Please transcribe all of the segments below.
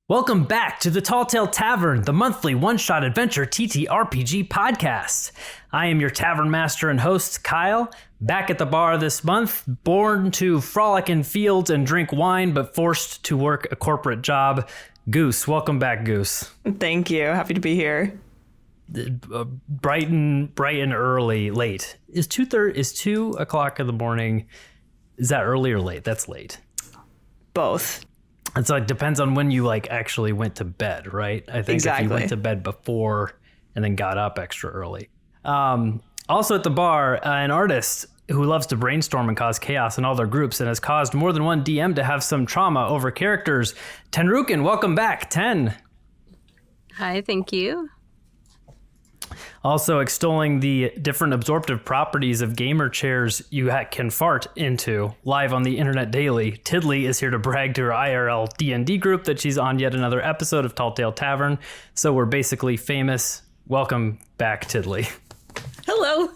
Welcome back to the Talltale Tavern, the monthly one-shot adventure TTRPG podcast. I am your tavern master and host, Kyle, back at the bar this month, born to frolic in fields and drink wine, but forced to work a corporate job. Goose, welcome back, Goose. Thank you. Happy to be here. Bright and early, late. Is 2 o'clock in the morning? Is that early or late? That's late. Both. And so it depends on when you actually went to bed, right? I think exactly. If you went to bed before and then got up extra early. Also at the bar, an artist who loves to brainstorm and cause chaos in all their groups and has caused more than one DM to have some trauma over characters. Tenrukin, welcome back. Ten. Hi, thank you. Also extolling the different absorptive properties of gamer chairs you can fart into live on the internet daily. Tiddly is here to brag to her IRL D&D group that she's on yet another episode of Talltale Tavern. So we're basically famous. Welcome back, Tiddly. Hello.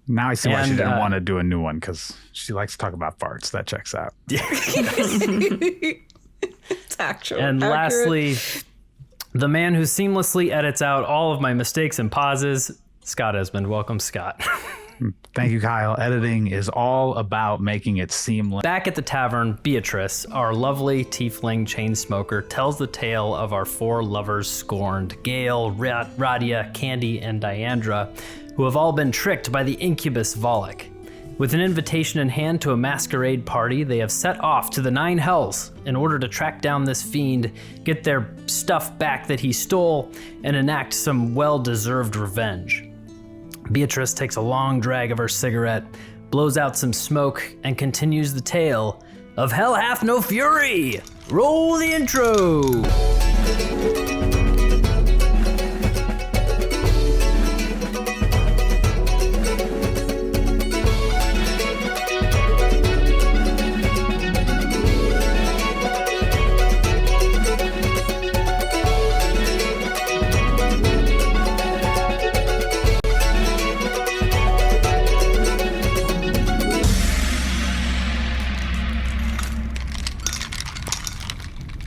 Now I see why she didn't want to do a new one, because she likes to talk about farts. That checks out. It's actually and accurate. Lastly, the man who seamlessly edits out all of my mistakes and pauses, Scott Esmond. Welcome, Scott. Thank you, Kyle. Editing is all about making it seamless. Back at the tavern, Beatrice, our lovely tiefling chain smoker, tells the tale of our four lovers scorned, Gaeyll, Radia, Candy, and Diandre, who have all been tricked by the incubus Volik. With an invitation in hand to a masquerade party, they have set off to the Nine Hells in order to track down this fiend, get their stuff back that he stole, and enact some well-deserved revenge. Beatrice takes a long drag of her cigarette, blows out some smoke, and continues the tale of Hell Hath No Fury! Roll the intro!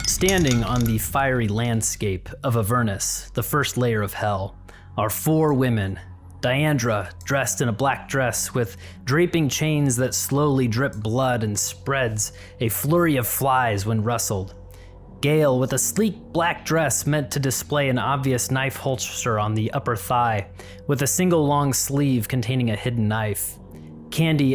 Standing on the fiery landscape of Avernus, the first layer of hell, are four women. Diandre, dressed in a black dress with draping chains that slowly drip blood and spreads a flurry of flies when rustled. Gaeyll, with a sleek black dress meant to display an obvious knife holster on the upper thigh, with a single long sleeve containing a hidden knife. Candy,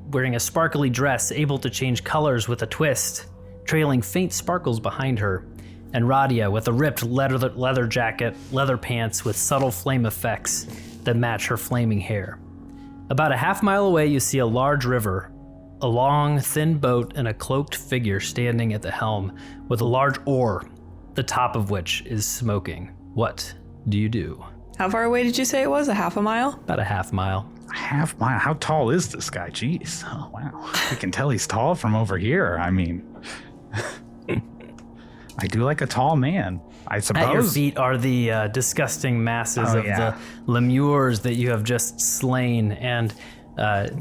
wearing a sparkly dress able to change colors with a twist, trailing faint sparkles behind her, and Radia with a ripped leather jacket, leather pants with subtle flame effects that match her flaming hair. About a half-mile away, you see a large river, a long, thin boat, and a cloaked figure standing at the helm with a large oar, the top of which is smoking. What do you do? How far away did you say it was? A half a mile? About a half mile. A half mile? How tall is this guy? Jeez. Oh, wow. You can tell he's tall from over here. I mean... I do like a tall man, I suppose. At your feet are the disgusting masses of the lemures that you have just slain and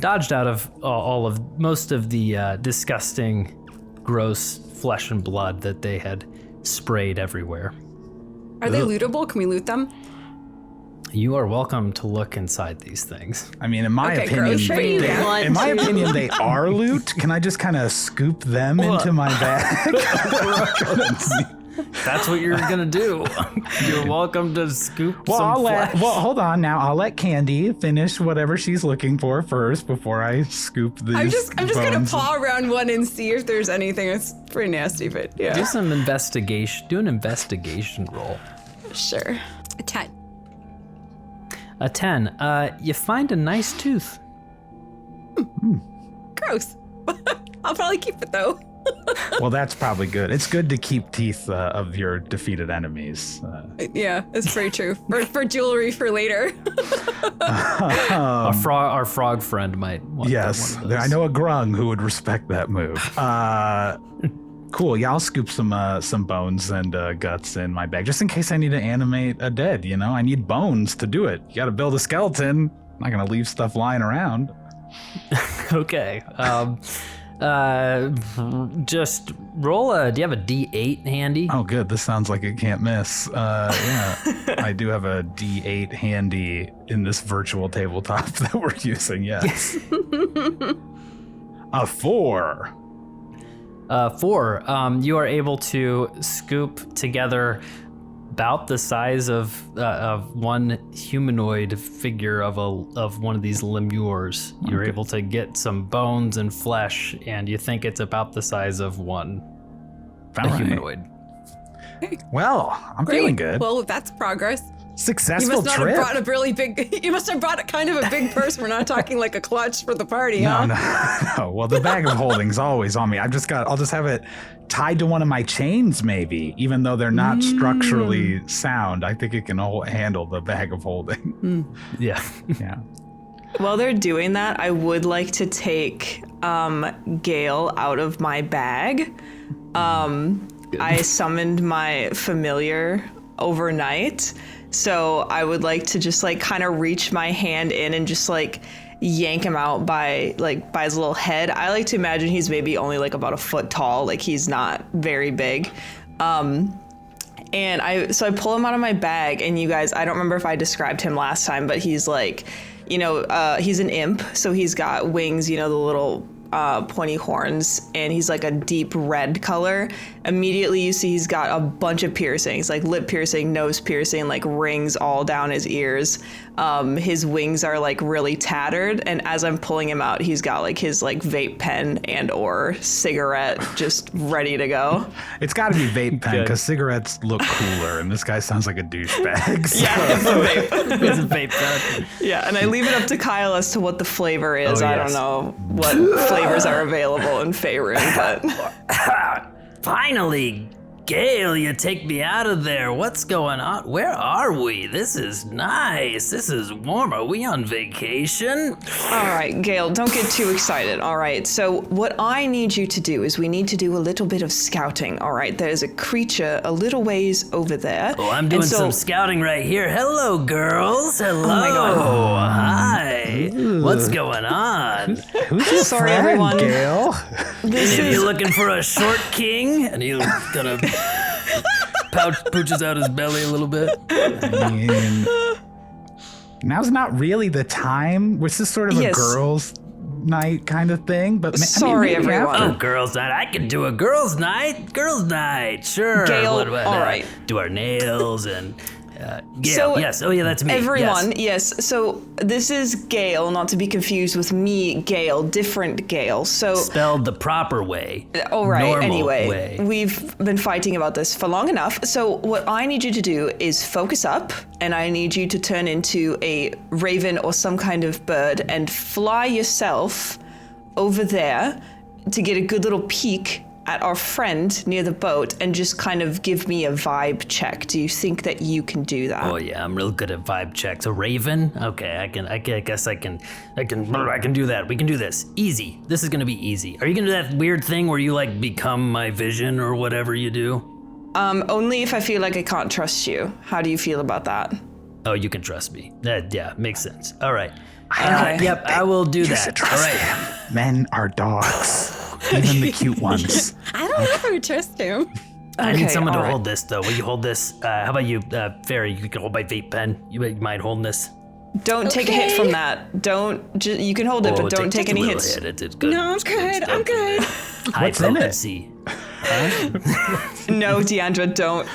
dodged out of most of the disgusting, gross flesh and blood that they had sprayed everywhere. Are they lootable? Can we loot them? You are welcome to look inside these things. I mean, in my opinion, they are loot. Can I just kind of scoop them into my bag? That's what you're gonna do. You're welcome to scoop some flesh. Hold on now. I'll let Candy finish whatever she's looking for first before I scoop these. I'm just bones. gonna paw around one and see if there's anything. It's pretty nasty, but yeah. Do some investigation. Do an investigation roll. Sure. A 10. A 10. You find a nice tooth. Gross. I'll probably keep it though. Well, that's probably good. It's good to keep teeth of your defeated enemies. Yeah, it's very true. For jewelry for later. Our frog friend might want yes, one of those. I know a grung who would respect that move. Cool. Yeah, I'll scoop some bones and guts in my bag just in case I need to animate a dead. You know, I need bones to do it. You got to build a skeleton. I'm not gonna leave stuff lying around. Okay. Just roll do you have a D8 handy? Oh, good. This sounds like it can't miss. Yeah, I do have a D8 handy in this virtual tabletop that we're using, yes. A 4. 4. You are able to scoop together about the size of one humanoid figure of one of these lemures. You're able to get some bones and flesh, and you think it's about the size of one humanoid. Well, I'm feeling good. Well, that's progress. You Successful must not trip. have brought a really big. You must have brought a kind of a big purse. We're not talking like a clutch for the party, No, huh? no. Well, the bag of holding's always on me. I'll just have it tied to one of my chains, maybe, even though they're not structurally sound. I think it can handle the bag of holding. Yeah. Yeah. While they're doing that, I would like to take Gaeyll out of my bag. I summoned my familiar overnight, so I would like to just like kind of reach my hand in and just like yank him out by his little head. I like to imagine he's maybe only like about a foot tall, like he's not very big. And I pull him out of my bag, and you guys, I don't remember if I described him last time, but he's like, he's an imp, so he's got wings, the little pointy horns, and he's like a deep red color. Immediately you see he's got a bunch of piercings, like lip piercing, nose piercing, like rings all down his ears. His wings are like really tattered, and as I'm pulling him out, he's got like his like vape pen and or cigarette just ready to go. It's got to be vape pen because cigarettes look cooler, and this guy sounds like a douchebag. So. Yeah, it's a vape. It's a vape pen. Yeah, and I leave it up to Kyle as to what the flavor is. Oh, I yes. don't know what flavors are available in Faerun, but Finally, Gaeyll, you take me out of there. What's going on? Where are we? This is nice. This is warm. Are we on vacation? all right, Gaeyll, don't get too excited. All right, so what I need you to do is we need to do a little bit of scouting. All right, there's a creature a little ways over there. Oh, I'm doing and so, some scouting right here. Hello, girls. Hello. Oh my God. Hi. What's going on? Who's your Sorry, friend, everyone. Gaeyll? If you're looking for a short king, and he's gonna pooches out his belly a little bit. I mean, now's not really the time. This is sort of Yes. a girls' night kind of thing. But Sorry, maybe everyone. Oh, girls' night. I can do a girls' night. Girls' night. Sure. Gaeyll, What about, all right. do our nails and Gaeyll. So, yes. Oh, yeah, that's me. Everyone, Yes. yes. So this is Gaeyll, not to be confused with me, Gaeyll, different Gaeyll. So, Spelled the proper way. all right, Normal anyway, way. we've been fighting about this for long enough. So what I need you to do is focus up, and I need you to turn into a raven or some kind of bird and fly yourself over there to get a good little peek at our friend near the boat and just kind of give me a vibe check. Do you think that you can do that? Oh yeah, I'm real good at vibe checks. A raven? Okay, I guess I can do that. We can do this. Easy. This is gonna be easy. Are you gonna do that weird thing where you like become my vision or whatever you do? Only if I feel like I can't trust you. How do you feel about that? Oh, you can trust me. That yeah, makes sense. All right. Okay. Yep, I will do You that. should trust All right. him. Men are dogs, even the cute ones. I don't know if I would trust him. I need Okay, someone to all right. hold this though. Will you hold this? How about you, Fairy? You can hold my vape pen. You mind holding this? Don't take a hit Okay. from that. You can hold it, but don't take just a any little hits. hit. It's good. No, I'm good. I'm good. High What's in it? potency. No, Diandre, don't.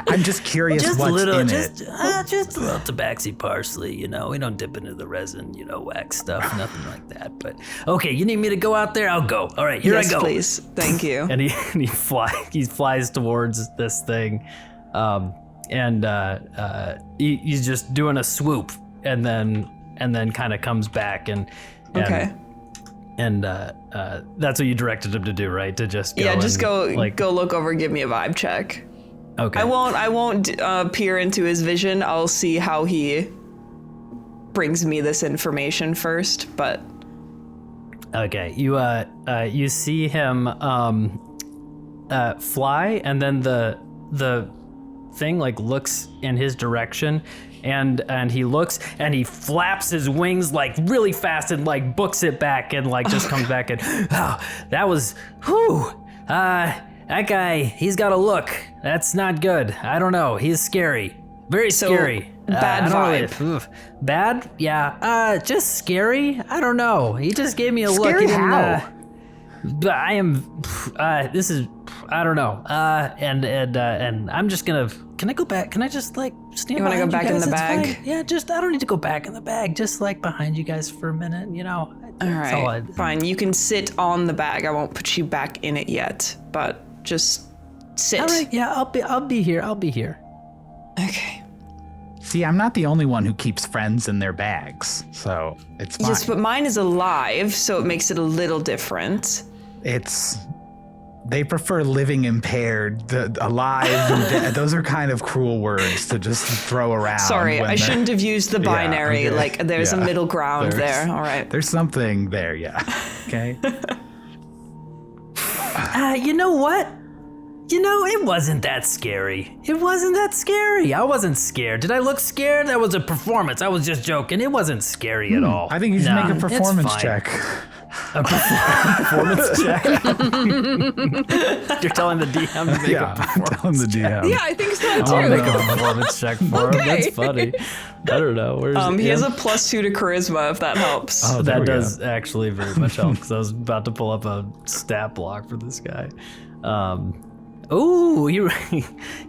I'm just curious Just what's a little, in just it. a little tabaxi parsley. You know, we don't dip into the resin, wax stuff, nothing like that. But okay, you need me to go out there? I'll go. All right, here Yes, I go. please. Thank you. And he flies towards this thing, he's just doing a swoop, and then kind of comes back and Okay. And that's what you directed him to do, right? To just go. Yeah, just and, go look over, give me a vibe check. Okay. I won't peer into his vision. I'll see how he brings me this information first, but Okay. You see him fly, and then the thing like looks in his direction, and he looks and he flaps his wings like really fast and like books it back and like just comes back and that was that guy, he's got a look. That's not good. I don't know. He's scary. Very scary. Bad vibe. Bad? Yeah. Just scary? I don't know. He just gave me a look. Scary how? But I am. This is. I don't know. And I'm just gonna. Can I go back? Can I just like stand? You want to go back in the bag? Fine. Yeah. I don't need to go back in the bag. Just like behind you guys for a minute. You know. All right. Fine. You can sit on the bag. I won't put you back in it yet, but just sit. All right. Yeah. I'll be here. I'll be here. Okay. See, I'm not the only one who keeps friends in their bags, so it's fine. Yes, but mine is alive, so it makes it a little different. They prefer living impaired, alive, and dead. Those are kind of cruel words to just throw around. Sorry, I shouldn't have used the binary. Yeah, okay. Like, there's a middle ground there. All right. There's something there, yeah. Okay. You know what? You know, it wasn't that scary. It wasn't that scary. I wasn't scared. Did I look scared? That was a performance. I was just joking. It wasn't scary at all. I think you should make a performance check. A performance check? You're telling the DM to make a performance I'm telling the DM. Yeah, I think so too. I'll make a performance check for him. That's funny. I don't know. Where's He has a +2 to charisma, if that helps. Oh, there that we does actually very much help because I was about to pull up a stat block for this guy.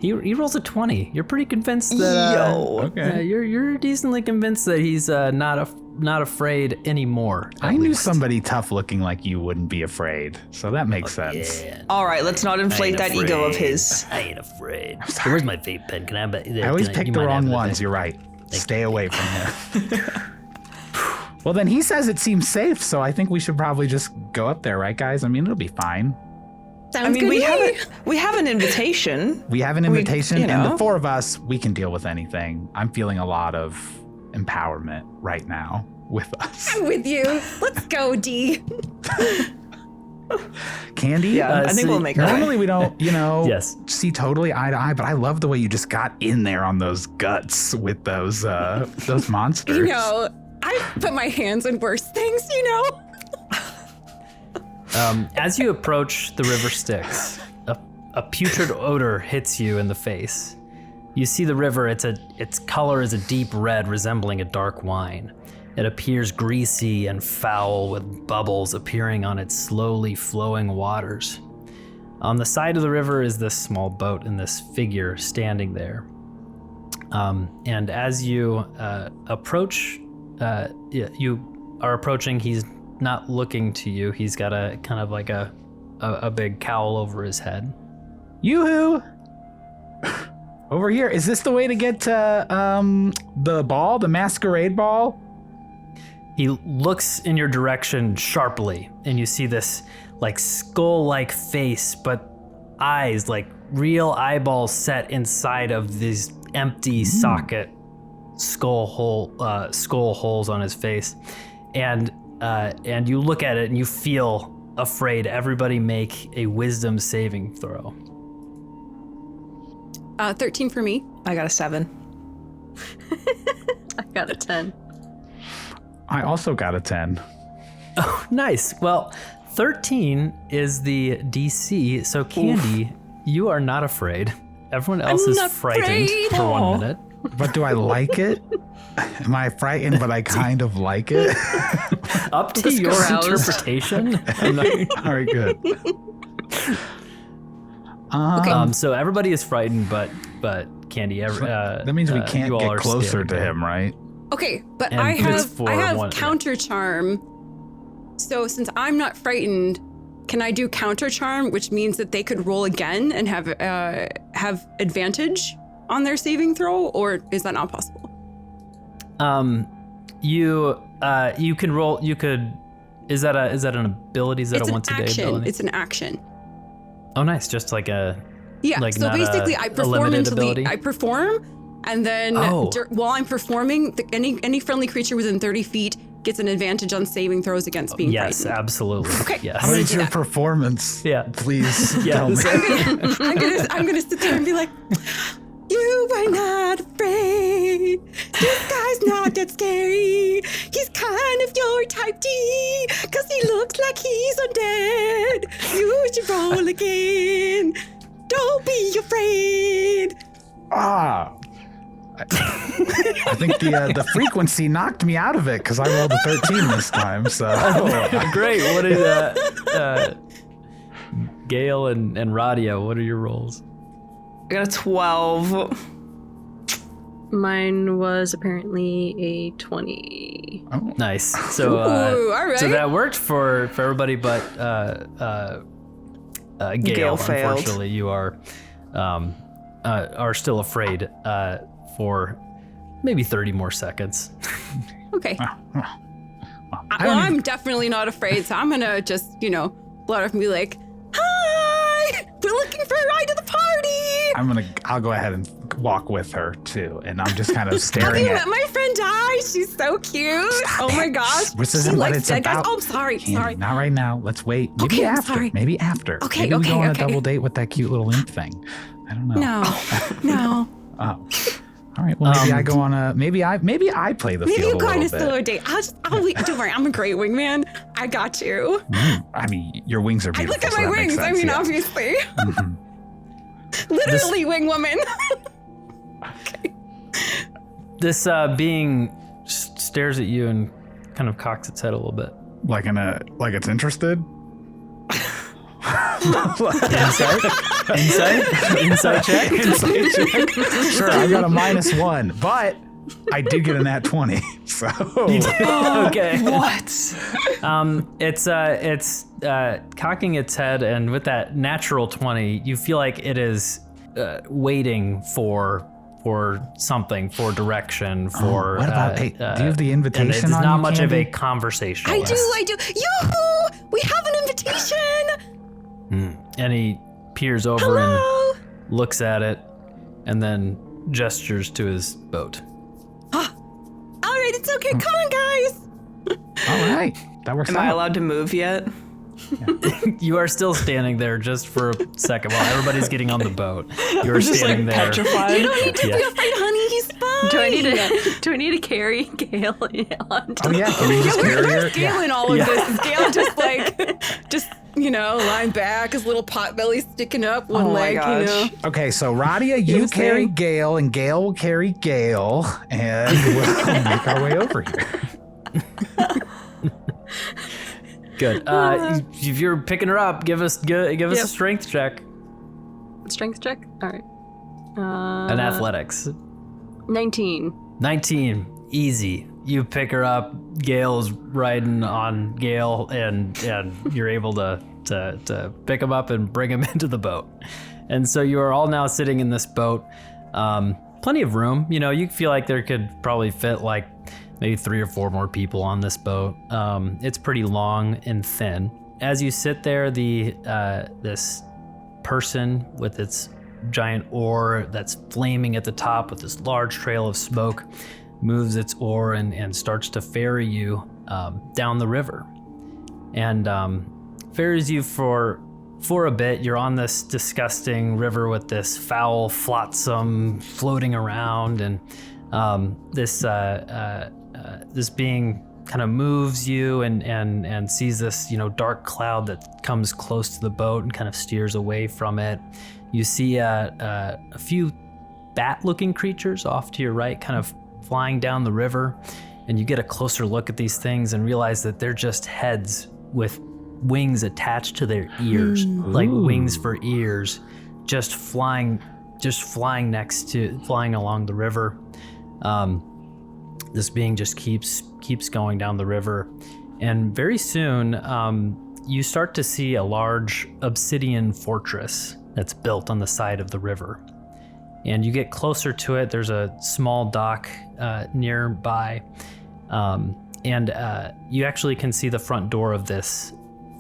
He rolls a 20. You're pretty convinced that Okay. you're decently convinced that he's not afraid anymore. I knew somebody tough looking like you wouldn't be afraid, so that makes sense. Yeah, All right, let's not inflate that ego of his. I ain't afraid. So where's my vape pen? Can I have it? I always pick the wrong ones. You're right. Stay away from him. Well, then he says it seems safe, so I think we should probably just go up there, right, guys? I mean, it'll be fine. Sounds good to me. we have an invitation. We have an invitation, you know. and the four of us, we can deal with anything. I'm feeling a lot of empowerment right now with us. I'm with you. Let's go, D. Candy? Yeah, I think we'll make our way. Normally we don't, Yes. see totally eye to eye, but I love the way you just got in there on those guts with those monsters. You know, I put my hands in worse things, you know? As you approach the River Styx, a putrid odor hits you in the face. You see the river, its color is a deep red resembling a dark wine. It appears greasy and foul with bubbles appearing on its slowly flowing waters. On the side of the river is this small boat and this figure standing there. And as you approach, you are approaching, he's not looking to you. He's got a kind of like a big cowl over his head. Yoo-hoo! Over here. Is this the way to get to the ball, the masquerade ball? He looks in your direction sharply, and you see this like skull-like face, but eyes, like real eyeballs set inside of these empty socket skull holes on his face. And you look at it and you feel afraid. Everybody make a wisdom saving throw. 13 for me. I got a 7. I got a 10. I also got a 10. Oh, nice. Well, 13 is the DC, so Candy, you are not afraid. Everyone else is not frightened afraid. for 1 minute. But do I like it? Am I frightened, but I kind of like it? Up to your aroused. interpretation. All right, good. So everybody is frightened, but Candy. That means we can't you all get are closer standing to there. him, right? Okay, but And I it's have for one- counter charm. So since I'm not frightened, can I do counter charm, which means that they could roll again and have advantage on their saving throw, or is that not possible? You can roll. You could. Is that an ability? Is that It's a an once a day action. ability? It's an action. Oh, nice. Just like a. Yeah. Like So not basically, I a perform limited until ability? I perform, and then Oh. while I'm performing, any friendly creature within 30 feet gets an advantage on saving throws against being Yes, frightened. absolutely. Okay. Yes. What is do your that. performance? Yeah. Please Yeah. tell me. I'm gonna sit there and be like, "You are not afraid. scary. He's kind of your type D, cause he looks like he's undead. You should roll again. Don't be afraid. I think the frequency knocked me out of it because I rolled a 13 this time. So Great. What is Gaeyll and Radia, what are your rolls? I got a 12. Mine was apparently a 20. Nice. So, Ooh, all right. so that worked for everybody, but Gaeyll, failed. unfortunately, you are still afraid for maybe 30 more seconds. Okay. I'm definitely not afraid, so I'm gonna just, blood up and be like, hi, we're looking for a ride to the party. I'll go ahead and walk with her too, and I'm just kind of Have staring you at. met my friend Di? She's so cute. Stop Oh my it. gosh. This She isn't what likes it's dead guys. about. Oh, I'm sorry. Candy, Sorry. not right now. Let's wait. Maybe Okay, I'm after. sorry. Maybe after. Okay, Maybe we go on a okay. double date with that cute little imp thing. I don't know. No. Oh. All right. Well, maybe I go on a. Maybe I play the Maybe field you go a on a little slower bit. date. I'll wait. Don't worry. I'm a great wingman. I got you. I mean, your wings are I beautiful. look at so my that makes wings. I sense, mean, yeah. obviously. Literally wing woman. This being stares at you and kind of cocks its head a little bit. Like it's interested. Insight check. Sure, I got a -1, but I did get a nat 20. So Okay. What? It's cocking its head, and with that natural 20, you feel like it is waiting for something, for direction, for. what about? Hey, do you have the and invitation it's on not you, much of a Candy? conversation. I do. Yoo-hoo! We have an invitation. And he peers over Hello. and looks at it, and then gestures to his boat. All right, it's okay. Come on, guys. All right, that works Am out. I allowed to move yet? You are still standing there just for a second while everybody's getting on the boat. You're Just standing like there. petrified. You don't need to Yeah. be afraid, honey. He's fine. Do I need to carry Gaeyll on? Oh yeah, can you just carry her? Where's Gaeyll in all of Yeah. this? Is Gaeyll just lying back, his little pot belly sticking up, one Oh my leg, gosh. Okay, so Radia, you carry Gaeyll, and Gaeyll will carry Gaeyll, and we'll make our way over here. Good. If you're picking her up, give us a strength check. Strength check? All right. An athletics. 19. 19. Easy. You pick her up. Gail's riding on Gaeyll, and you're able to pick him up and bring him into the boat. And so you are all now sitting in this boat. Plenty of room. You feel like there could probably fit like maybe 3 or 4 more people on this boat. It's pretty long and thin. As you sit there, this person with its giant oar that's flaming at the top with this large trail of smoke moves its oar and starts to ferry you down the river, and ferries you for a bit. You're on this disgusting river with this foul flotsam floating around, and this being kind of moves you and sees this dark cloud that comes close to the boat and kind of steers away from it. You see a few bat-looking creatures off to your right, kind of flying down the river, and you get a closer look at these things and realize that they're just heads with wings attached to their ears, like wings for ears, just flying along the river. This being just keeps going down the river, and very soon you start to see a large obsidian fortress that's built on the side of the river. And you get closer to it. There's a small dock nearby, and you actually can see the front door of this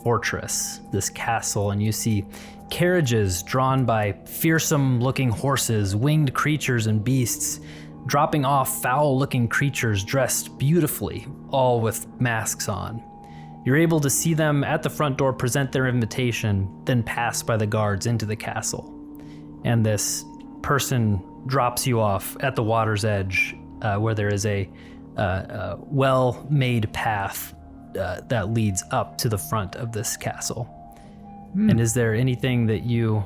fortress, this castle, and you see carriages drawn by fearsome-looking horses, winged creatures and beasts, dropping off foul-looking creatures dressed beautifully, all with masks on. You're able to see them at the front door present their invitation, then pass by the guards into the castle. And this person drops you off at the water's edge, where there is a well-made path that leads up to the front of this castle. And is there anything that you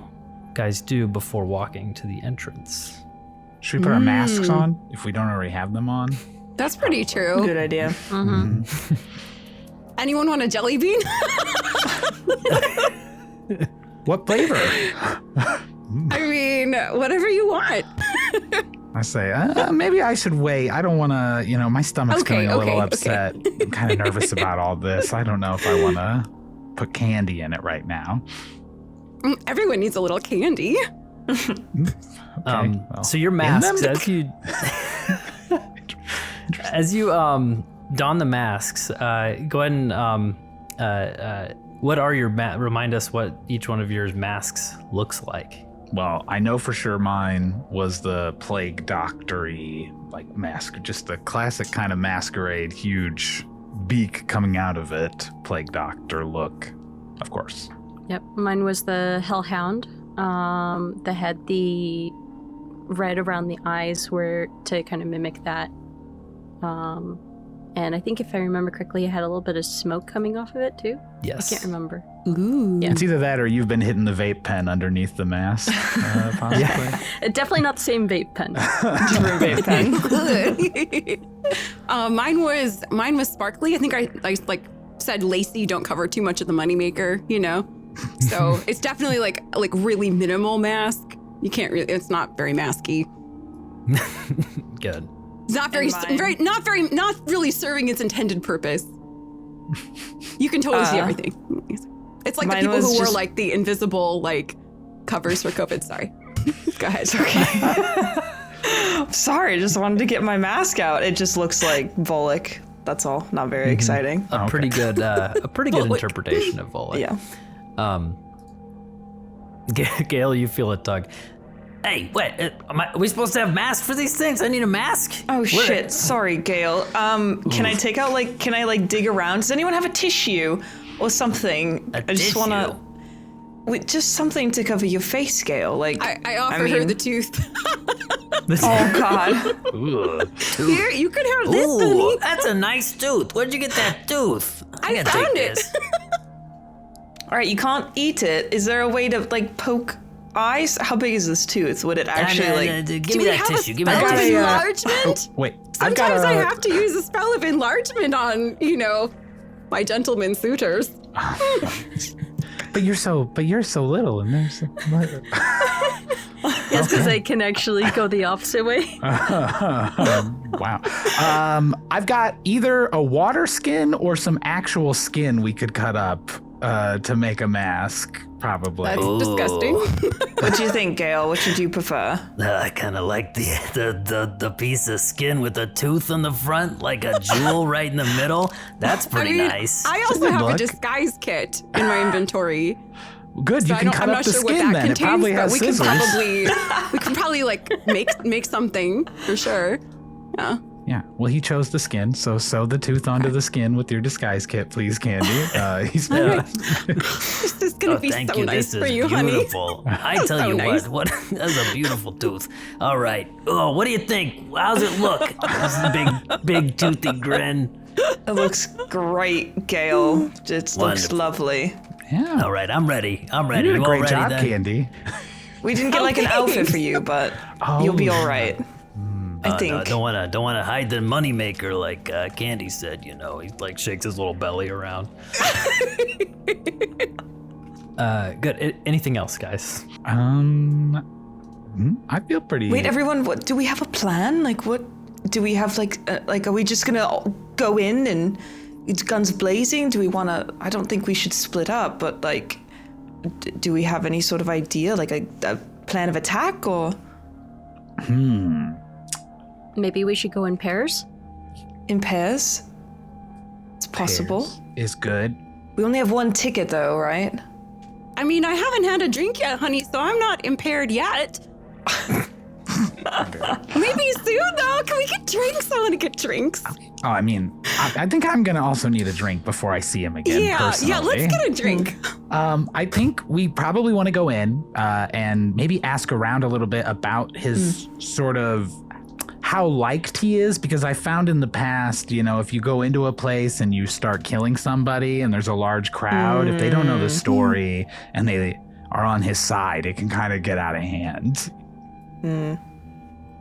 guys do before walking to the entrance? Should we put our masks on if we don't already have them on? That's pretty true. Good idea. Anyone want a jelly bean? What flavor? I mean, whatever you want. I say, maybe I should wait. I don't want to, my stomach's getting a little upset. I'm kind of nervous about all this. I don't know if I want to put candy in it right now. Everyone needs a little candy. So your masks, as you don the masks, go ahead and what are your remind us what each one of your masks looks like. Well, I know for sure mine was the plague doctor-y mask, just the classic kind of masquerade, huge beak coming out of it, plague doctor look, of course. Yep, mine was the hellhound. That had the red around the eyes were to kind of mimic that. And I think if I remember correctly, it had a little bit of smoke coming off of it too. Yes. I can't remember. Ooh. Yeah. It's either that or you've been hitting the vape pen underneath the mask, possibly. Definitely not the same vape pen. Different vape pen. Good. Mine was sparkly. I think I said lacy, don't cover too much of the moneymaker, So it's definitely like really minimal mask. You can't really. It's not very masky. Good. It's not really serving its intended purpose. You can totally see everything. It's like the people who wore the invisible covers for COVID. Sorry. Go ahead. It's okay. Sorry, I just wanted to get my mask out. It just looks like Volik. That's all. Not very exciting. A pretty good interpretation of Volik. Yeah. Gaeyll, you feel it tug. Hey, wait, are we supposed to have masks for these things? I need a mask. Oh, shit. Sorry, Gaeyll. Can I take out, can I, dig around? Does anyone have a tissue or something? I just want to... Just something to cover your face, Gaeyll. I offer her the tooth. Oh, God. Here, you can have this, Ooh, honey. that's a nice tooth. Where'd you get that tooth? I found it. All right, you can't eat it. Is there a way to, poke eyes? How big is this tooth? Would it actually, give me that tissue. Give me that spell of tissue. enlargement? Wait, Sometimes I have to use a spell of enlargement on, my gentlemen suitors. But you're so little, and there's. Yes, because they can actually go the opposite way. Wow. I've got either a water skin or some actual skin we could cut up to make a mask, probably. That's disgusting. What do you think, Gaeyll? Which would you prefer? I kind of like the piece of skin with a tooth on the front, like a jewel right in the middle. That's pretty nice. I also have a disguise kit in my inventory. Good, So you can cut up the skin then. It probably has we scissors. we can probably make something for sure. Yeah. Yeah, well, he chose the skin, so sew the tooth onto the skin with your disguise kit, please, Candy. He's This is gonna be thank so you. nice This for is you, beautiful. I tell So you nice. what, that's a beautiful tooth. All right. Oh, what do you think? How's it look? This is a big toothy grin. It looks great, Gaeyll. It looks Wonderful. lovely. Yeah. All right, I'm ready. You did a You all great ready job, then? Candy. We didn't get an outfit for you, but you'll be all right. I think. No, don't wanna hide the moneymaker like Candy said. He shakes his little belly around. Good. Anything else, guys? I feel pretty. Wait, everyone. What do we have a plan? What do we have? Are we just gonna go in and it's guns blazing? Do we want to? I don't think we should split up. But do we have any sort of idea, a plan of attack or? Maybe we should go in pairs. In pairs? It's possible. Pairs is good. We only have one ticket though, right? I mean, I haven't had a drink yet, honey, so I'm not impaired yet. Maybe soon, though. Can we get drinks? I want to get drinks. Oh, I mean, I think I'm gonna also need a drink before I see him again. Yeah, let's get a drink. I think we probably want to go in and maybe ask around a little bit about his sort of how liked he is, because I found in the past, if you go into a place and you start killing somebody and there's a large crowd, if they don't know the story and they are on his side, it can kind of get out of hand.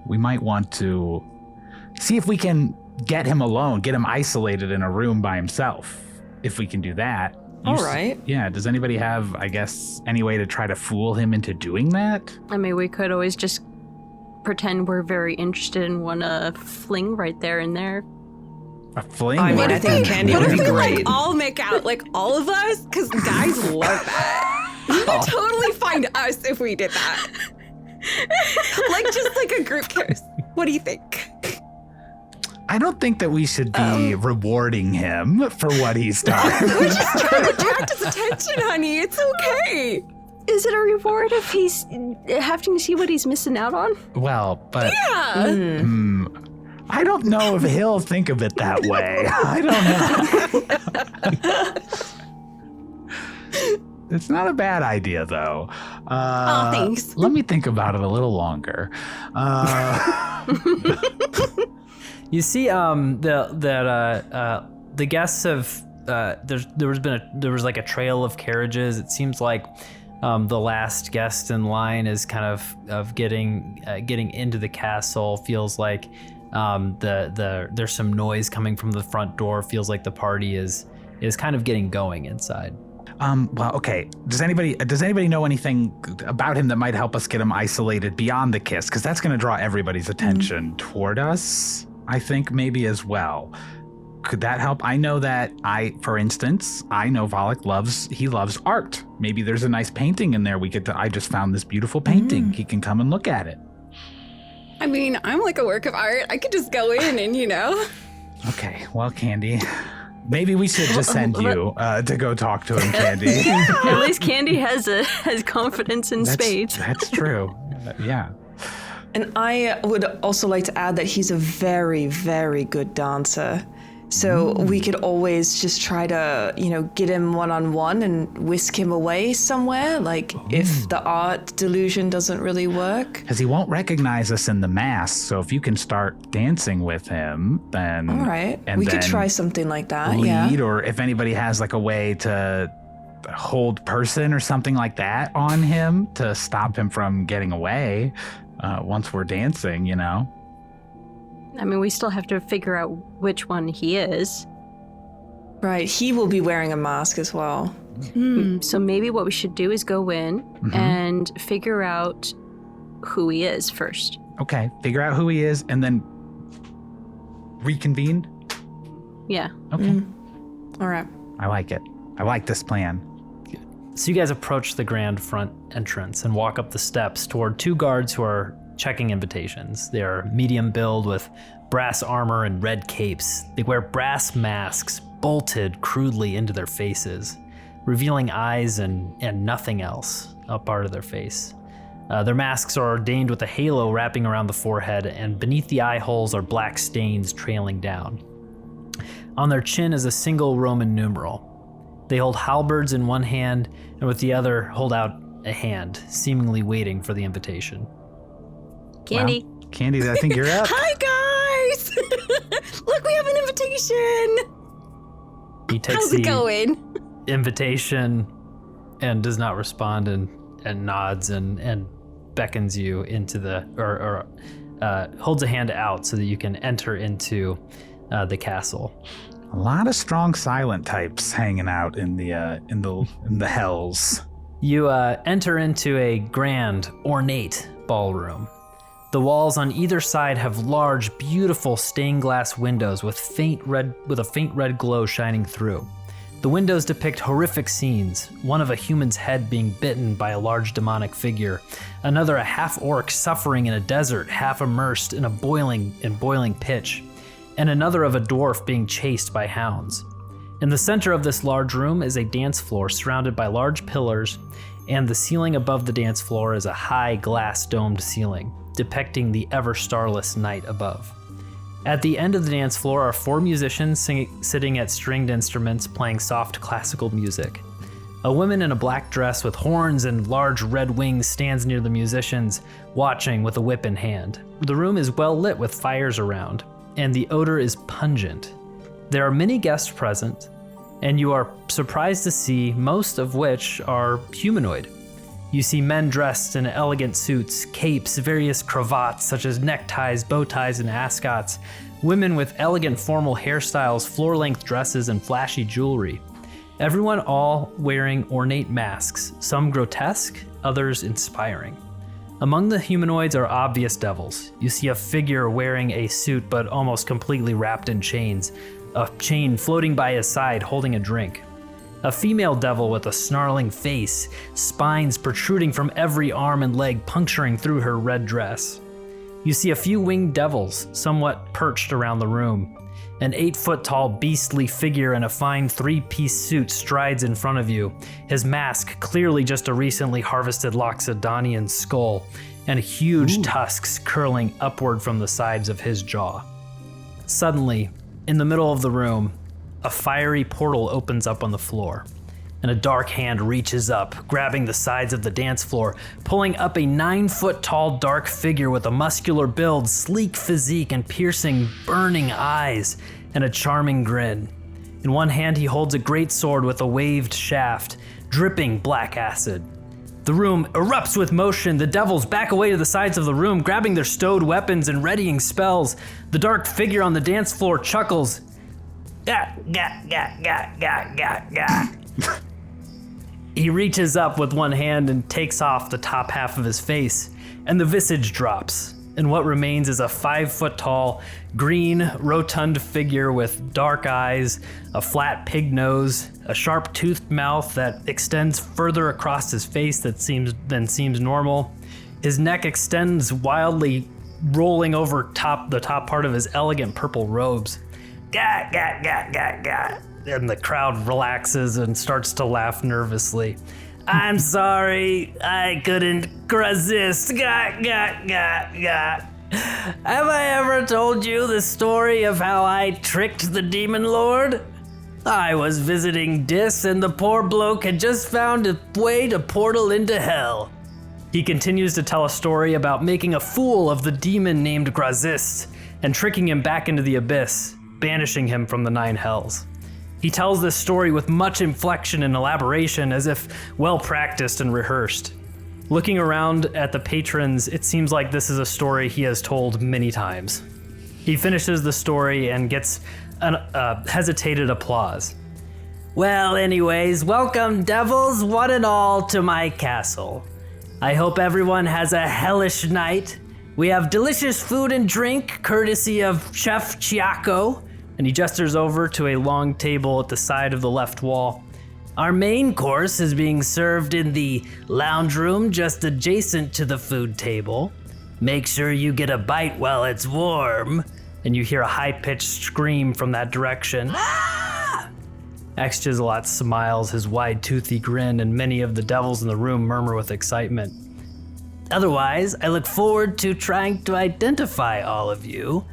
We might want to see if we can get him alone, get him isolated in a room by himself. If we can do that. All right. Yeah. Does anybody have, I guess, any way to try to fool him into doing that? I mean, we could always just pretend we're very interested and want to fling right there and there. A fling? I mean, I think candy would be great. All make out, like all of us, because guys love that. You would totally find us if we did that. Just like a group kiss. What do you think? I don't think that we should be rewarding him for what he's done. We're just trying to attract his attention, honey. It's okay. Is it a reward if he's having to see what he's missing out on? Well, but Yeah. I don't know if he'll think of it that way. I don't know. It's not a bad idea, though. Thanks. Let me think about it a little longer. You see, the guests have there was like a trail of carriages. It seems like the last guest in line is kind of getting into the castle. Feels like there's some noise coming from the front door. Feels like the party is kind of getting going inside. Well, okay. Does anybody know anything about him that might help us get him isolated beyond the kiss? Because that's going to draw everybody's attention toward us. I think maybe as well. Could that help? I know that for instance, I know Volik loves art. Maybe there's a nice painting in there. I just found this beautiful painting. He can come and look at it. I mean, I'm like a work of art. I could just go in and, Okay, well, Candy, maybe we should just send you to go talk to him, Candy. At least Candy has confidence in spades. That's true. Yeah. And I would also like to add that he's a very, very good dancer. So we could always just try to, get him one-on-one and whisk him away somewhere, if the art delusion doesn't really work. Because he won't recognize us in the mask, so if you can start dancing with him, then... All right, we could try something like that, lead, or if anybody has a way to hold person or something like that on him to stop him from getting away once we're dancing, I mean, we still have to figure out which one he is. Right, he will be wearing a mask as well. So maybe what we should do is go in and figure out who he is first. Okay, figure out who he is and then reconvene? Yeah. Okay. All right. I like it. I like this plan. So you guys approach the grand front entrance and walk up the steps toward two guards who are checking invitations. They are medium build with brass armor and red capes. They wear brass masks bolted crudely into their faces, revealing eyes and nothing else, a part of their face. Their masks are ordained with a halo wrapping around the forehead, and beneath the eye holes are black stains trailing down. On their chin is a single Roman numeral. They hold halberds in one hand, and with the other hold out a hand, seemingly waiting for the invitation. Candy. Well, Candy, I think you're up. Hi, guys! Look, we have an invitation! He takes How's it the going? invitation and does not respond and nods and beckons you into or holds a hand out so that you can enter into the castle. A lot of strong silent types hanging out in the hells. You enter into a grand, ornate ballroom. The walls on either side have large, beautiful stained glass windows with a faint red glow shining through. The windows depict horrific scenes, one of a human's head being bitten by a large demonic figure, another a half-orc suffering in a desert, half immersed in boiling pitch, and another of a dwarf being chased by hounds. In the center of this large room is a dance floor surrounded by large pillars, and the ceiling above the dance floor is a high glass domed ceiling, depicting the ever-starless night above. At the end of the dance floor are four musicians sitting at stringed instruments playing soft classical music. A woman in a black dress with horns and large red wings stands near the musicians, watching with a whip in hand. The room is well lit with fires around, and the odor is pungent. There are many guests present, and you are surprised to see most of which are humanoid. You see men dressed in elegant suits, capes, various cravats such as neckties, bow ties, and ascots, women with elegant formal hairstyles, floor-length dresses, and flashy jewelry. Everyone all wearing ornate masks, some grotesque, others inspiring. Among the humanoids are obvious devils. You see a figure wearing a suit but almost completely wrapped in chains, a chain floating by his side holding a drink. A female devil with a snarling face, spines protruding from every arm and leg puncturing through her red dress. You see a few winged devils somewhat perched around the room. An 8-foot-tall beastly figure in a fine 3-piece suit strides in front of you, his mask clearly just a recently harvested Loxodonian skull, and huge tusks curling upward from the sides of his jaw. Suddenly, in the middle of the room, a fiery portal opens up on the floor, and a dark hand reaches up, grabbing the sides of the dance floor, pulling up a 9-foot-tall dark figure with a muscular build, sleek physique, and piercing, burning eyes, and a charming grin. In one hand, he holds a great sword with a waved shaft, dripping black acid. The room erupts with motion. The devils back away to the sides of the room, grabbing their stowed weapons and readying spells. The dark figure on the dance floor chuckles. Gah, gah, gah, gah, gah, gah, gah. He reaches up with one hand and takes off the top half of his face, and the visage drops, and what remains is a 5-foot-tall, green, rotund figure with dark eyes, a flat pig nose, a sharp-toothed mouth that extends further across his face than seems normal. His neck extends wildly, rolling over the top part of his elegant purple robes. Gah, gah, gah, gah, gah. And the crowd relaxes and starts to laugh nervously. I'm sorry, I couldn't resist. Gah, gah, gah, gah. Have I ever told you the story of how I tricked the demon lord? I was visiting Dis and the poor bloke had just found a way to portal into hell. He continues to tell a story about making a fool of the demon named Grazist and tricking him back into the abyss, banishing him from the 9 hells. He tells this story with much inflection and elaboration, as if well practiced and rehearsed. Looking around at the patrons, it seems like this is a story he has told many times. He finishes the story and gets hesitated applause. Well, anyways, welcome devils, one and all, to my castle. I hope everyone has a hellish night. We have delicious food and drink, courtesy of Chef Chiaco, and he gestures over to a long table at the side of the left wall. Our main course is being served in the lounge room just adjacent to the food table. Make sure you get a bite while it's warm. And you hear a high-pitched scream from that direction. Ah! Axchisolot smiles his wide, toothy grin, and many of the devils in the room murmur with excitement. Otherwise, I look forward to trying to identify all of you.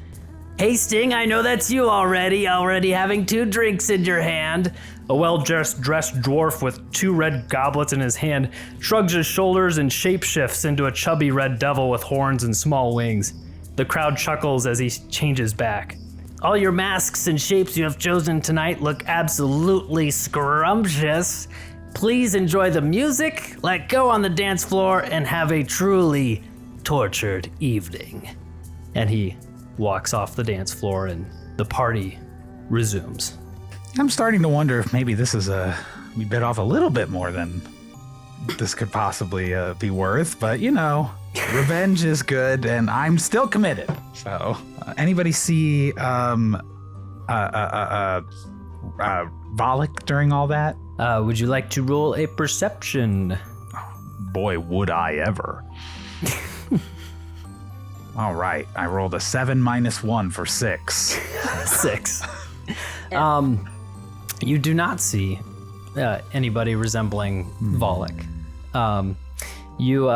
Hasting, I know that's you already having 2 drinks in your hand. A well-dressed dwarf with 2 red goblets in his hand shrugs his shoulders and shapeshifts into a chubby red devil with horns and small wings. The crowd chuckles as he changes back. All your masks and shapes you have chosen tonight look absolutely scrumptious. Please enjoy the music, let go on the dance floor, and have a truly tortured evening. And he walks off the dance floor and the party resumes. I'm starting to wonder if maybe this is we bit off a little bit more than this could possibly be worth, but you know, revenge is good and I'm still committed. So anybody see Volik during all that? Would you like to roll a perception? Boy, would I ever. All right, I rolled a 7 - 1 for 6. 6. You do not see anybody resembling Volik. You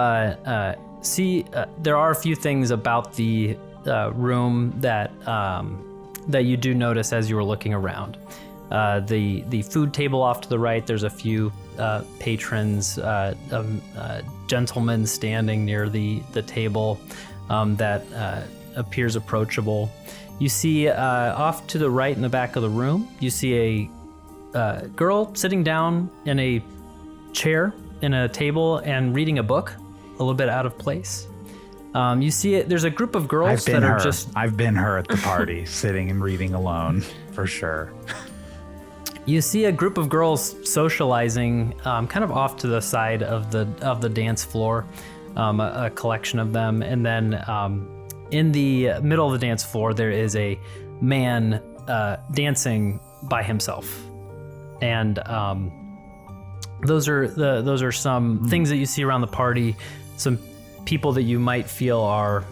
see there are a few things about the room that you do notice as you were looking around. The food table off to the right, there's a few patrons, gentlemen standing near the table that appears approachable. You see off to the right in the back of the room, you see a girl sitting down in a chair in a table and reading a book, a little bit out of place. You see it. There's a group of girls that are just. I've been her at the party, sitting and reading alone, for sure. You see a group of girls socializing, kind of off to the side of the dance floor, a collection of them, and then in the middle of the dance floor there is a man dancing by himself, and those are some things that you see around the party, some people that you might feel are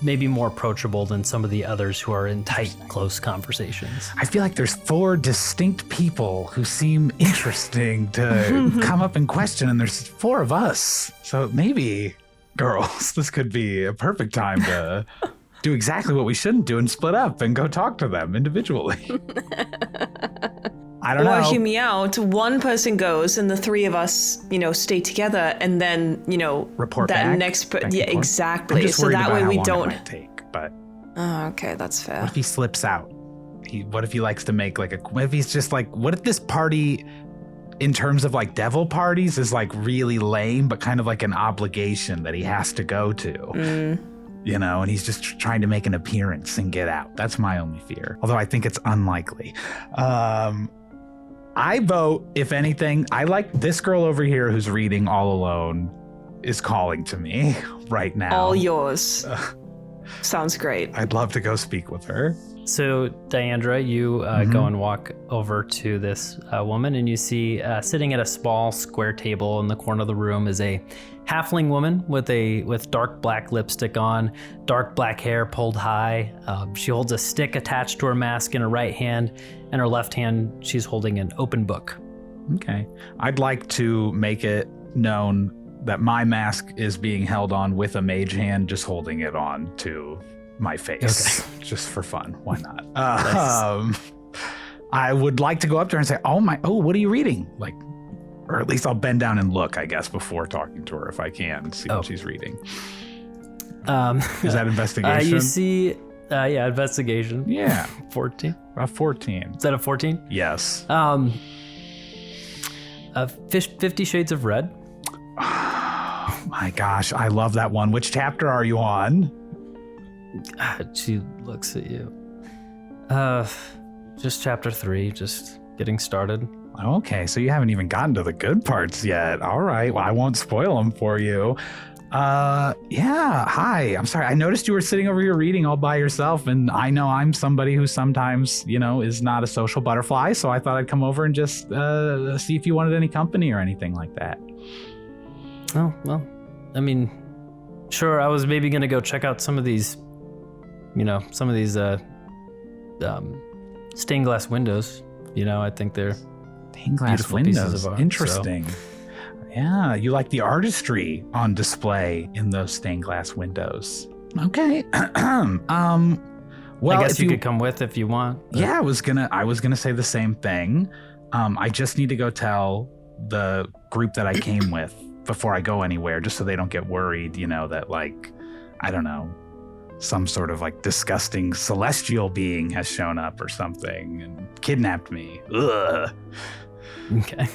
maybe more approachable than some of the others who are in tight, close conversations. I feel like there's 4 distinct people who seem interesting to come up and question, and there's 4 of us. So maybe, girls, this could be a perfect time to do exactly what we shouldn't do and split up and go talk to them individually. I don't know. Or hear me out. One person goes, and the 3 of us, stay together, and then, report that back. next. Yeah, exactly. I'm just So worried that about way how we long don't. It might take, but Oh, okay, that's fair. what if he slips out? What if he likes to make what if he's just like? What if this party, in terms of like devil parties, is like really lame, but kind of like an obligation that he has to go to? And he's just trying to make an appearance and get out. That's my only fear. Although I think it's unlikely. I vote, if anything, I like this girl over here who's reading all alone is calling to me right now. All yours. Sounds great. I'd love to go speak with her. So, Diandre, you go and walk over to this woman, and you see sitting at a small square table in the corner of the room is a halfling woman with dark black lipstick on, dark black hair pulled high. She holds a stick attached to her mask in her right hand, and her left hand she's holding an open book. Okay. I'd like to make it known that my mask is being held on with a mage hand, just holding it on to my face, just for fun. Why not? I would like to go up to her and say, what are you reading? Or at least I'll bend down and look, I guess, before talking to her if I can, see what she's reading. Is that investigation? You see, investigation. Yeah. 14. 14. Is that a 14? Yes. 50 Shades of Red. Oh my gosh, I love that one. Which chapter are you on? She looks at you. Just chapter 3, just getting started. Okay, so you haven't even gotten to the good parts yet. All right, well, I won't spoil them for you. Hi, I'm sorry. I noticed you were sitting over here reading all by yourself, and I know I'm somebody who sometimes, is not a social butterfly, so I thought I'd come over and just see if you wanted any company or anything like that. Oh, well, I mean, sure, I was maybe going to go check out some of these, stained glass windows. I think they're stained glass windows. Art, interesting. So. Yeah, you like the artistry on display in those stained glass windows. Okay. Well, I guess you could come with if you want. But... Yeah, I was gonna say the same thing. I just need to go tell the group that I came with before I go anywhere, just so they don't get worried, that I don't know, some sort of disgusting celestial being has shown up or something and kidnapped me. Ugh. Okay.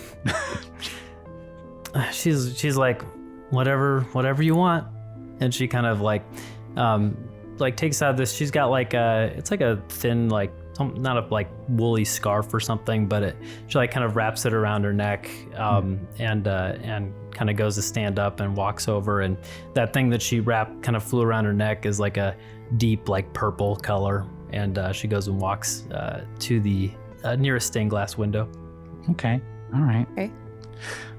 She's like, whatever you want, and she kind of takes out this. She's got it's like a thin not a woolly scarf or something, but she kind of wraps it around her neck, and kind of goes to stand up and walks over, and that thing that she wrapped kind of flew around her neck is a deep purple color, and she goes and walks to the nearest stained glass window. Okay. All right. Okay.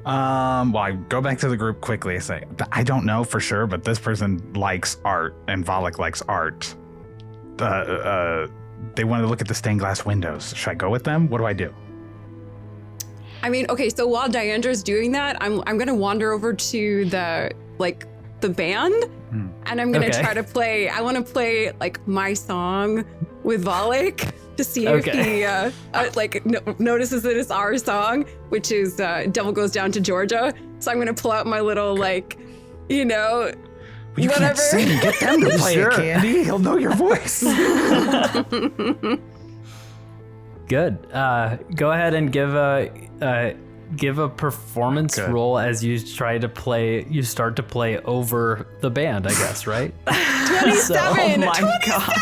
Well, I go back to the group quickly. I say, I don't know for sure, but this person likes art, and Volik likes art. They want to look at the stained glass windows. Should I go with them? What do I do? I mean, okay, so while Diandre's doing that, I'm gonna wander over to the band, and I'm gonna try to play. I want to play my song with Volik. to see if he notices that it's our song, which is Devil Goes Down to Georgia. So I'm gonna pull out my little You whatever. Can't sing. Get them to play it, Candy. He'll know your voice. Good. Go ahead and give a performance roll as you start to play over the band, I guess, right? 27. Oh my god.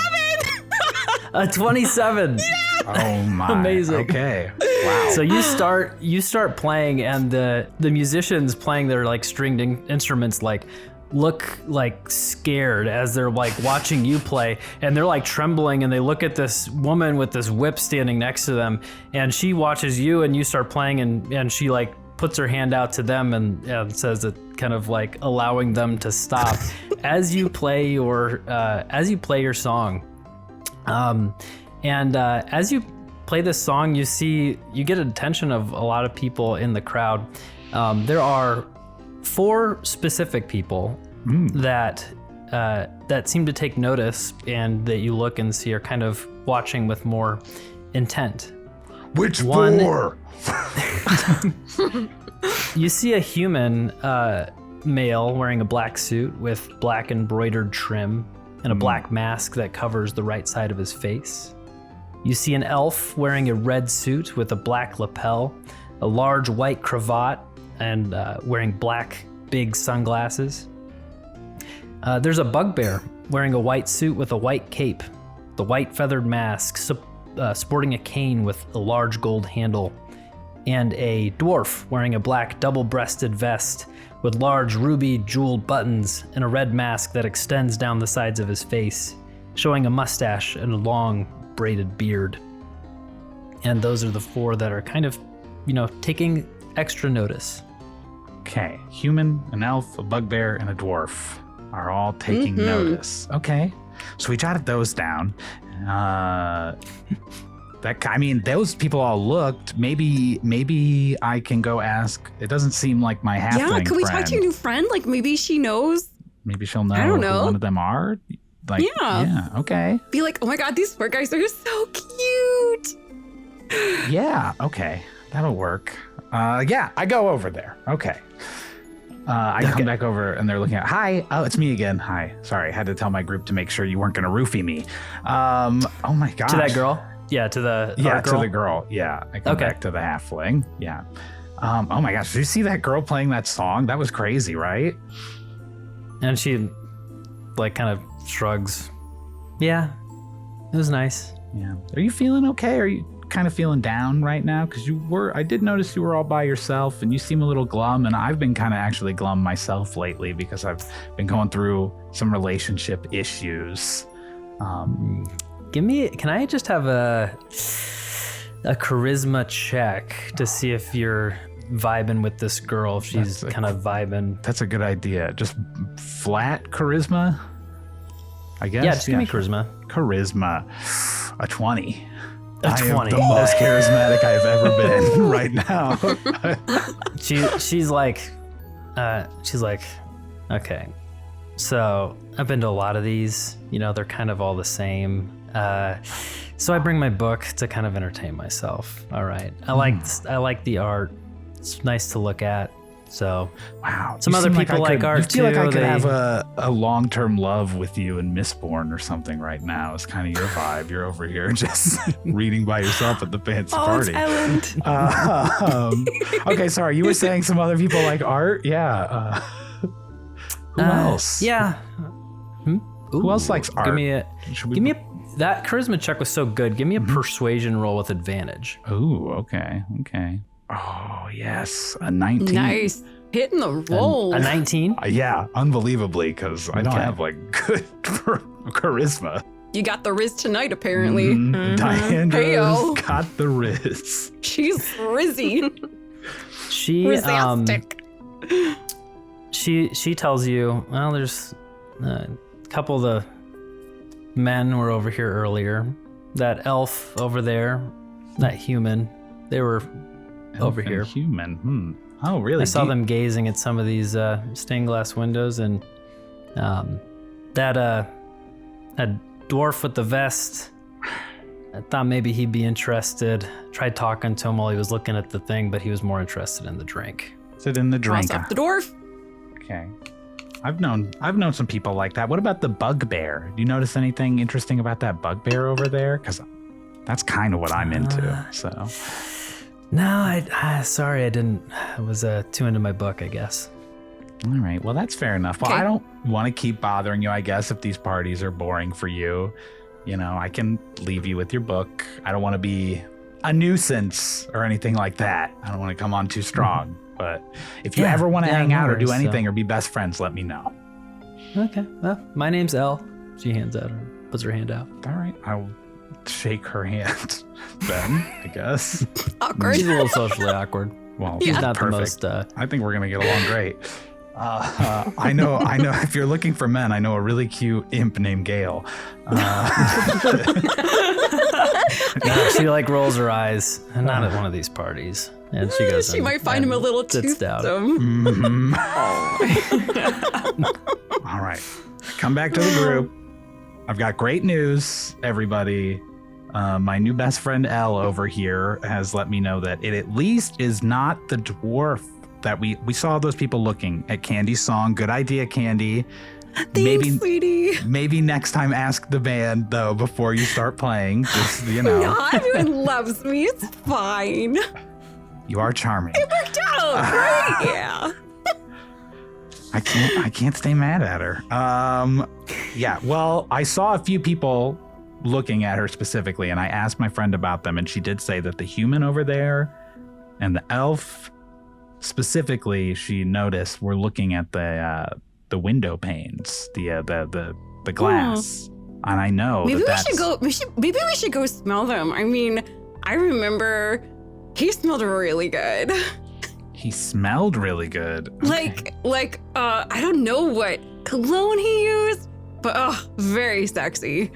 A 27. Yeah. Oh my. Amazing. Okay. Wow. So you start playing, and the musicians playing their like stringed instruments look like scared as they're like watching you play, and they're like trembling, and they look at this woman with this whip standing next to them, and she watches you and you start playing, and she like puts her hand out to them and says it, kind of like allowing them to stop as you play your song. As you play this song, you get attention of a lot of people in the crowd. There are 4 specific people that seem to take notice, and that you look and see are kind of watching with more intent. Which 4? You see a human male wearing a black suit with black embroidered trim and a black mask that covers the right side of his face. You see an elf wearing a red suit with a black lapel, a large white cravat, and wearing black big sunglasses. There's a bugbear wearing a white suit with a white cape, the white feathered mask, sporting a cane with a large gold handle, and a dwarf wearing a black double-breasted vest with large ruby jeweled buttons and a red mask that extends down the sides of his face, showing a mustache and a long braided beard. And those are the 4 that are kind of, taking extra notice. Okay, human, an elf, a bugbear, and a dwarf are all taking notice. Okay, so we jotted those down. Those people all looked. Maybe I can go ask. It doesn't seem like my halfling friend. Yeah, can we talk to your new friend? Like maybe she knows. Maybe she'll know, I don't know. who one of them are. Yeah, okay. Be like, oh my god, these 4 guys are so cute. Yeah, okay, that'll work. Yeah, I go over there. Okay. I come back over and they're looking at, hi, oh, it's me again. Hi, sorry, had to tell my group to make sure you weren't going to roofie me. Oh my gosh. To that girl? Yeah, to the girl? to the girl. Yeah, I come back to the halfling. Yeah. Oh my gosh, did you see that girl playing that song? That was crazy, right? And she like kind of shrugs. Yeah, it was nice. Yeah. Are you feeling okay? Are you kind of feeling down right now? Because I did notice you were all by yourself and you seem a little glum, and I've been kind of actually glum myself lately because I've been going through some relationship issues. Can I just have a charisma check to see if you're vibing with this girl, if she's kind of vibing? That's a good idea. Just flat charisma, I guess. Yeah, just give me charisma. Charisma. A 20. A 20. I am the most charismatic I've ever been right now. She's like, okay. So I've been to a lot of these, they're kind of all the same. So I bring my book to kind of entertain myself. All right. I like the art. It's nice to look at. So wow. Some other people like art too. I feel like I could have a long-term love with you in Mistborn or something right now. It's kind of your vibe. You're over here just reading by yourself at the fancy party. It's Ellen. Okay, sorry. You were saying some other people like art? Yeah. Who else? Yeah. Who else likes art? That charisma check was so good. Give me a persuasion roll with advantage. Ooh, okay. Oh, yes. A 19. Nice. Hitting the roll. A 19? Yeah, unbelievably, because I don't have good charisma. You got the Riz tonight, apparently. Diandre's got the Riz. She's Rizzy. She tells you, well, there's a couple of the men were over here earlier. That elf over there, that human, they were over here. Human. Oh, really? I saw them gazing at some of these stained glass windows, and that dwarf with the vest, I thought maybe he'd be interested. Tried talking to him while he was looking at the thing, but he was more interested in the drink. Sit in the drink. Cross off the dwarf. Okay. I've known some people like that. What about the bugbear? Do you notice anything interesting about that bugbear over there? Because that's kind of what I'm into. So. No, sorry, I didn't. I was too into my book, I guess. All right. Well, that's fair enough. Well, Okay. I don't want to keep bothering you, I guess, if these parties are boring for you. You know, I can leave you with your book. I don't want to be a nuisance or anything like that. I don't want to come on too strong. But if you ever want to hang out or do anything or be best friends, let me know. Okay. Well, my name's Elle. She puts her hand out. All right. I'll shake her hand then, I guess. Awkward. She's a little socially awkward. Well, She's not perfect. the most. I think we're going to get along great. I know. If you're looking for men, I know a really cute imp named Gaeyll. She rolls her eyes. Not at one of these parties. And she goes. She might find him a little too sits down. Mm-hmm. All right. Come back to the group. I've got great news, everybody. My new best friend Elle over here has let me know that it at least is not the dwarf that we saw those people looking at Candy's song. Good idea, Candy. Thanks, sweetie. Maybe next time ask the band though before you start playing. Just No, everyone loves me. It's fine. You are charming. It worked out, right? Yeah. I can't stay mad at her. Yeah, well, I saw a few people looking at her specifically, and I asked my friend about them, and she did say that the human over there and the elf specifically, she noticed, were looking at the window panes, the glass. And I know Maybe that's... Maybe we should go smell them. I mean, I remember he smelled really good. He smelled really good. Okay. I don't know what cologne he used, but very sexy.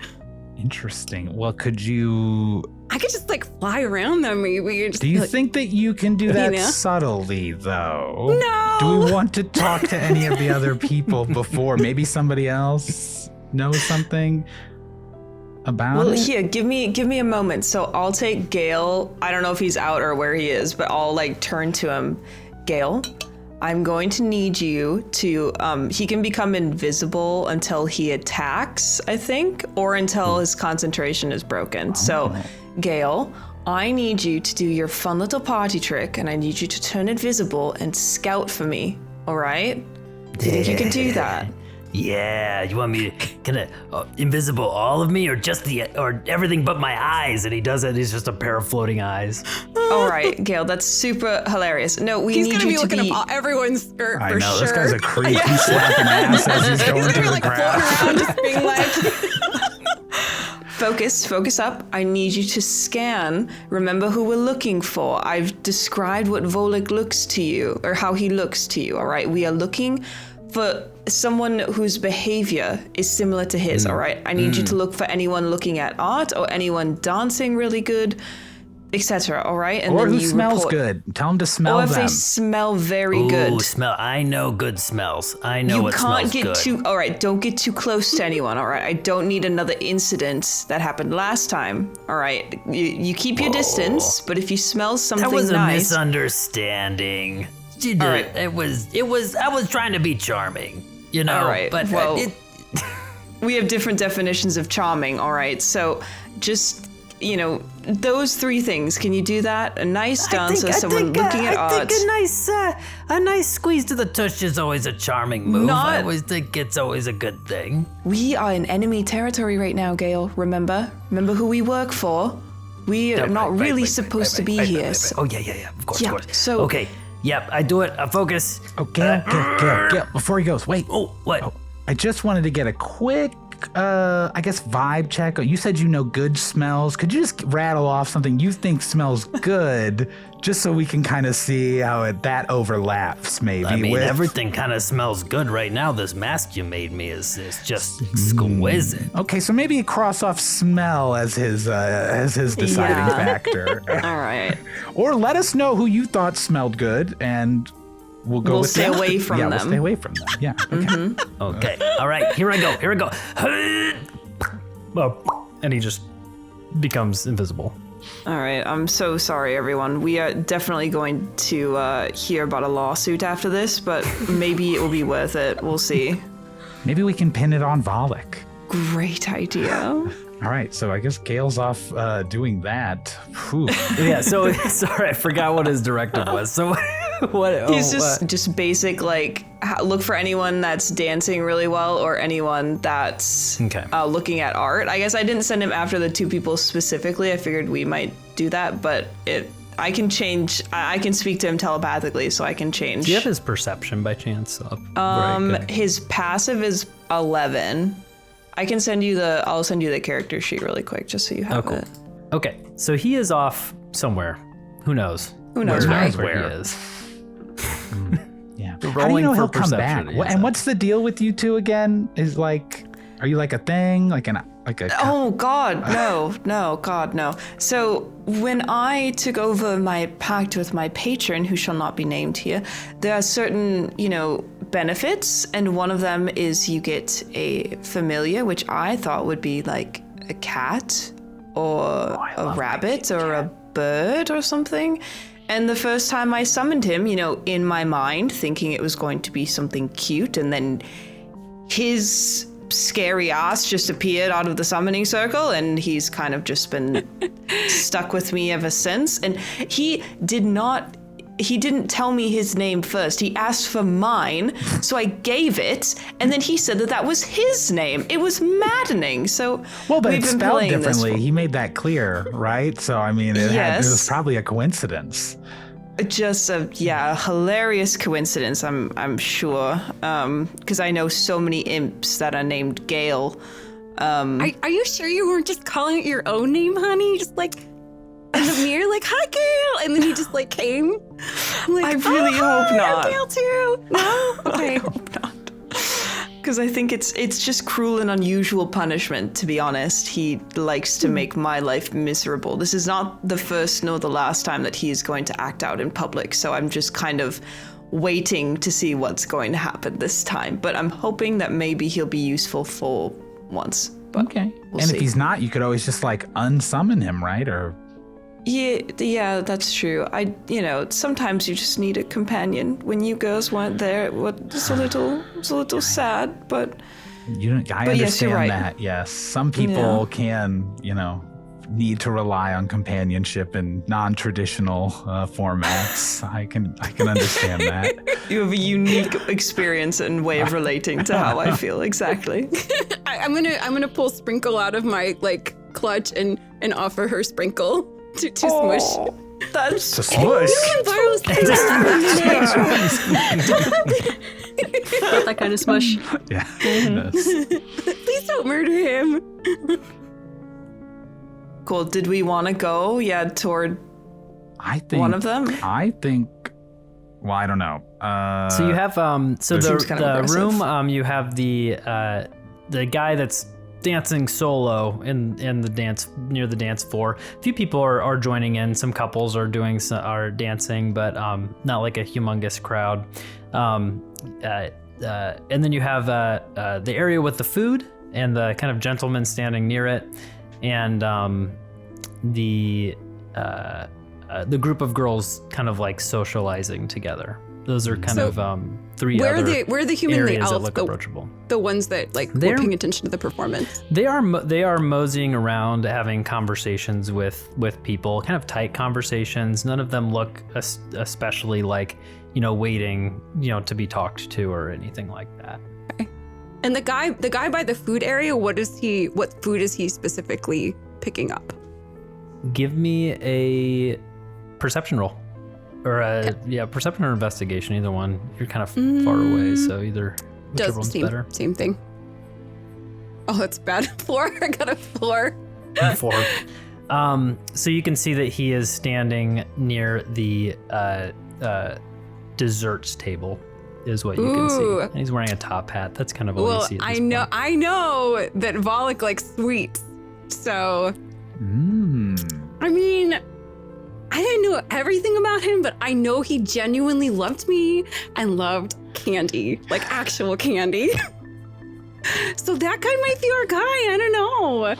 Interesting. Well, could you... I could just fly around them maybe. And just Do you think that you can do that know? subtly, though? No. Do we want to talk to any of the other people before? Maybe somebody else knows something about it? Here, give me a moment. So I'll take Gaeyll. I don't know if he's out or where he is, but I'll turn to him. Gaeyll, I'm going to need you to, he can become invisible until he attacks, I think, or until his concentration is broken. So, Gaeyll, I need you to do your fun little party trick, and I need you to turn invisible and scout for me, all right? Do you think you can do that? Yeah, you want me to invisible all of me or or everything but my eyes? And he does it. He's just a pair of floating eyes. All right, Gaeyll, that's super hilarious. No, he's need gonna you be to looking be... up everyone's skirt I for know, sure. this guy's a creep. He's slapping ass as he's going He's through gonna the be floating crowd. around just being Focus up. I need you to scan. Remember who we're looking for. I've described what Volik looks to you, or how he looks to you, all right? We are looking for someone whose behavior is similar to his, all right? I need you to look for anyone looking at art or anyone dancing really good, etc., all right? And Or then who you smells report. good. Tell him to smell Or if them. they smell very Ooh, good. smell. I know good smells. I know You what can't smells get good. too, all right, don't get too close to anyone, all right? I don't need another incident that happened last time, all right? You keep your distance, but if you smell something That was a nice... misunderstanding. She did. All right. It was. I was trying to be charming, you know. All right, But well, we have different definitions of charming, all right? So just, those three things. Can you do that? A nice dancer, someone looking at art. I think a nice squeeze to the tush is always a charming move. I always think it's always a good thing. We are in enemy territory right now, Gaeyll, remember? Remember who we work for? We are not really supposed to be here. So- Oh yeah. Of course, Yeah, of course. so- Okay. Yep, I do it. I focus. Oh, Gaeyll, before he goes, wait. Oh, what? I just wanted to get a quick, vibe check. You said you know good smells. Could you just rattle off something you think smells good, just so we can kind of see how that overlaps, maybe? I mean, with... everything kind of smells good right now. This mask you made me is just exquisite. Okay, so maybe cross off smell as his deciding factor. All right. Or let us know who you thought smelled good, and we'll go We'll with stay them. away from We'll them. stay away from them. Yeah. Okay. Okay. All right. Here I go. And he just becomes invisible. All right, I'm so sorry, everyone. We are definitely going to hear about a lawsuit after this, but maybe it will be worth it. We'll see. Maybe we can pin it on Volik. Great idea. All right, so I guess Gayl's off doing that. Whew. Yeah, so sorry, I forgot what his directive was. So what? He's just basic, like, look for anyone that's dancing really well or anyone that's looking at art. I guess I didn't send him after the two people specifically. I figured we might do that, but I can change. I can speak to him telepathically, so I can change. Do you have his perception by chance? His passive is 11. I can send you I'll send you the character sheet really quick, just so you have it. Okay, so he is off somewhere. Who knows? Who knows where where? he is? Yeah. We're How do you rolling know for he'll come perception, back? yes. And what's the deal with you two again? Are you like a thing? Like a Oh God, no. So when I took over my pact with my patron, who shall not be named here, there are certain, benefits, and one of them is you get a familiar, which I thought would be like a cat or a rabbit or a bird or something. And the first time I summoned him, in my mind, thinking it was going to be something cute, and then his scary ass just appeared out of the summoning circle, and he's kind of just been stuck with me ever since. And he didn't tell me his name first. He asked for mine, so I gave it, and then he said that was his name. It was maddening. So but we've it's been spelled playing differently. He made that clear, right? So I mean, it was probably a coincidence. Just a hilarious coincidence, I'm sure, because I know so many imps that are named Gaeyll. Are you sure you weren't just calling it your own name, honey? Just like in the mirror, like, hi, Gaeyll, and then he just like came. I'm like, I really hope not. I'm Gaeyll too. No, okay. I hope not. Because I think it's just cruel and unusual punishment, to be honest. He likes to make my life miserable. This is not the first nor the last time that he is going to act out in public, so I'm just kind of waiting to see what's going to happen this time. But I'm hoping that maybe he'll be useful for once. But Okay. we'll And see. if he's not, you could always just like unsummon him, right? Or Yeah, that's true. Sometimes you just need a companion. When you girls weren't there, it was a little sad, but I But yes, you're understand right. that. Yes, some people can, need to rely on companionship in non-traditional formats. I can understand that. you have a unique experience and way of relating to how I feel. Exactly. I'm gonna pull Sprinkle out of my like clutch and offer her Sprinkle to smush. That's To smush. Borrows Not that kind of smush. Yeah. Yes. Please don't murder him. cool. Did we want to go? Yeah, toward I think one of them. I think. Well, I don't know. So you have It seems kind of the aggressive. room. You have the guy that's dancing solo in the dance near the dance floor. A few people are joining in. Some couples are dancing, but not like a humongous crowd. And then you have the area with the food and the kind of gentleman standing near it, and the group of girls kind of like socializing together. Those are kind of three Where other are the human areas that elves? look approachable. The ones that like They're- were paying attention to the performance. They are moseying around, having conversations with people, kind of tight conversations. None of them look especially like, waiting, to be talked to or anything like that. And the guy by the food area, what food is he specifically picking up? Give me a perception roll, or perception or investigation, either one. You're kind of far away, so either whichever one's better. Same thing. Oh, that's bad. 4. I got a 4. 4. So you can see that he is standing near the desserts table, is what you can see. Ooh. And he's wearing a top hat. That's kind of all you Well, see. At this I know that Volik likes sweets, so I mean, I didn't know everything about him, but I know he genuinely loved me and loved candy, like actual candy. So that guy might be our guy. I don't know.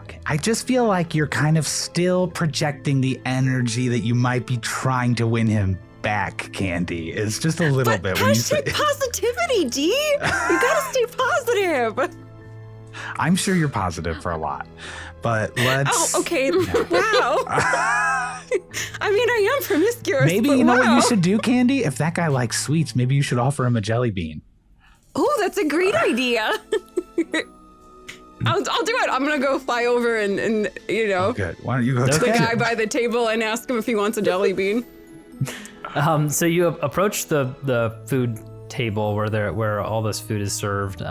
Okay. I just feel like you're kind of still projecting the energy that you might be trying to win him back, Candy. It's just a little bit. When you say positivity, D. You gotta stay positive. I'm sure you're positive for a lot, but let's. Oh, okay. Wow. I mean, I am promiscuous. Maybe but you know wow. what you should do, Candy? If that guy likes sweets, maybe you should offer him a jelly bean. Oh, that's a great idea. I'll do it. I'm gonna go fly over and you know, Okay, why don't you go the take guy it? by the table and ask him if he wants a jelly bean. So you approach the food table where all this food is served.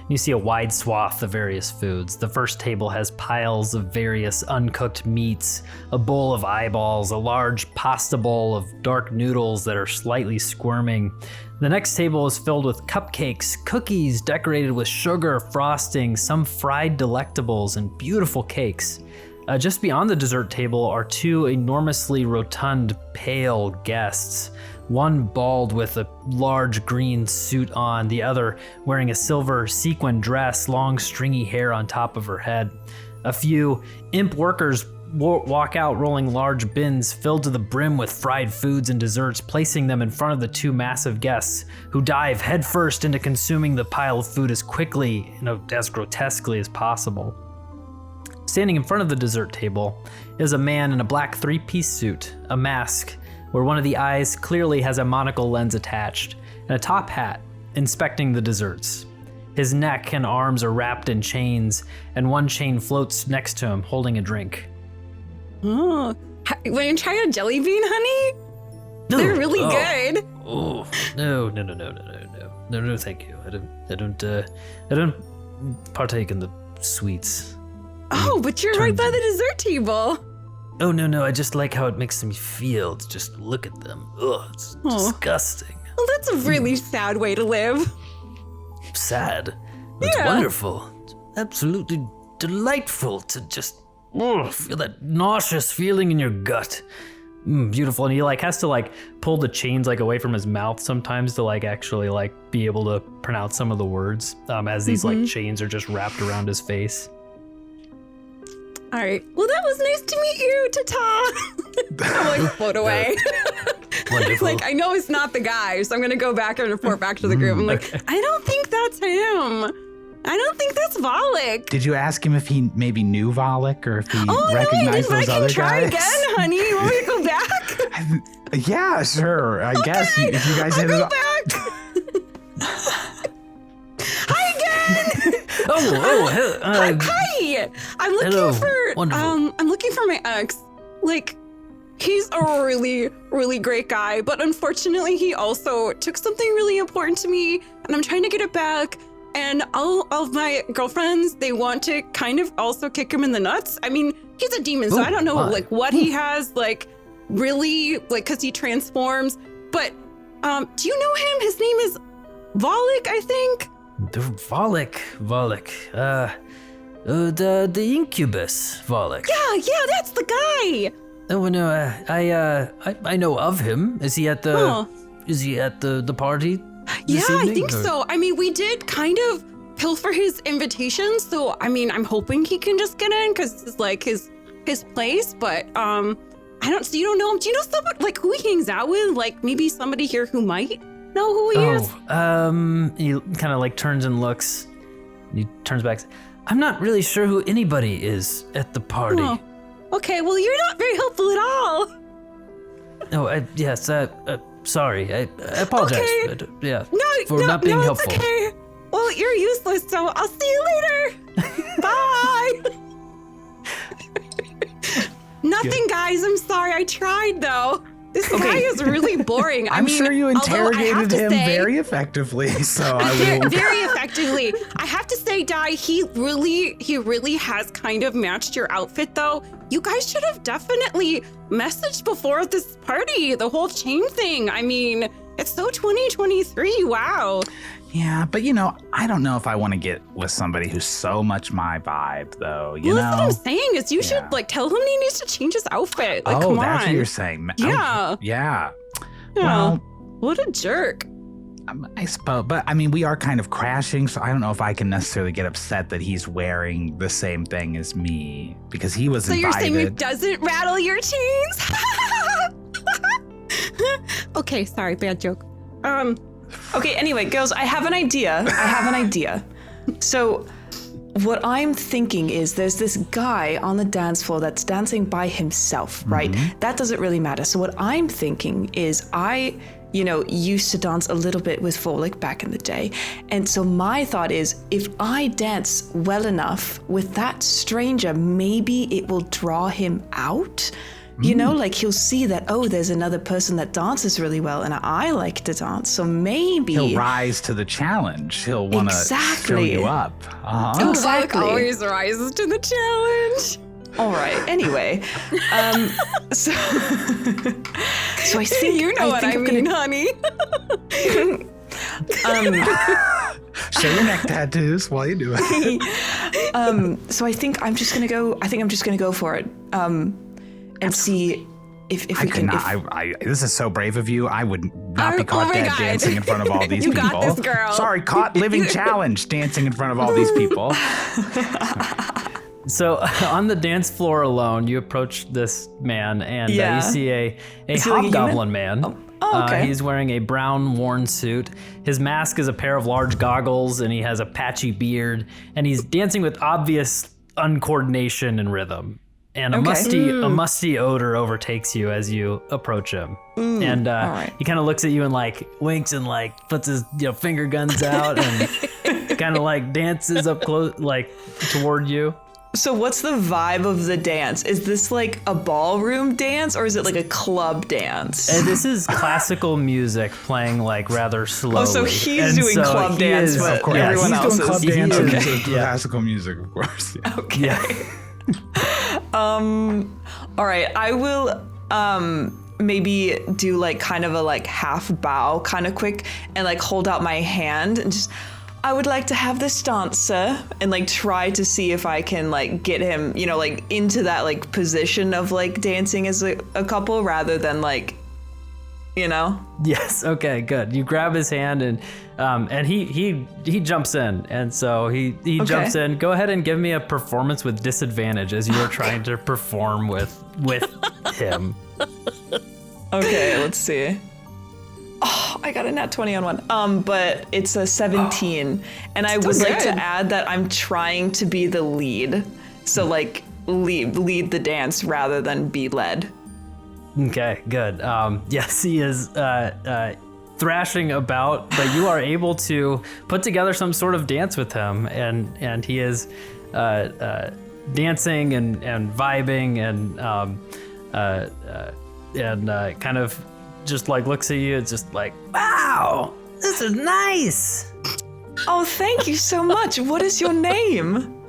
You see a wide swath of various foods. The first table has piles of various uncooked meats, a bowl of eyeballs, a large pasta bowl of dark noodles that are slightly squirming. The next table is filled with cupcakes, cookies decorated with sugar, frosting, some fried delectables, and beautiful cakes. Just beyond the dessert table are two enormously rotund, pale guests. One bald with a large green suit on, the other wearing a silver sequin dress, long stringy hair on top of her head. A few imp workers walk out rolling large bins filled to the brim with fried foods and desserts, placing them in front of the two massive guests, who dive headfirst into consuming the pile of food as quickly and as grotesquely as possible. Standing in front of the dessert table is a man in a black three-piece suit, a mask, where one of the eyes clearly has a monocle lens attached, and a top hat, inspecting the desserts. His neck and arms are wrapped in chains, and one chain floats next to him, holding a drink. Oh, want to try a jelly bean, honey? They're really good. Oh, no, thank you. I don't partake in the sweets. Oh, but you're right by the dessert table. Oh, no, I just like how it makes me feel to just look at them. Ugh, it's disgusting. Well, that's a really sad way to live. Sad. It's wonderful. It's absolutely delightful to just feel that nauseous feeling in your gut. Beautiful. And he has to pull the chains away from his mouth sometimes to actually be able to pronounce some of the words as these chains are just wrapped around his face. All right. Well, that was nice to meet you, Tata. I'm float away. Wonderful. I know it's not the guy, so I'm gonna go back and report back to the group. I'm I don't think that's him. I don't think that's Volik. Did you ask him if he maybe knew Volik or if he recognized recognized those other guys? Try again, honey. You want me to go back? Yeah, sure. I guess if you guys hit it back. Hi again. Hi. I'm looking for Wonderful. I'm looking for my ex. He's a really, really great guy, but unfortunately he also took something really important to me, and I'm trying to get it back. And all of my girlfriends, they want to kind of also kick him in the nuts. I mean, he's a demon, so I don't know what he has really because he transforms. But do you know him? His name is Volik, I think. Volik. The Incubus, Volik. Yeah, that's the guy. Oh no, I know of him. Is he at the? Is he at the party? Yeah, I think so. I mean, we did kind of pilfer his invitation, so I mean, I'm hoping he can just get in because it's his place. But I don't. So you don't know him? Do you know someone who he hangs out with? Maybe somebody here who might know who he is. He kind of turns and looks. And he turns back. I'm not really sure who anybody is at the party. Oh. Okay, well, you're not very helpful at all. Oh, yes. Sorry, I apologize. Okay. For not being helpful. It's okay. Well, you're useless, so I'll see you later. Bye. Nothing, guys. I'm sorry. I tried, though. This guy is really boring. I'm sure you interrogated him very effectively. So very effectively. I have to say, Di, he really has kind of matched your outfit, though. You guys should have definitely messaged before this party, the whole chain thing. I mean, it's so 2023. Wow. Yeah, but I don't know if I want to get with somebody who's so much my vibe, though. You know, that's what I'm saying is you should tell him he needs to change his outfit. Come that's on. what you're saying. Yeah. Yeah. Well, what a jerk. I suppose, but I mean, we are kind of crashing, so I don't know if I can necessarily get upset that he's wearing the same thing as me because he was So invited. you're saying it doesn't rattle your chains? Okay, sorry, bad joke. Okay, anyway, girls, I have an idea. So what I'm thinking is there's this guy on the dance floor that's dancing by himself, right? That doesn't really matter. So what I'm thinking is I used to dance a little bit with Volik back in the day. And so my thought is if I dance well enough with that stranger, maybe it will draw him out. Like he'll see that, oh, there's another person that dances really well and I like to dance. So maybe he'll rise to the challenge. He'll want to show you up. Exactly. Volik always rises to the challenge. All right. Anyway, so I think what I mean, honey. Show your neck tattoos while you do it. So I think I'm just gonna go. I think I'm just gonna go for it. And see if we can. This is so brave of you. I would not be caught dead dancing in front of all these You people. got this, girl. Sorry, caught living challenge dancing in front of all these people. So on the dance floor alone, you approach this man and you see a Is he like a hobgoblin human? man. Oh, okay. He's wearing a brown worn suit. His mask is a pair of large goggles and he has a patchy beard and he's dancing with obvious uncoordination and rhythm. And a musty odor overtakes you as you approach him. And he kind of looks at you and like winks and like puts his finger guns out and kind of like dances up close like toward you. So what's the vibe of the dance? Is this like a ballroom dance or is it like a club dance? This is classical music playing like rather slowly. Oh, so he's doing club dance, but of course, everyone else doing club is. dance and Okay. classical music, of course. Yeah. Okay. All right. I will maybe do like kind of a like half bow kind of quick and like hold out my hand and just I would like to have this dancer and like try to see if I can like get him, like into that like position of like dancing as a couple rather than like, Yes. Okay. Good. You grab his hand and he jumps in, and so he jumps in. Go ahead and give me a performance with disadvantage as you are trying to perform with him. Okay. Let's see. Oh, I got a nat 20 on one. But it's a 17, and I would like to add that I'm trying to be the lead, so like lead the dance rather than be led. Okay, good. Yes, he is thrashing about, but you are able to put together some sort of dance with him, and he is dancing and vibing and kind of just like looks at you. It's just like, wow, this is nice. Oh, thank you so much. What is your name?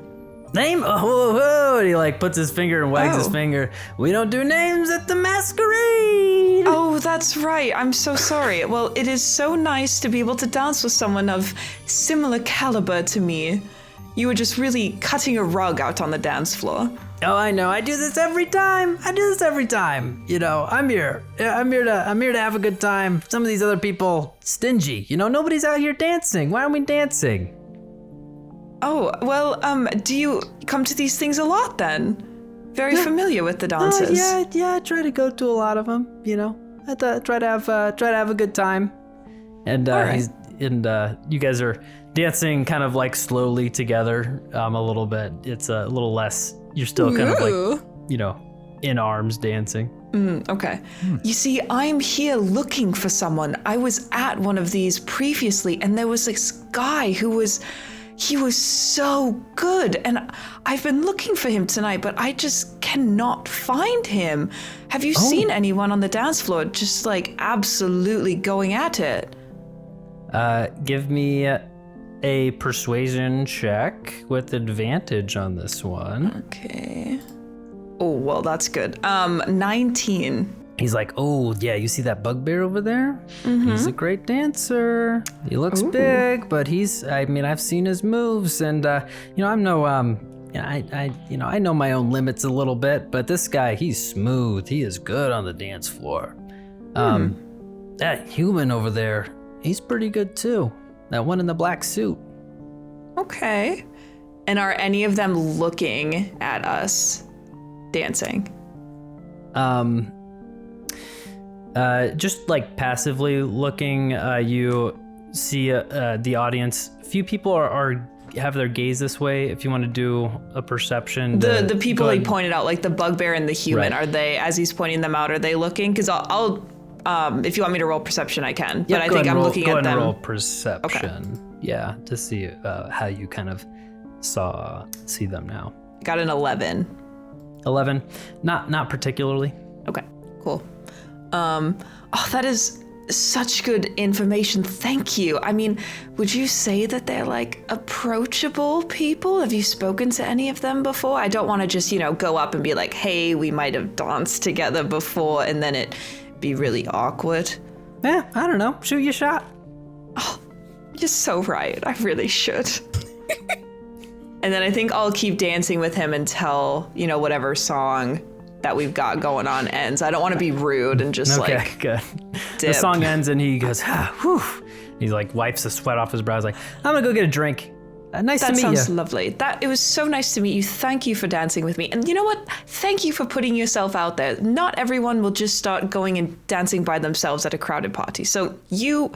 Name? Oh, and he like puts his finger and wags his finger. We don't do names at the masquerade. Oh, that's right. I'm so sorry. Well, it is so nice to be able to dance with someone of similar caliber to me. You were just really cutting a rug out on the dance floor. Oh, I know. I do this every time. I'm here. I'm here to have a good time. Some of these other people stingy. Nobody's out here dancing. Why aren't we dancing? Oh, well, do you come to these things a lot then? Very familiar with the dances. Yeah. I try to go to a lot of them. I try to have a good time. And right. you guys are dancing kind of like slowly together a little bit. It's a little less. You're still kind of like in arms dancing. Okay. You see, I'm here looking for someone. I was at one of these previously, and there was this guy he was so good, and I've been looking for him tonight, but I just cannot find him. Have you seen anyone on the dance floor just like absolutely going at it? Give me a persuasion check with advantage on this one. Okay. Oh, well, that's good. 19. He's like, oh, yeah, you see that bugbear over there? Mm-hmm. He's a great dancer. He looks big, but I've seen his moves, and, I'm no, I know my own limits a little bit, but this guy, he's smooth. He is good on the dance floor. That human over there, He's pretty good too. That one in the black suit. Okay. And are any of them looking at us dancing? Just like passively looking, you see the audience. A few people are have their gaze this way. If you want to do a perception, The people he pointed out, like the bugbear and the human, Right. are they, as he's pointing them out, are they looking? Because I'll if you want me to roll perception, I can. But I think I'm looking at them. Go ahead and roll perception. Yeah, to see how you kind of see them now. Got an 11. 11, not particularly. Okay, cool. That is such good information. Thank you. I mean, would you say that they're like approachable people? Have you spoken to any of them before? I don't want to just, go up and be like, hey, we might have danced together before, and then it be really awkward. Yeah, I don't know. Shoot your shot. You're so right. I really should. And then I think I'll keep dancing with him until, whatever song that we've got going on ends. I don't want to be rude and just Okay, good. The dip. song ends and he goes, whew. He like wipes the sweat off his brow. He's like, I'm gonna go get a drink. Nice to That meet sounds you. lovely. It was so nice to meet you. Thank you for dancing with me. And you know what? Thank you for putting yourself out there. Not everyone will just start going and dancing by themselves at a crowded party. So you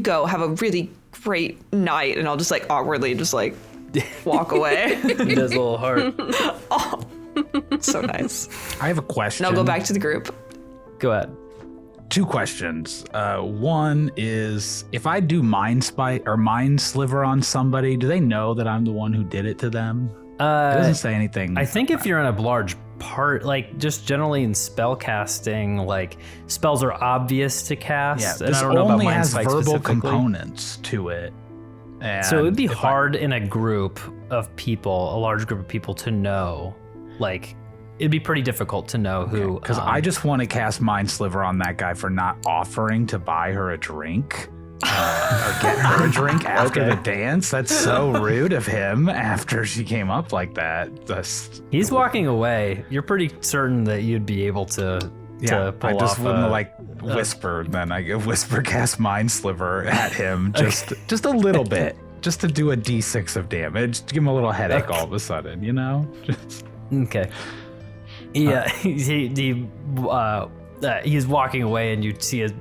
go have a really great night, and I'll just like awkwardly just like walk away. He does a little heart. Oh, so nice. I have a question. And I'll go back to the group. Go ahead. 2 questions. One is, if I do mind spite or mind sliver on somebody, do they know that I'm the one who did it to them? It doesn't say anything. I think if you're in a large part, like just generally in spell casting, like spells are obvious to cast. Yeah, and this I don't know about only mind has spike verbal specifically. components to it. And So it would be if hard in a group of people, a large group of people, to know. Like, it'd be pretty difficult to know who. Because I just want to cast Mind Sliver on that guy for not offering to buy her a drink. Or get her a drink after the dance. That's so rude of him after she came up like that. He's walking away. You're pretty certain that you'd be able to pull I just off wouldn't whisper. Then I whisper cast Mind Sliver at him just a little bit. Just to do a d6 of damage. To give him a little headache all of a sudden, Just... Okay. Yeah, he's walking away, and you see is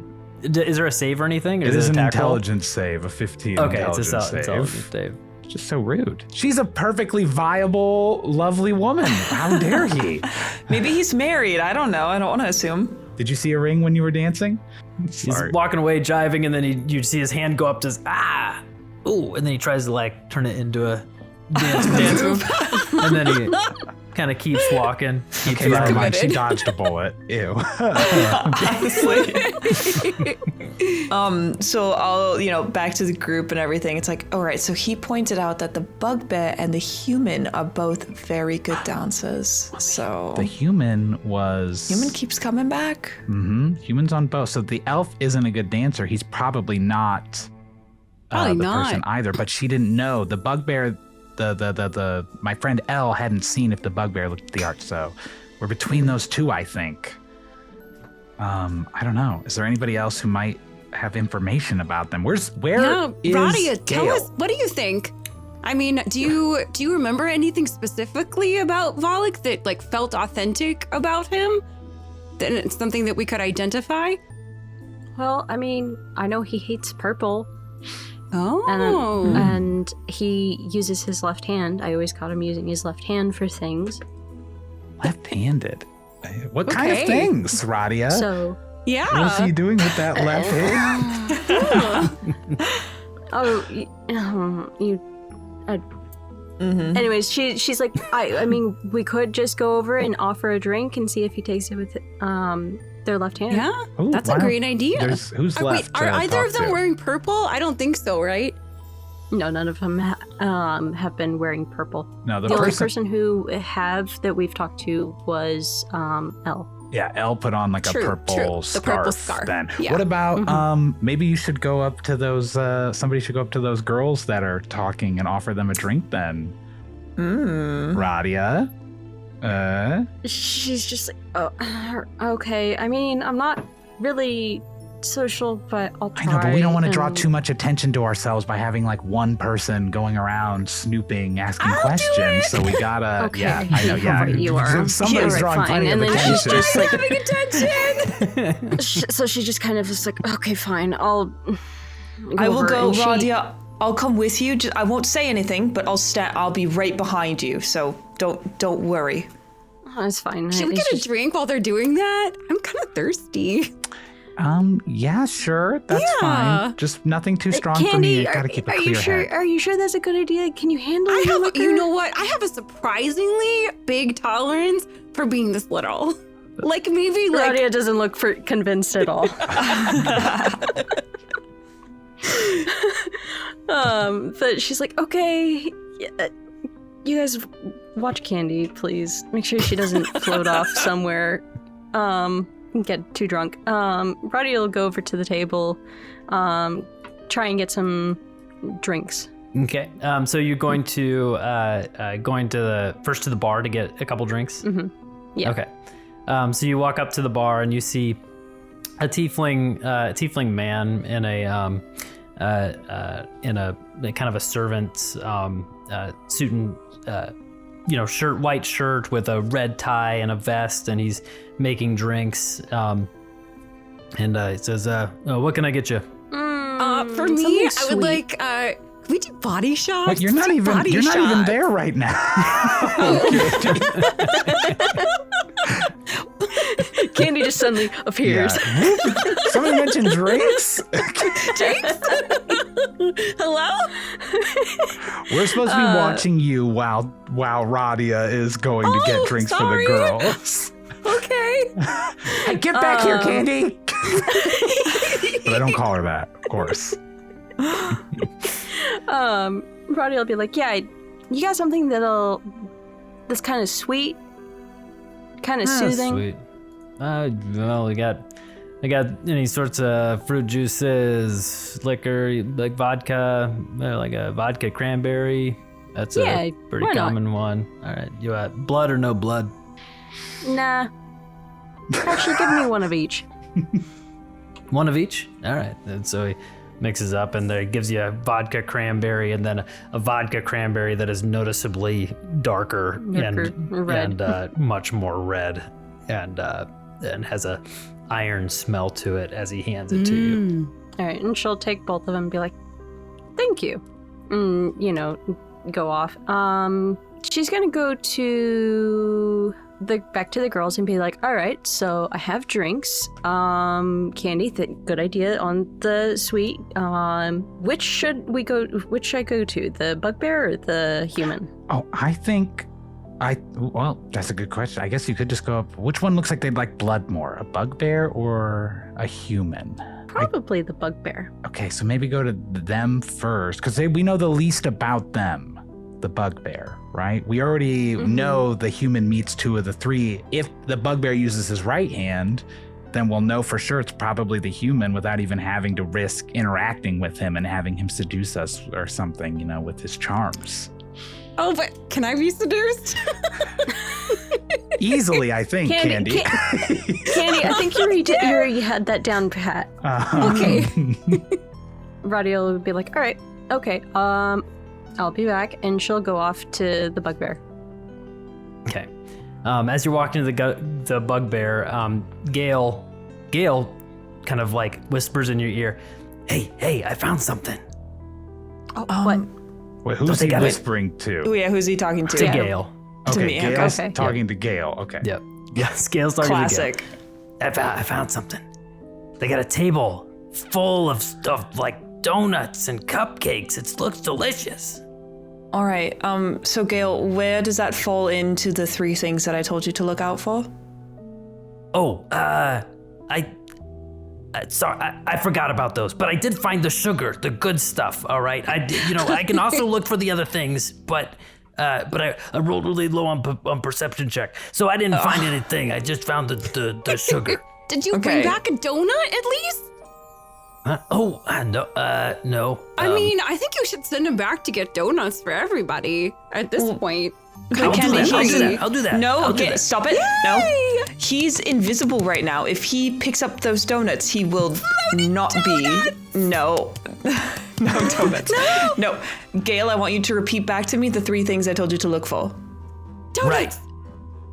there a save or anything? Or It is it an a tackle? intelligence save, a 15 Okay, it's intelligence a intelligence save. Just so rude. She's a perfectly viable, lovely woman. How dare he? Maybe he's married. I don't know. I don't want to assume. Did you see a ring when you were dancing? He's Sorry. walking away, jiving, and then you see his hand go up to his, ooh, and then he tries to like turn it into a dance move, and then he kind of keeps walking. Okay, never mind. She dodged a bullet. Ew. So I'll, back to the group and everything. It's like, all right, so he pointed out that the bugbear and the human are both very good dancers. So The human keeps coming back. Humans on both. So the elf isn't a good dancer. He's probably not Probably the not. person either, but she didn't know. The bugbear, the my friend Elle hadn't seen if the bugbear looked at the art, so we're between those two, I think. I don't know. Is there anybody else who might have information about them? Where is Radia, tell Gaeyll? us, what do you think? I mean, do you remember anything specifically about Volik that like felt authentic about him? That it's something that we could identify? Well, I mean, I know he hates purple, Oh. and he uses his left hand. I always caught him using his left hand for things. Left-handed. What kind of Okay. things, Radia? So, Yeah. What is he doing with that left hand? Anyways, she's like, I mean, we could just go over and offer a drink and see if he takes it with their left hand. Yeah. Ooh, That's a wow. great idea. Who's Wait, left? are to either of talk them to? wearing purple? I don't think so, right? No, none of them have been wearing purple. No, The only person who have that we've talked to was Elle. Yeah, Elle put on like True, a purple true. The scarf. purple scarf. Then Yeah. what about maybe you should go up to those somebody should go up to those girls that are talking and offer them a drink then. Radia. She's just like, oh, okay. I mean, I'm not really social, but I'll try. I know, but we don't want to draw too much attention to ourselves by having like one person going around snooping, asking questions. So we gotta. Okay. Yeah, I know. Yeah, Right, you are. Somebody's drawing plenty and of then attention. she's just like, Having attention. so she just kind of is like, okay, fine, I'll. I will over," go, and she- Radia. I'll come with you. I won't say anything, but I'll be right behind you. So don't worry. Oh, it's fine. Should we It's get a just- drink while they're doing that? I'm kind of thirsty. Yeah, sure, that's Yeah. fine. Just nothing too strong Candy, for me. I gotta keep a are clear you sure? head. Are you sure that's a good idea? Can you handle I your have, liquor? you know what? I have a surprisingly big tolerance for being this little. Like maybe like Radia doesn't look convinced at all. But she's like, okay, you guys watch Candy, please. Make sure she doesn't float off somewhere, and get too drunk. Radia will go over to the table, try and get some drinks. Okay. So you're going to first to the bar to get a couple drinks. Mm-hmm. Yeah. Okay. So you walk up to the bar and you see a tiefling man in a kind of a servant's suit and white shirt with a red tie and a vest, and he's making drinks. And he says, "What can I get you?" for me, I would like can we do body shots? But you're not even there right now. Candy just suddenly appears. Yeah. Somebody mentioned drinks. Hello? We're supposed to be watching you while Radia is going to get drinks sorry. for the girls. Okay. Hey, get back here, Candy! But I don't call her that, of course. Radia will be like, yeah, you got something that's kind of sweet, kind of soothing. Sweet. Well, I got any sorts of fruit juices, liquor, like vodka, like a vodka cranberry. That's a pretty why not? common one. All right, you blood or no blood? Nah. Actually, give me one of each. One of each? All right. And so he mixes up and there gives you a vodka cranberry and then a vodka cranberry that is noticeably darker and red. and much more red and has a iron smell to it as he hands it to you. All right, and she'll take both of them and be like, thank you. And, go off. She's going to go to back to the girls and be like, all right, so I have drinks. Candy, good idea on the sweet. Which should I go to? The bugbear or the human? Oh, well, that's a good question. I guess you could just go up. Which one looks like they'd like blood more? A bugbear or a human? Probably the bugbear. Okay, so maybe go to them first, because we know the least about them, the bugbear, right? We already know the human meets two of the three. If the bugbear uses his right hand, then we'll know for sure it's probably the human without even having to risk interacting with him and having him seduce us or something, with his charms. Oh, but can I be seduced? Easily, I think, Candy. Candy, I think you already had that down pat. Okay. Radia will be like, all right, okay, I'll be back, and she'll go off to the bugbear. Okay. As you're walking to the bugbear, Gaeyll kind of like whispers in your ear, hey, I found something. What? Wait, who's he whispering to? Oh yeah, who's he talking to? To Gaeyll. To me, okay. Gayl's talking to Gaeyll. Okay. Yep. Yes, Gayl's talking Classic. to Gaeyll. I found something. They got a table full of stuff like donuts and cupcakes. It looks delicious. All right. So Gaeyll, where does that fall into the three things that I told you to look out for? Oh, sorry, I forgot about those, but I did find the sugar, the good stuff. All right, I can also look for the other things, but I rolled really low on perception check, so I didn't find anything. I just found the sugar. Did you bring back a donut at least? No. I mean, I think you should send him back to get donuts for everybody at this point. I'll do that. No, okay, stop it. No. He's invisible right now. If he picks up those donuts, he will not be. No. No donuts. No. Gaeyll, I want you to repeat back to me the 3 things I told you to look for. Donuts. Right.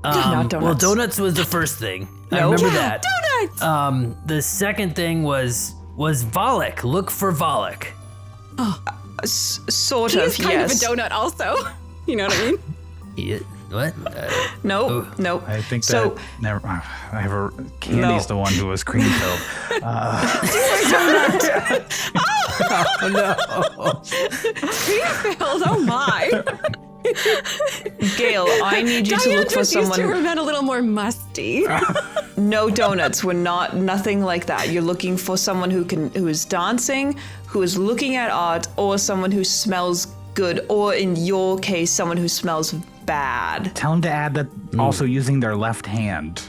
Not donuts. Well, donuts was the first thing. I No. remember Yeah, that. donuts. The second thing was Volik. Look for Volik. Sort He of, is kind yes. of a donut also. You know what I mean? What? No, no. I think so. that never. Candy's the one who was cream filled. Oh no! Failed. Oh my. Gaeyll, I need you to look for Diandre used to someone. remain a little more musty. No donuts. We're nothing like that. You're looking for someone who is dancing, who is looking at art, or someone who smells good, or in your case, someone who smells bad. Tell him to add that also using their left hand.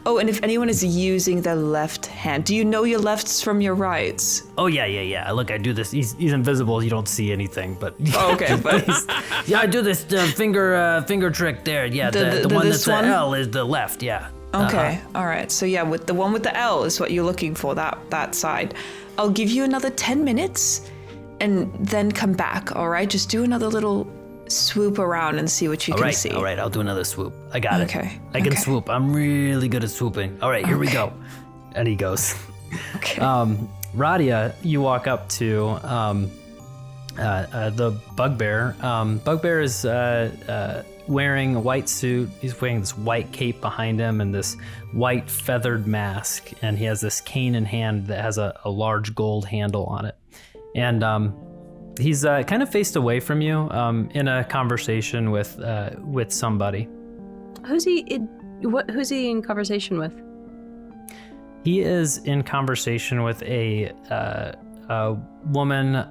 Oh, and if anyone is using their left hand, do you know your lefts from your rights? Oh yeah. Look, I do this. He's invisible. You don't see anything, but Oh, okay, but yeah, I do this finger trick there. Yeah, the one this that's one? the L is the left. Yeah. okay, all right. So yeah, with the one with the L is what you're looking for. That side. I'll give you another 10 minutes, and then come back. All right, just do another little swoop around and see what you can see. All right, I'll do another swoop. I got it. Okay, I can okay. swoop. I'm really good at swooping. All right, here we go. And he goes. Okay. Radia, you walk up to the bugbear. Bugbear is wearing a white suit. He's wearing this white cape behind him and this white feathered mask. And he has this cane in hand that has a large gold handle on it. And he's kind of faced away from you in a conversation with somebody. Who's he in conversation with? He is in conversation with a woman.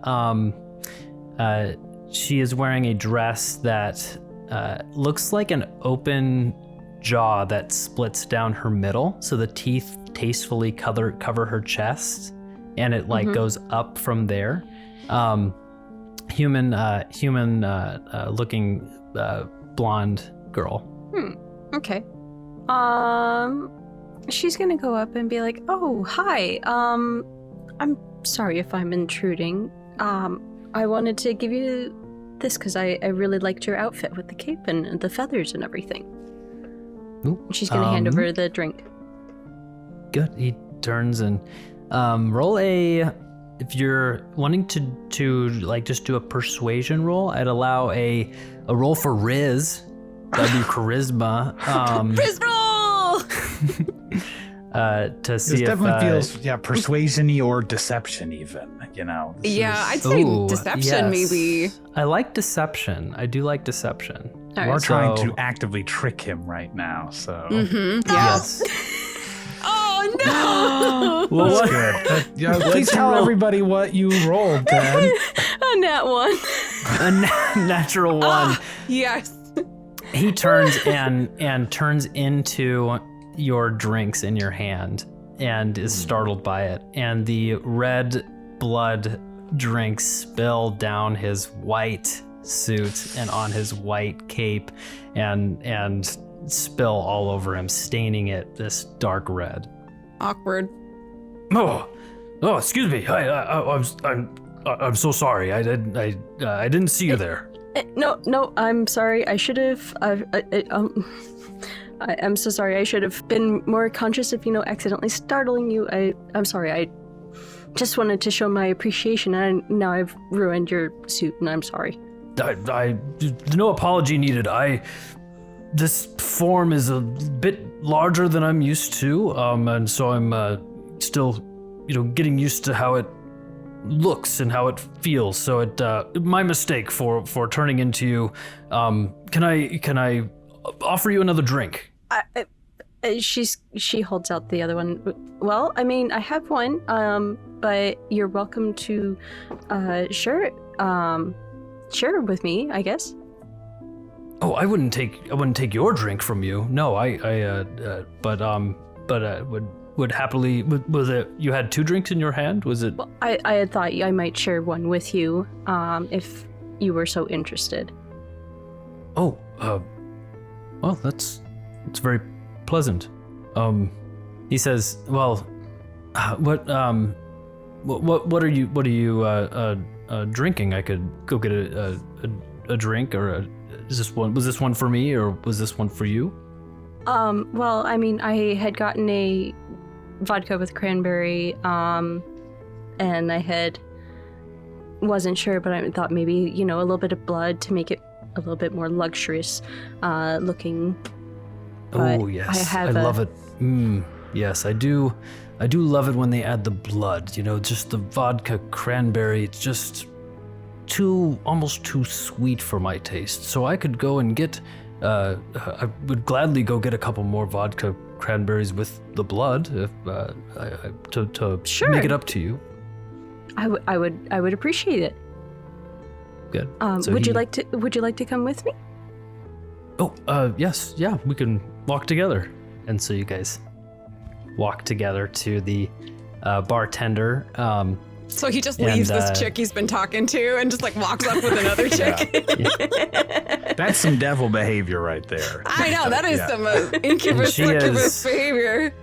She is wearing a dress that looks like an open jaw that splits down her middle, so the teeth tastefully cover her chest, and it goes up from there. Human looking blonde girl. Okay. She's gonna go up and be like, "Oh, hi. I'm sorry if I'm intruding. I wanted to give you this because I really liked your outfit with the cape and the feathers and everything." Ooh, She's gonna hand over the drink. Good. He turns and roll a. If you're wanting to like just do a persuasion roll, I'd allow a roll for Riz. That'd be charisma. Riz roll! To see This if definitely feels persuasion-y or deception even, you know. This Yeah, is- I'd say Ooh, deception yes. maybe. I like deception. I do like deception. All We're right, trying so- to actively trick him right now, so Yeah. Yes. Oh no! Well, that's what- good. Please tell everybody what you rolled, then. A nat one. A natural one. Yes. He turns and turns into your drinks in your hand and is startled by it, and the red blood drinks spill down his white suit and on his white cape and spill all over him, staining it this dark red. Awkward. Oh, excuse me. I'm so sorry. I didn't see you there. No, I'm sorry. I should have. I'm so sorry. I should have been more conscious of, accidentally startling you. I'm sorry. I just wanted to show my appreciation, and now I've ruined your suit, and I'm sorry. No apology needed. This form is a bit larger than I'm used to, and so I'm still, getting used to how it looks and how it feels. So my mistake for turning into you. Can I offer you another drink? She holds out the other one. Well, I mean, I have one, but you're welcome to share it with me, I guess. Oh, I wouldn't take your drink from you. No, but would happily. Was it you had two drinks in your hand? Was it? Well, I had thought I might share one with you, if you were so interested. Oh, well, that's very pleasant. He says, "Well, what are you drinking? I could go get a drink, or was this one for me, or was this one for you?" Well, I mean, I had gotten a vodka with cranberry, and I wasn't sure, but I thought maybe, a little bit of blood to make it a little bit more luxurious looking. But Oh yes, I love it. Yes, I do love it when they add the blood. Just the vodka cranberry. It's just almost too sweet for my taste. So I could go and get. I would gladly go get a couple more vodka cranberries with the blood, if to Sure. make it up to you. I would appreciate it. Good. Would you like to come with me? Oh, yes, yeah, we can walk together. And so you guys walk together to the bartender. So he just leaves this chick he's been talking to and just like walks up with another chick. That's some devil behavior right there. I know, that is some incubus behavior.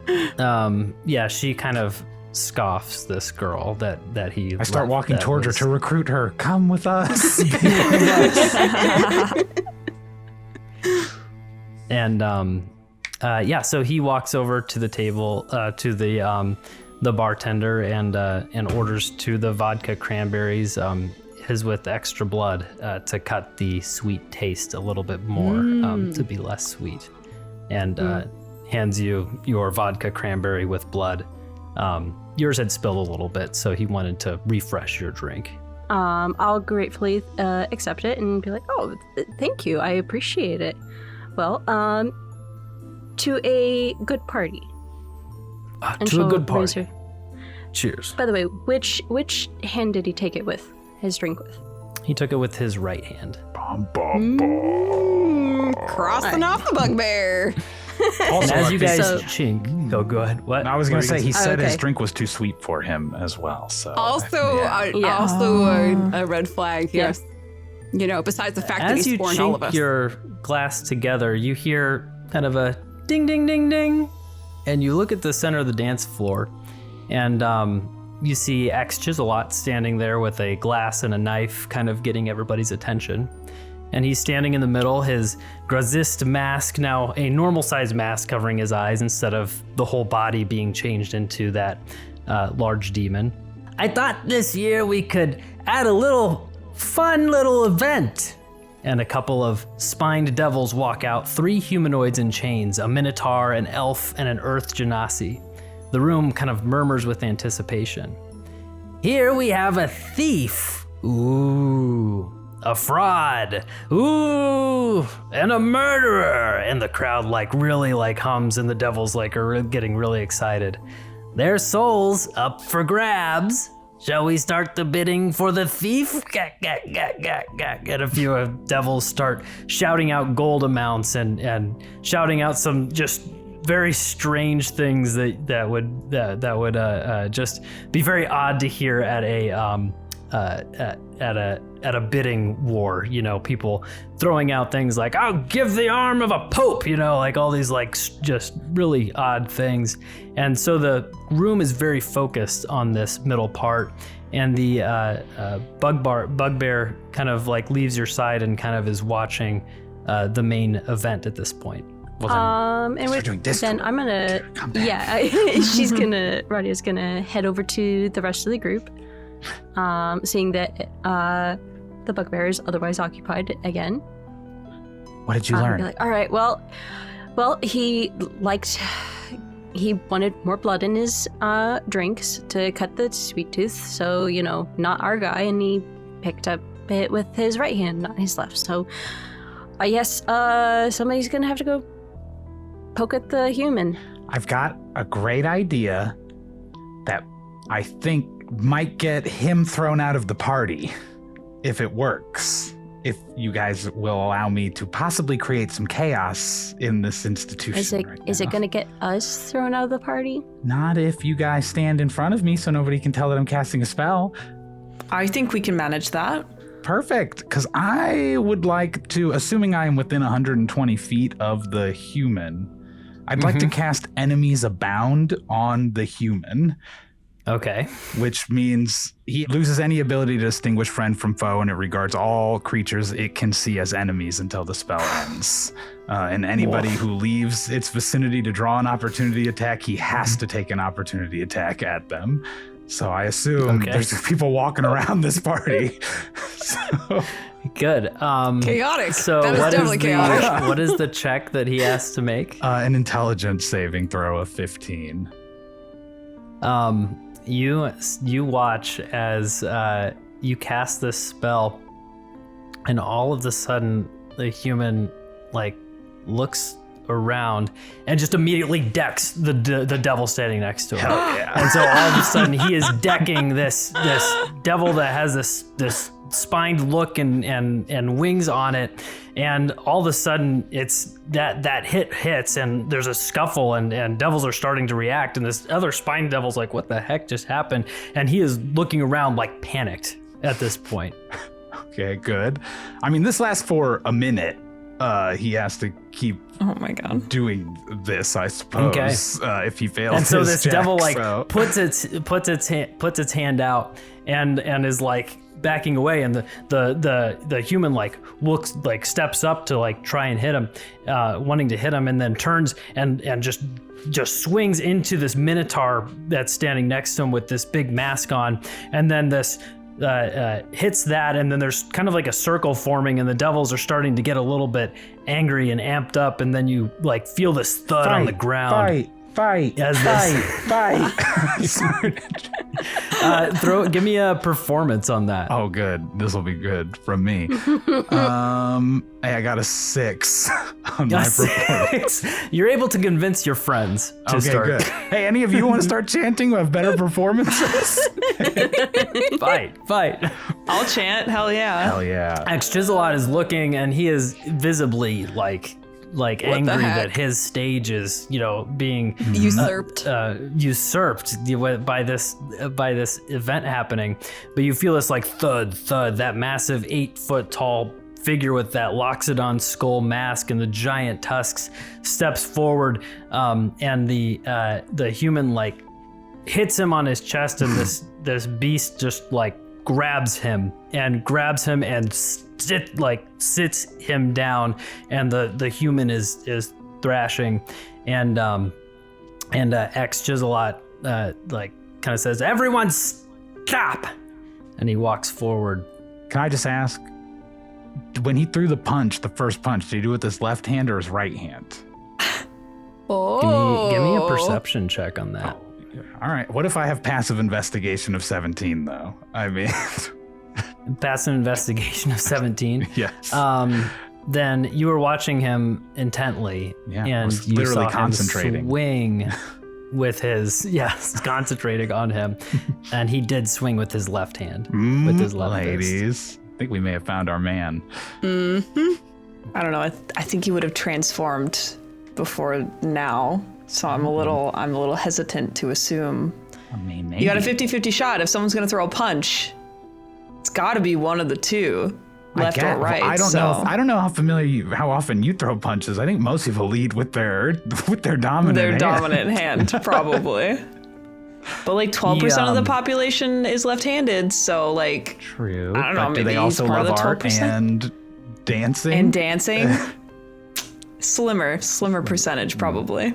Yeah, she kind of scoffs this girl that he. I start walking towards her to recruit her. Come with us. And so he walks over to the table to the bartender and orders two the vodka cranberries, his with extra blood to cut the sweet taste a little bit more, to be less sweet, and hands you your vodka cranberry with blood. Yours had spilled a little bit, so he wanted to refresh your drink. I'll gratefully accept it and be like, oh, thank you, I appreciate it. Well, to a good party. To a good party. Cheers. By the way, which hand did he take it with? His drink with? He took it with his right hand. Crossing off the bugbear. And as you guys chink. go ahead. What? I was going to say he said his okay. drink was too sweet for him as well. So Also a red flag. Yes. Besides the fact that As he you spawned all of chink us. your glass together, you hear kind of a ding, ding, ding, ding, and you look at the center of the dance floor, and you see Axchisolot standing there with a glass and a knife, kind of getting everybody's attention. And he's standing in the middle, his Grazist mask, now a normal-sized mask covering his eyes instead of the whole body being changed into that large demon. I thought this year we could add a fun little event. And a couple of spined devils walk out, 3 humanoids in chains, a minotaur, an elf, and an earth genasi. The room kind of murmurs with anticipation. Here we have a thief. Ooh. A fraud. Ooh. And a murderer. And the crowd really hums, and the devils are getting really excited. Their souls up for grabs. Shall we start the bidding for the thief? And a few devils start shouting out gold amounts and shouting out some just very strange things that would just be very odd to hear at a bidding war. People throwing out things like, "I'll give the arm of a pope," all these just really odd things. And so the room is very focused on this middle part, and the bugbear kind of leaves your side and kind of is watching the main event at this point. Then I'm gonna, Radia's gonna head over to the rest of the group, seeing that the bugbear is otherwise occupied again. What did you learn? Be like, all right, well, he wanted more blood in his drinks to cut the sweet tooth, so not our guy, and he picked up it with his right hand, not his left. So I guess somebody's gonna have to go poke at the human. I've got a great idea that I think might get him thrown out of the party if it works. If you guys will allow me to possibly create some chaos in this institution. Is it going to get us thrown out of the party? Not if you guys stand in front of me so nobody can tell that I'm casting a spell. I think we can manage that. Perfect, because I would like to, assuming I am within 120 feet of the human, I'd like to cast Enemies Abound on the human. Okay. Which means he loses any ability to distinguish friend from foe, and it regards all creatures it can see as enemies until the spell ends. And anybody who leaves its vicinity to draw an opportunity attack, he has to take an opportunity attack at them. So I assume there's people walking around this party. So. Good. Chaotic. So that is definitely chaotic. What is the check that he has to make? An intelligence saving throw of 15. You watch as you cast this spell, and all of a sudden the human looks around and just immediately decks the devil standing next to him. Hell yeah. And so all of a sudden he is decking this devil that has this spined look and wings on it, and all of a sudden it's that hits and there's a scuffle and devils are starting to react, and this other spined devil's like, what the heck just happened? And he is looking around like panicked at this point. Okay, good. I mean, this lasts for a minute. He has to keep doing this, I suppose. If he fails, and so this check, devil puts its hand out and is like backing away, and the human looks steps up to try and hit him, wanting to hit him, and then turns and just swings into this minotaur that's standing next to him with this big mask on, and then this hits that, and then there's kind of like a circle forming, and the devils are starting to get a little bit angry and amped up, and then you feel this thud on the ground. Fight! Give me a performance on that. Oh, good. This will be good from me. I got a 6 on my performance. You're able to convince your friends to start. Good. Hey, any of you want to start chanting who have better performances? Fight. I'll chant. Hell yeah. Hell yeah. Axchisolot is looking, and he is visibly angry that his stage is, being usurped by this event happening. But you feel this thud, that massive 8-foot tall figure with that Loxodon skull mask and the giant tusks steps forward, and the human hits him on his chest, and this beast just grabs him and sits him down, and the human is thrashing, and Axchisolot kind of says, "Everyone stop!" and he walks forward. Can I just ask, when he threw the first punch, did he do it with his left hand or his right hand? Give me a perception check on that. All right. What if I have passive investigation of 17 though? I mean, passive investigation of 17. Yes. Then you were watching him intently, and you literally saw concentrating. him swing with his concentrating on him, and he did swing with his left hand, with his left ladies. fist. I think we may have found our man. Mm-hmm. I don't know. I think he would have transformed before now. So I'm a little hesitant to assume. I mean, maybe. You got a 50-50 shot. If someone's going to throw a punch, it's got to be one of the two, left or right. I don't know. I don't know how often you throw punches. I think most people lead with their dominant hand. Dominant hand, probably. But 12% of the population is left-handed, so True. I don't know. But Maybe do they also he's part love of the art 12%? and dancing? And dancing. Slimmer percentage, probably.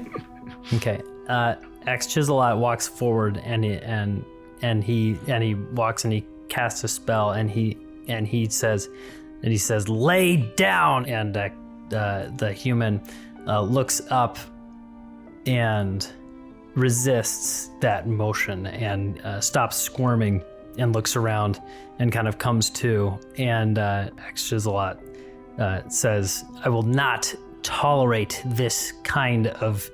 Okay. Axchisolot walks forward, and he walks and he casts a spell, and he says, "Lay down!" And the human looks up and resists that motion and stops squirming and looks around and kind of comes to. And Axchisolot says, "I will not tolerate this kind of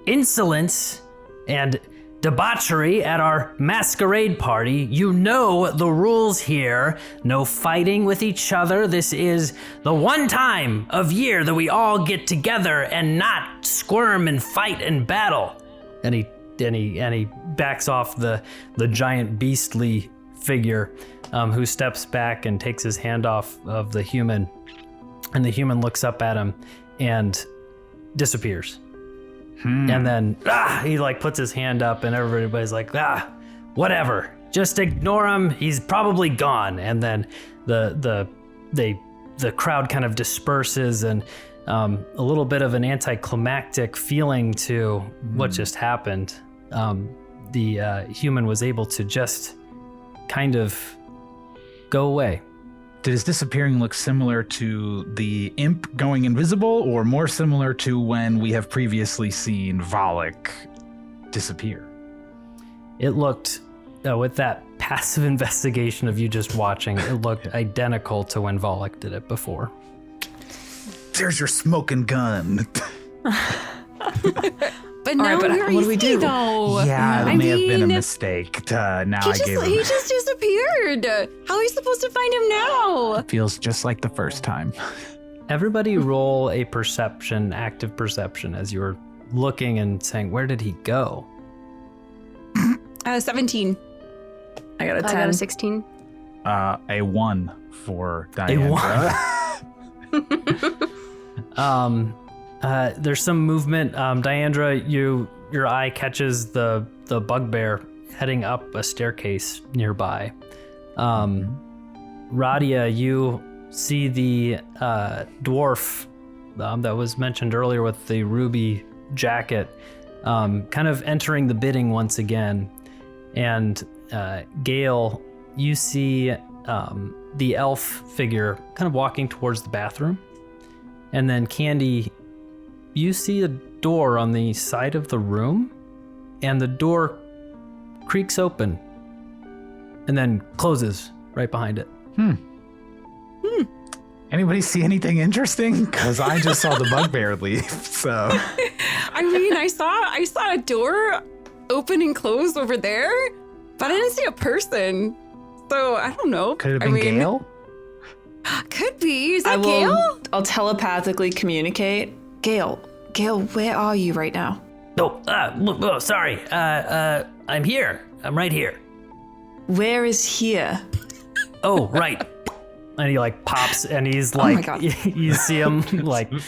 insolence and debauchery at our masquerade party. You know the rules here. No fighting with each other. This is the one time of year that we all get together and not squirm and fight and battle." And he backs off the giant beastly figure, who steps back and takes his hand off of the human, and the human looks up at him and disappears. And then he like puts his hand up, and everybody's like, whatever. Just ignore him. He's probably gone. And then the crowd kind of disperses, and a little bit of an anticlimactic feeling to what just happened. The human was able to just kind of go away. Did his disappearing look similar to the imp going invisible, or more similar to when we have previously seen Volik disappear? It looked, with that passive investigation of you just watching, it looked identical to when Volik did it before. There's your smoking gun. But now but where what do we is he, do? though? Yeah, it I may have been a mean, mistake. Now He I gave him. just disappeared. How are we supposed to find him now? Feels just like the first time. Everybody roll a active perception, as you were looking and saying, where did he go? 17. I got a 10. I got a 16. A 1 for Diandre. There's some movement. Diandre, your eye catches the bugbear heading up a staircase nearby. Radia, you see the dwarf that was mentioned earlier with the ruby jacket kind of entering the bidding once again. And Gaeyll, you see the elf figure kind of walking towards the bathroom. And then Candy, you see a door on the side of the room, and the door creaks open and then closes right behind it. Anybody see anything interesting? Because I just saw the bugbear leave. So I mean, I saw a door open and close over there, but I didn't see a person. So I don't know. could it have been Gaeyll? Could be. Is that Gaeyll? I'll telepathically communicate. Gaeyll, where are you right now? Sorry. I'm here. I'm right here. Where is here? Oh, right. And he like pops, and he's my like, God. you see him kind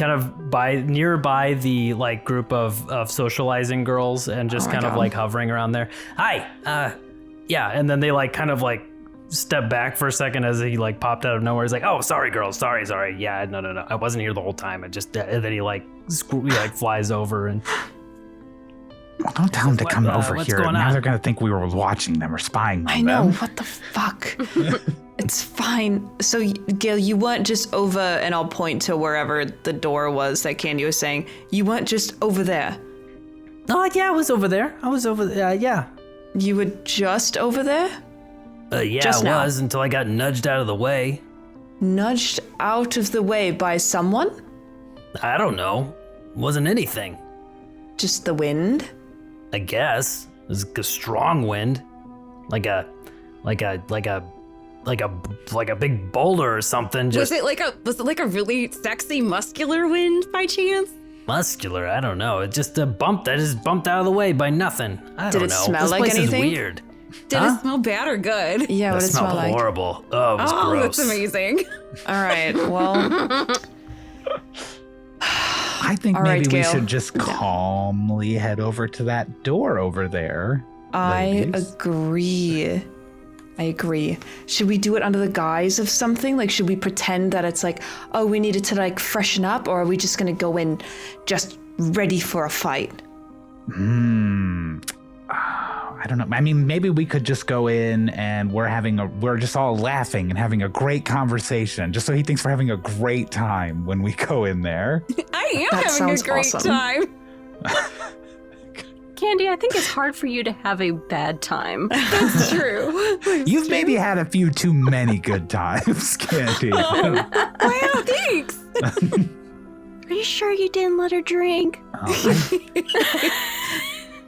of nearby the like group of socializing girls, and just kind of like hovering around there. Hi. Yeah. And then they like kind of like step back for a second as he like popped out of nowhere. He's like, oh, sorry, girls. Sorry. Yeah, no. I wasn't here the whole time. I just, and then he like flies over and. Well, don't tell them to come over what's here. going Now on? they're going to think we were watching them or spying on I know, them. what the fuck? It's fine. So, Gaeyll, you weren't just over, and I'll point to wherever the door was that Candy was saying. You weren't just over there. Oh, yeah, I was over there. Yeah. You were just over there? Yeah, Just I now. was until I got nudged out of the way. Nudged out of the way by someone? I don't know. Wasn't anything. Just the wind? I guess. It was a strong wind. Like a big boulder or something. Was it like a really sexy muscular wind by chance? Muscular, I don't know. It just bumped out of the way by nothing. I Did don't it know. smell This like place anything? is weird. Did it smell bad or good? Yeah, It what did it smelled smell like? horrible. Oh, it was Oh, gross. that's amazing. All right, well, I think All right, maybe we Gaeyll. should just calmly head over to that door over there. I ladies. agree. Should we do it under the guise of something? Like, should we pretend that it's like, oh, we needed to like freshen up, or are we just gonna go in just ready for a fight? I don't know. I mean, maybe we could just go in and we're just all laughing and having a great conversation, just so he thinks we're having a great time when we go in there. I am That having a sounds great awesome. time. Candy, I think it's hard for you to have a bad time. That's true. You've maybe had a few too many good times, Candy. Wow, thanks. Are you sure you didn't let her drink?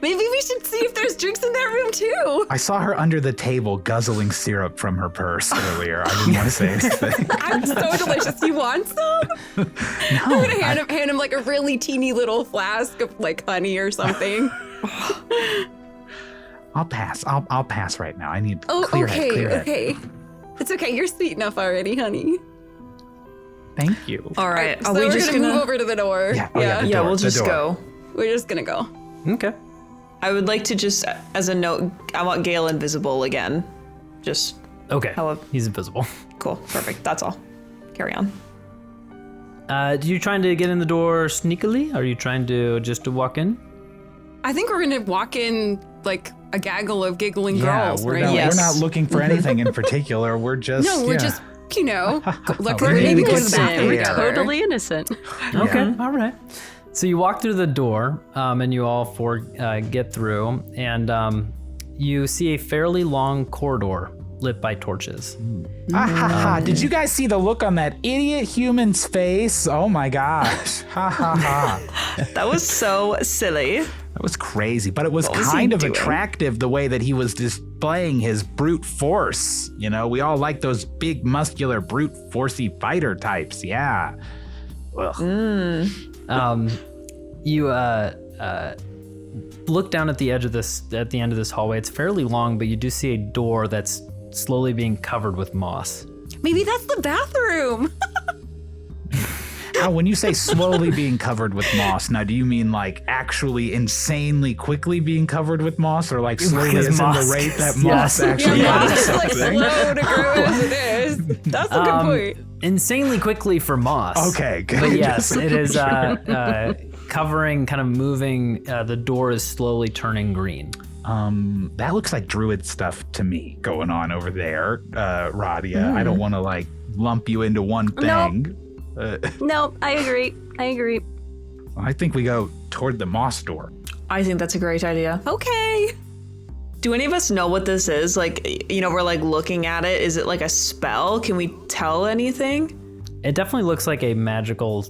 Maybe we should see if there's drinks in that room too. I saw her under the table guzzling syrup from her purse earlier. I didn't want to say anything. I'm so delicious. You want some? I'm gonna hand him like a really teeny little flask of like honey or something. I'll pass. I'll pass right now. I need Oh, clear okay, head. Clear head. okay. It's okay. You're sweet enough already, honey. Thank you. All right. So Are we we're just gonna move over to the door. Yeah. Yeah, we'll just door. go. We're just gonna go. Okay. I would like to just, as a note, I want Gaeyll invisible again. Just Okay. However- He's invisible. cool. Perfect. That's all. Carry on. Do you trying to get in the door sneakily? Are you trying to just walk in? I think we're gonna walk in like a gaggle of giggling Yeah, girls, we're right? not, Yes. we're not looking for anything in particular. We're just No, we're just, like We're we're maybe go to the innocent. bathroom We're together. Totally innocent. Okay. All right. So you walk through the door, and you all four get through, and you see a fairly long corridor lit by torches. Did you guys see the look on that idiot human's face? Oh my gosh. Ha ha ha. That was so silly. That was crazy, but it was What was kind he of doing? attractive the way that he was displaying his brute force. You know, we all like those big, muscular, brute forcey fighter types. Yeah. Ugh. You look down at the edge of this, at the end of this hallway. It's fairly long, but you do see a door that's slowly being covered with moss. Maybe that's the bathroom. Now, when you say slowly being covered with moss, now do you mean like actually insanely quickly being covered with moss, or like slowly Because as in moss- the rate that yes. moss actually Yeah, does it's like something? slow to grow as it is. That's a good point. Insanely quickly for moss. Okay, good. But yes, it is covering, kind of moving. The door is slowly turning green. That looks like druid stuff to me going on over there, Radia. I don't want to like lump you into one thing. No, I agree. I think we go toward the moss door. I think that's a great idea. Okay. Do any of us know what this is? Like, you know, we're like looking at it. Is it like a spell? Can we tell anything? It definitely looks like a magical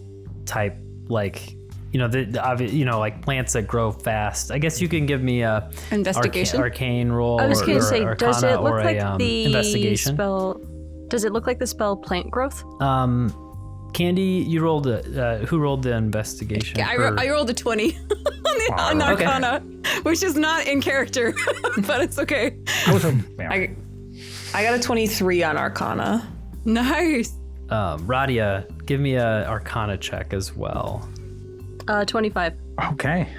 type, like, you know, like plants that grow fast. I guess you can give me a Investigation? arcane roll. I was going or to say, does arcana it look or like a, the investigation? spell? Does it look like the spell plant growth? Candy, you rolled who rolled the investigation? Yeah, I rolled a 20 on Okay. Arcana, which is not in character, but it's okay. I got a 23 on Arcana. Nice. Radia, give me a Arcana check as well. 25. Okay.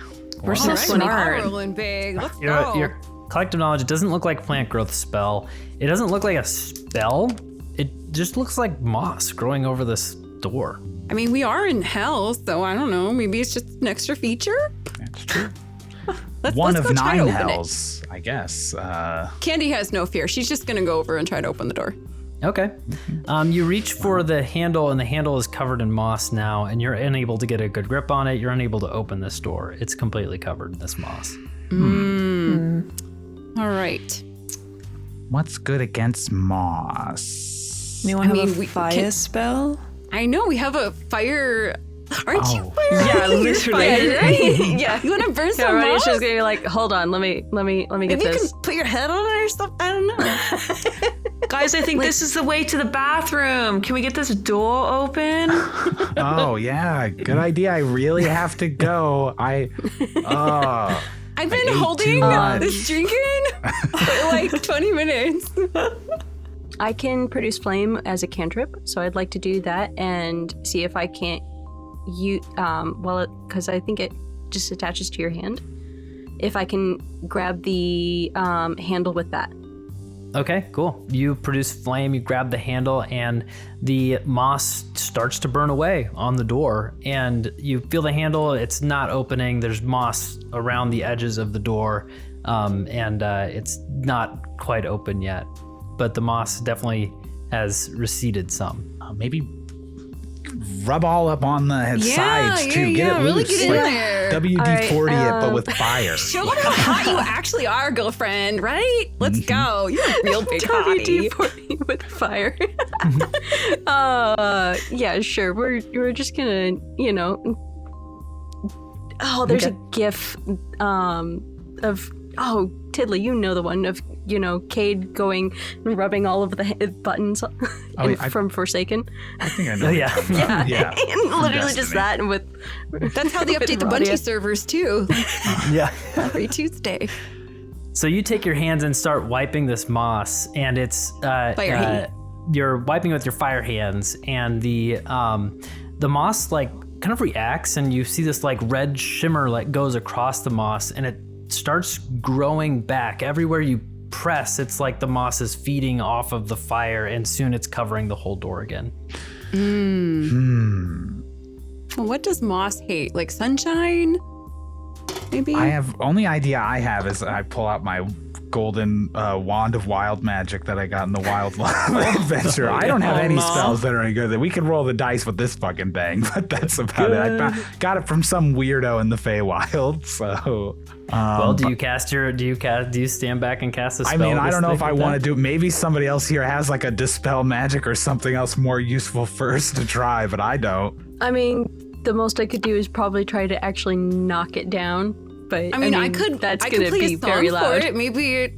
We're so All right, smart. we're rolling big. Let's Your, go. your collective knowledge, it doesn't look like plant growth spell. It doesn't look like a spell. It just looks like moss growing over this door. I mean, we are in hell, so I don't know. Maybe it's just an extra feature. That's true. Let's One go of try to 9 open it. hells, I guess. Candy has no fear. She's just gonna go over and try to open the door. Okay. You reach for the handle, and the handle is covered in moss now, and you're unable to get a good grip on it. You're unable to open this door. It's completely covered in this moss. All right. What's good against moss? Anyone have mean, a we fire can- spell? I know we have a fire. Aren't you Oh. fire? Yeah, You're literally. fire, right? Yeah. You want to burn Yeah, some Radia's moss? just gonna be like, hold on, let me get Maybe you this. can put your head on it or something. I don't know. Guys, I think this is the way to the bathroom. Can we get this door open? Oh, yeah. Good idea. I really have to go. I've been ate holding too much. this drink in for like 20 minutes. I can produce flame as a cantrip, so I'd like to do that and see if I can't because I think it just attaches to your hand. If I can grab the handle with that. Okay, cool. You produce flame, you grab the handle, and the moss starts to burn away on the door. And you feel the handle, it's not opening. There's moss around the edges of the door, and it's not quite open yet. But the moss definitely has receded some. Maybe rub all up on the sides too. Get it really loose. get in Like there. WD-40 it, but with fire. Show them how hot you actually are, girlfriend, right? Let's go. You're a real big hottie. WD-40 with fire. Yeah, sure. We're just gonna, Oh, there's Okay. a GIF of Tiddly, you know the one of Cade going and rubbing all of the buttons from Forsaken. I think I know. Oh, yeah. Yeah. And literally just Destiny. that and with That's how they update the Radia. Bungie servers too. Yeah. Every Tuesday. So you take your hands and start wiping this moss, and it's Fire heat. you're wiping with your fire hands, and the moss like kind of reacts, and you see this like red shimmer like goes across the moss, and it starts growing back everywhere you press. It's like the moss is feeding off of the fire, and soon it's covering the whole door again. Well, what does moss hate? Like sunshine? Maybe? Only idea I have is I pull out my golden wand of wild magic that I got in the wild adventure. I don't have any spells that are any good. We can roll the dice with this fucking thing, but that's about it. I got it from some weirdo in the Feywild. So, well, do you stand back and cast a spell? I mean, I don't know if I want to do. Maybe somebody else here has like a dispel magic or something else more useful first to try, but I don't. I mean, the most I could do is probably try to actually knock it down. But I mean, I could. That's going to be very loud. For it. Maybe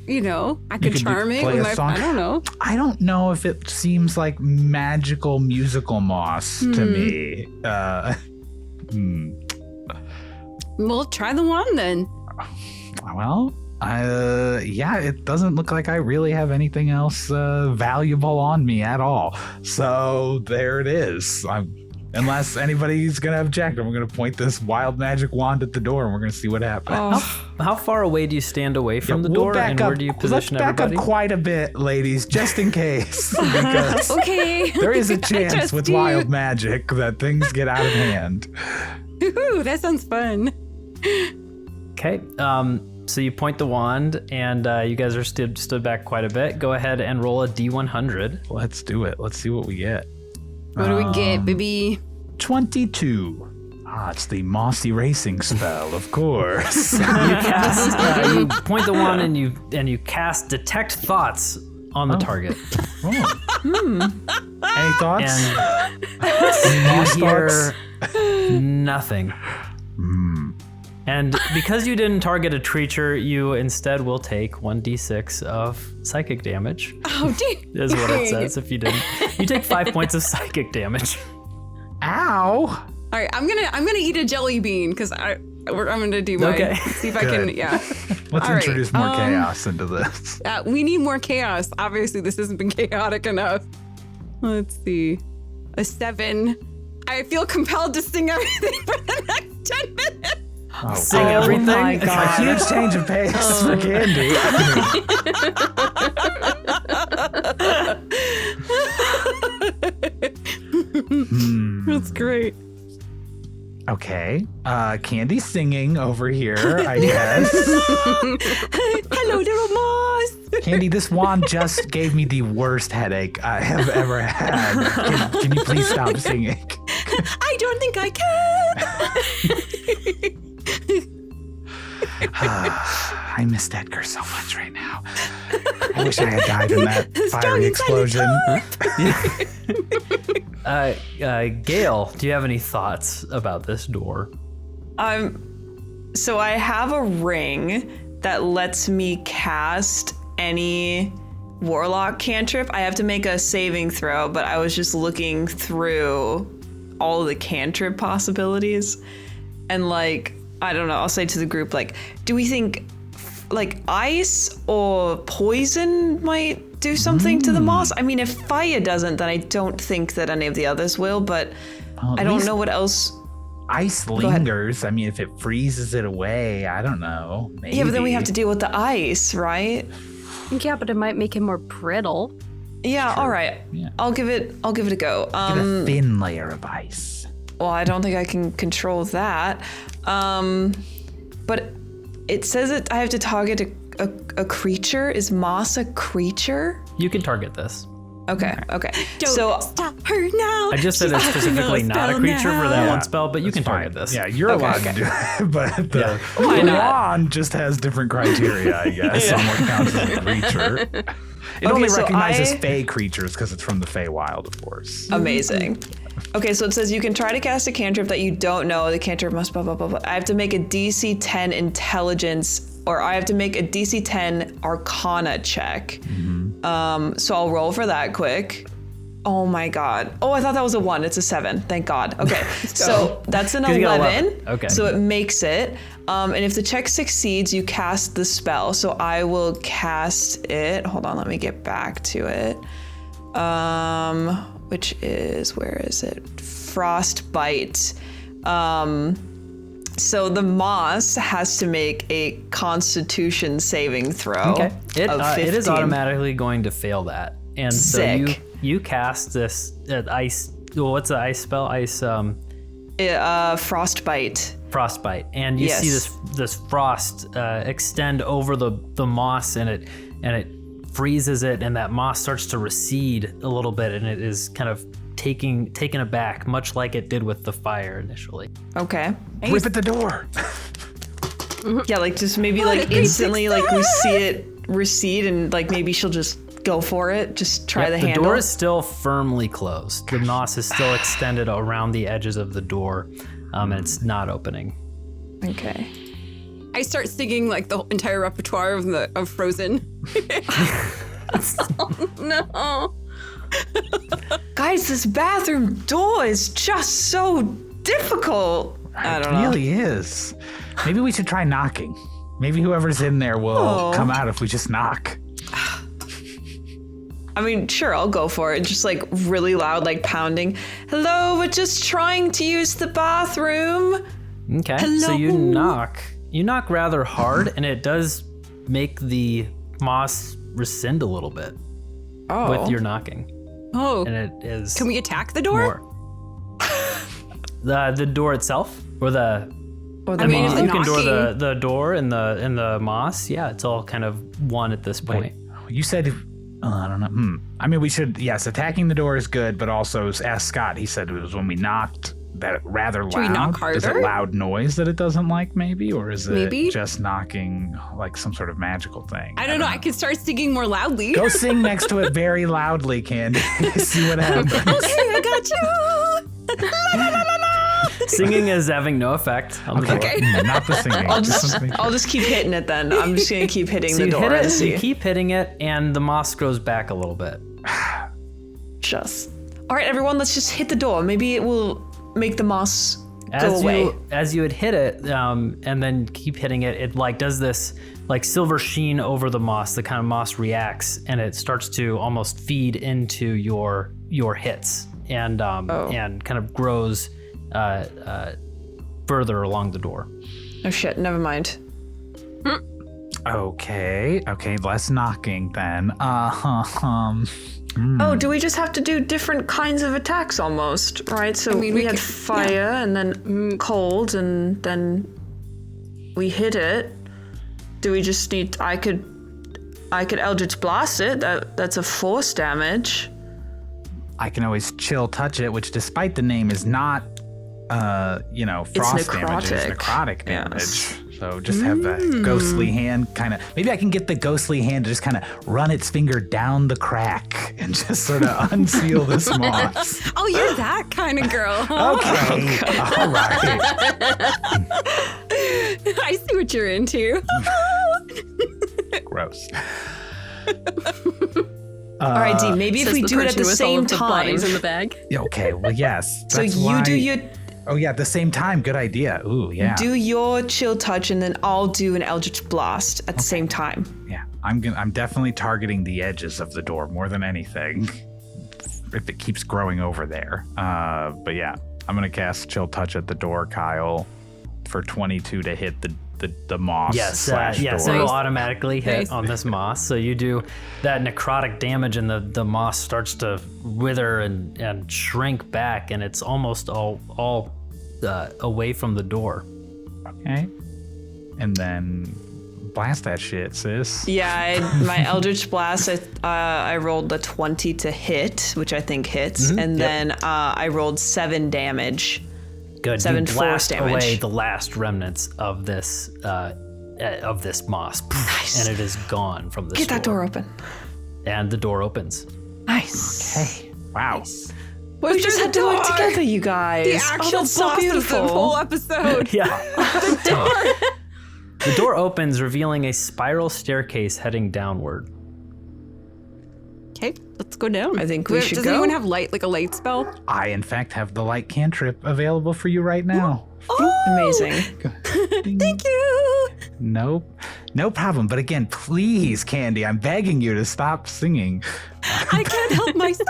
you know, I could charm it. With I don't know. I don't know if it seems like magical musical moss to me. We'll try the wand then. Well, yeah, it doesn't look like I really have anything else valuable on me at all. So there it is. Unless anybody's going to object, I'm going to point this wild magic wand at the door, and we're going to see what happens. How far away do you stand away from the door, and where do you position everybody? everybody? Let's back up quite a bit, ladies, just in case. Because there is a chance with wild magic that things get out of hand. Ooh, that sounds fun. Okay, so you point the wand, and you guys are stood back quite a bit. Go ahead and roll a D100. Let's do it. Let's see what we get. What do we get, baby? 22. It's the moss erasing spell, of course. You point the wand and you cast detect thoughts on the target. Any thoughts? And you hear nothing. And because you didn't target a creature, you instead will take 1d6 of psychic damage. Oh, dang. Is what it says if you didn't. You take 5 points of psychic damage. Ow. All right, I'm gonna eat a jelly bean because I'm gonna do my see if I can. Yeah. Let's introduce more chaos into this. We need more chaos. Obviously, this hasn't been chaotic enough. Let's see, a 7. I feel compelled to sing everything for the next 10 minutes. Sing everything. My God. A huge change of pace for Candy. That's great. Okay. Candy's singing over here, I guess. Hello, little moss. Candy, this wand just gave me the worst headache I have ever had. Can you please stop singing? I don't think I can. I missed Edgar so much right now. I wish I had died in that fiery explosion. Gaeyll, do you have any thoughts about this door? So I have a ring that lets me cast any warlock cantrip. I have to make a saving throw, but I was just looking through all of the cantrip possibilities, and like, I don't know, I'll say to the group, like, do we think like ice or poison might do something to the moss? I mean, if fire doesn't, then I don't think that any of the others will, but I don't know what else. Ice lingers. I mean, if it freezes it away, I don't know. Maybe. Yeah, but then we have to deal with the ice, right? Yeah, but it might make it more brittle. Yeah, all right. Yeah. I'll give it a go. Get a thin layer of ice. Well, I don't think I can control that. But it says that I have to target a creature. Is moss a creature? You can target this. Okay. Don't stop her now. I just said it's specifically not a creature for that one spell, but you can target this. Yeah, you're allowed to do it, but the wand just has different criteria, I guess, on what counts as a creature. It only recognizes Fey creatures because it's from the Feywild, of course. Amazing. Okay, so it says you can try to cast a cantrip that you don't know. The cantrip must blah, blah, blah, blah. I have to make a DC 10 intelligence, or I have to make a DC 10 arcana check. So I'll roll for that quick. Oh my God. Oh, I thought that was a 1. It's a 7. Thank God. Okay, so that's an 11. Okay. So it makes it. And if the check succeeds, you cast the spell. So I will cast it. Hold on, let me get back to it. which is, where is it? Frostbite. So the moss has to make a Constitution saving throw. Okay. Of 15. It is automatically going to fail that. And so Sick. you cast this ice. Well, what's the ice spell? Frostbite. Frostbite, and you see this frost extend over the moss, and it freezes it, and that moss starts to recede a little bit, and it is kind of taken aback, much like it did with the fire initially. Okay. Rip at the door. Yeah, like just maybe like instantly, like we see it recede, and like maybe she'll just go for it, just try the handle. The door is still firmly closed. The moss is still extended around the edges of the door, and it's not opening. Okay. I start singing like the entire repertoire of Frozen. No. Guys, this bathroom door is just so difficult. I don't know. It really is. Maybe we should try knocking. Maybe whoever's in there will come out if we just knock. I mean, sure, I'll go for it. Just like really loud, like pounding. Hello, we're just trying to use the bathroom. Okay. Hello? So you knock. You knock rather hard, and it does make the moss rescind a little bit with your knocking. Oh. And it is. Can we attack the door? The door itself, or the. Or I mean, if you the can door knocking- the door and the moss. Yeah, it's all kind of one at this point. You said, I don't know. I mean, we should, yes, attacking the door is good, but also ask Scott. He said it was when we knocked that rather loud. Should we knock harder? Is it loud noise that it doesn't like, maybe? Or is it Maybe. just knocking like some sort of magical thing? I don't know. I could start singing more loudly. Go sing next to it very loudly, Candy. See what happens. Okay, I got you. La, la, la, la, la. Singing is having no effect on the door. Okay. Not the singing. I'll just keep hitting it then. I'm just gonna keep hitting So the you door hit and it, see. you keep hitting it, and the moss grows back a little bit. Just. All right, everyone, let's just hit the door. Maybe it will make the moss go away. As you had hit it, and then keep hitting it, it like does this like silver sheen over the moss. The kind of moss reacts, and it starts to almost feed into your hits, and kind of grows further along the door. Oh shit, never mind. Okay, less knocking then. Oh, do we just have to do different kinds of attacks almost, right? So mean, we we had could- fire and then cold and then we hit it. Do we just need, I could Eldritch Blast it. That's a force damage. I can always chill touch it, which despite the name is not, frost damage. It's necrotic damage. Yes. So just have the ghostly hand kind of, maybe I can get the ghostly hand to just kind of run its finger down the crack and just sort of unseal this moss. Oh, you're that kind of girl, huh? Okay, all right. I see what you're into. Gross. All right, Dee, maybe if Says we do it at person the with all same of the time. bodies in the bag. Yeah, okay, well, yes. So that's you why- do your Oh, yeah, at the same time. Good idea. Ooh, yeah. do your chill touch and then I'll do an Eldritch Blast at the same time. Yeah, I'm definitely targeting the edges of the door more than anything. If it keeps growing over there. But yeah, I'm gonna cast Chill Touch at the door, Kyle, for 22 to hit the moss. Yes, slash yes, door. it will automatically hit Nice. on this moss. So you do that necrotic damage, and the moss starts to wither and shrink back, and it's almost all away from the door. Okay, and then blast that shit, sis. Yeah, my Eldritch Blast, I rolled the 20 to hit, which I think hits, and then I rolled 7 damage. Good. 7 you force blast damage. away the last remnants of this moss, Nice. and it is gone from the Get that door open. And the door opens. Nice. Hey, wow. We just had to work together, you guys. The actual that's so boss of the beautiful. whole episode. Yeah. The door opens, revealing a spiral staircase heading downward. Okay, let's go down. I think we should Does go. anyone have light, like a light spell? I, in fact, have the light cantrip available for you right now. Amazing. Thank you. Nope. No problem. But again, please, Candy, I'm begging you to stop singing. I can't help myself.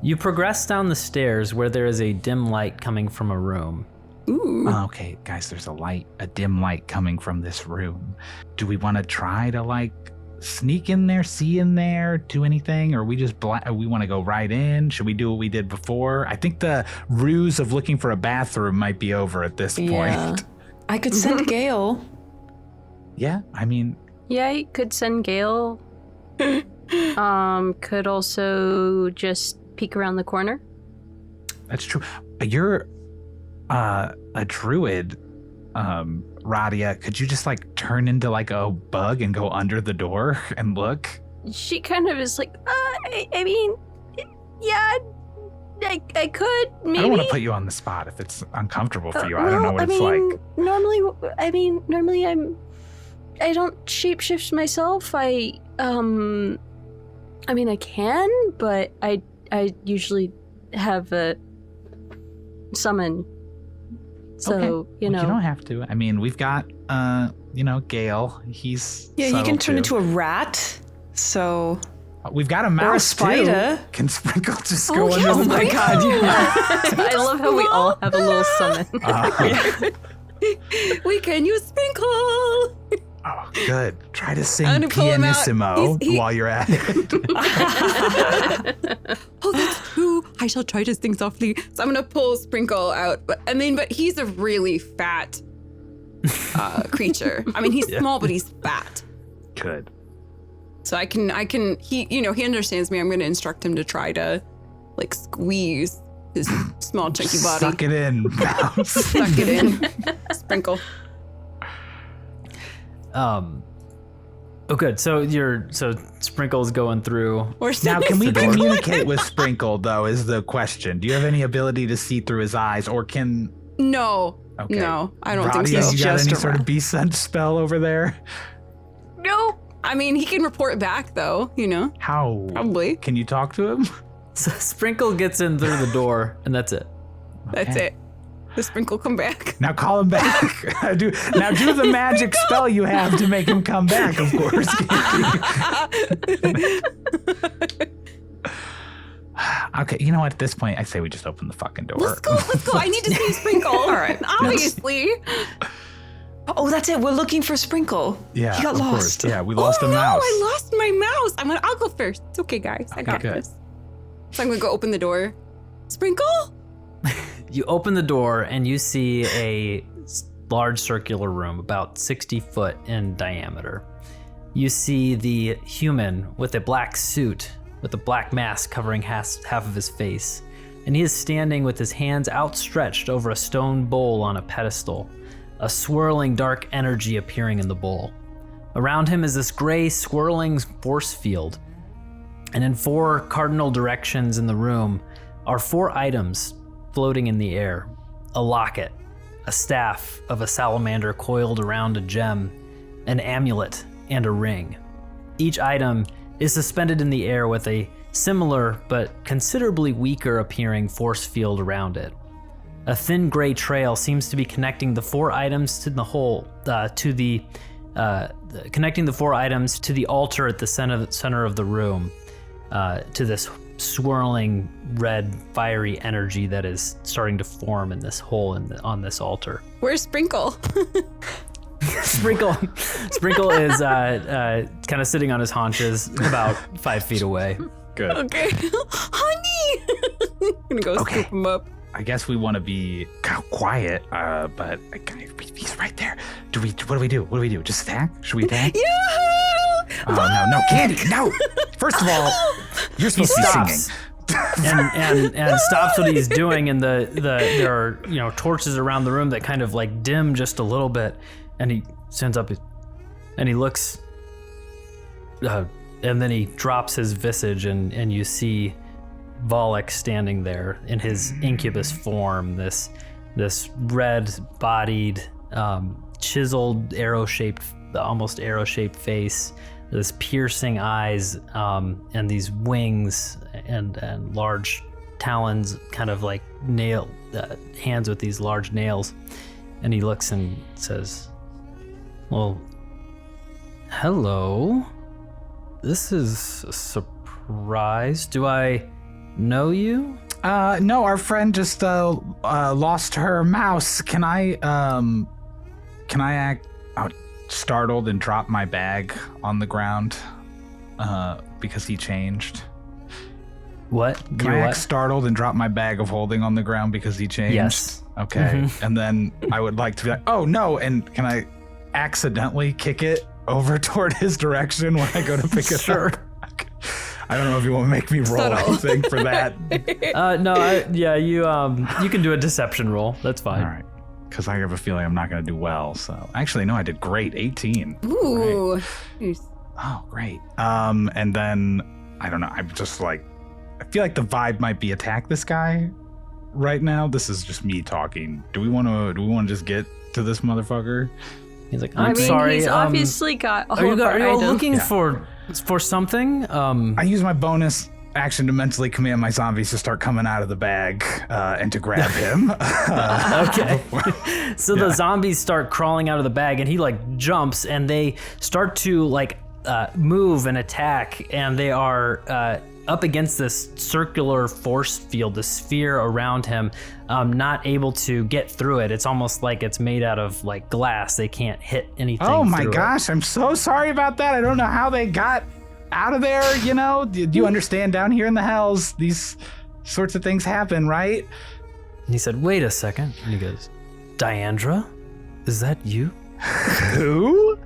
You progress down the stairs where there is a dim light coming from a room. Ooh. Okay, guys, there's a dim light coming from this room. Do we want to try to like sneak in there, see in there, do anything, or we just we want to go right in? Should we do what we did before? I think the ruse of looking for a bathroom might be over at this point. I could send Gaeyll. Yeah, I mean, Yeah, you could send Gaeyll. Could also just peek around the corner. that's true. You're a druid, Radia. Could you just like turn into like a bug and go under the door and look? She kind of is like, I mean, yeah, I could, maybe. I don't want to put you on the spot if it's uncomfortable for you. I don't know what it's like. Normally I don't shapeshift myself. I mean, I can, but I usually have a summon. So, Okay. you know. You don't have to. I mean, we've got, Gaeyll. He's Yeah, he subtle can turn too. into a rat. So We've got a or a mouse spider. too. Can Sprinkle just go under yeah, the oh my light? god! Yeah. I love how we all have a little summon. We can use Sprinkle. Oh, good. Try to sing I'm gonna pull him out. pianissimo He- while you're at it. Oh, that's true. I shall try to sing softly. So I'm gonna pull Sprinkle out, but he's a really fat creature. I mean, he's small, but he's fat. Good. So I can. He understands me. I'm gonna instruct him to try to, like, squeeze his small chunky body. Suck it in, mouse. Suck it in. Sprinkle. Oh, good. So Sprinkle's going through. Or Now, can we the door. communicate with Sprinkle, though, is the question. Do you have any ability to see through his eyes, or can... No. Okay. No, I don't Radia, think so. you got Just any a sort of rat. beast sense spell over there? No. I mean, he can report back, though, you know? How? Probably. Can you talk to him? So Sprinkle gets in through the door, and that's it. That's Okay. it. The Sprinkle come back. Now call him back. do the magic spell you have to make him come back, of course. Okay, you know what? At this point, I say we just open the fucking door. Let's go. I need to see Sprinkle. All right. Obviously. Oh, that's it. We're looking for Sprinkle. Yeah, he got of lost. course. Yeah, we lost a no, mouse. I lost my mouse. I'll go first. It's okay, guys. I got good. this. So I'm gonna go open the door. Sprinkle? You open the door and you see a large circular room, about 60 foot in diameter. You see the human with a black suit, with a black mask covering half of his face. And he is standing with his hands outstretched over a stone bowl on a pedestal, a swirling dark energy appearing in the bowl. Around him is this gray swirling force field. And in 4 cardinal directions in the room are 4 items floating in the air: a locket, a staff of a salamander coiled around a gem, an amulet, and a ring. Each item is suspended in the air with a similar but considerably weaker appearing force field around it. A thin gray trail seems to be connecting the 4 items to the connecting the 4 items to the altar at the center of the room, to this swirling red fiery energy that is starting to form in this hole on this altar. Where's Sprinkle? Sprinkle is kind of sitting on his haunches about 5 feet away. Good. Okay. Honey! I'm gonna go Okay. scoop him up. I guess we want to be quiet, but he's right there. What do we do? What do we do? Just attack? Should we attack? Yeah! Oh, no, Candy, no! First of all, you're supposed to be stops. singing. and stops what he's doing, and there are torches around the room that kind of like dim just a little bit, and he stands up and he looks, and then he drops his visage, and you see Volik standing there in his incubus form, this red-bodied, chiseled almost arrow-shaped face, this piercing eyes, and these wings and large talons, kind of like hands with these large nails. And he looks and says, "Well, hello. This is a surprise." surprise. Do I know you? No, our friend just lost her mouse. Can I act out startled and drop my bag on the ground because he changed? What? Can I act startled and drop my bag of holding on the ground because he changed? Yes. Okay. Mm-hmm. And then I would like to be like, oh no, and can I accidentally kick it over toward his direction when I go to pick it Sure. up? I don't know if you want to make me roll anything for that. You can do a deception roll. That's fine. All right. Because I have a feeling I'm not going to do well. So actually, no, I did great. 18. Ooh. Great. Oh, great. And then I don't know. I'm just like, I feel like the vibe might be attack this guy right now. This is just me talking. Do we want to just get to this motherfucker? He's like, I I'm mean, sorry. he's obviously got all Are you, of our are you all items. looking Yeah. for something? I use my bonus action to mentally command my zombies to start coming out of the bag and to grab him. Okay. So the zombies start crawling out of the bag, and he like jumps, and they start to like move and attack, and they are up against this circular force field, the sphere around him, not able to get through it. It's almost like it's made out of like glass. They can't hit anything. Oh my through it. gosh, I'm so sorry about that. I don't know how they got out of there, you know? Do you understand down here in the hells, these sorts of things happen, right? And he said, wait a second. And he goes, Diandre? Is that you? Who?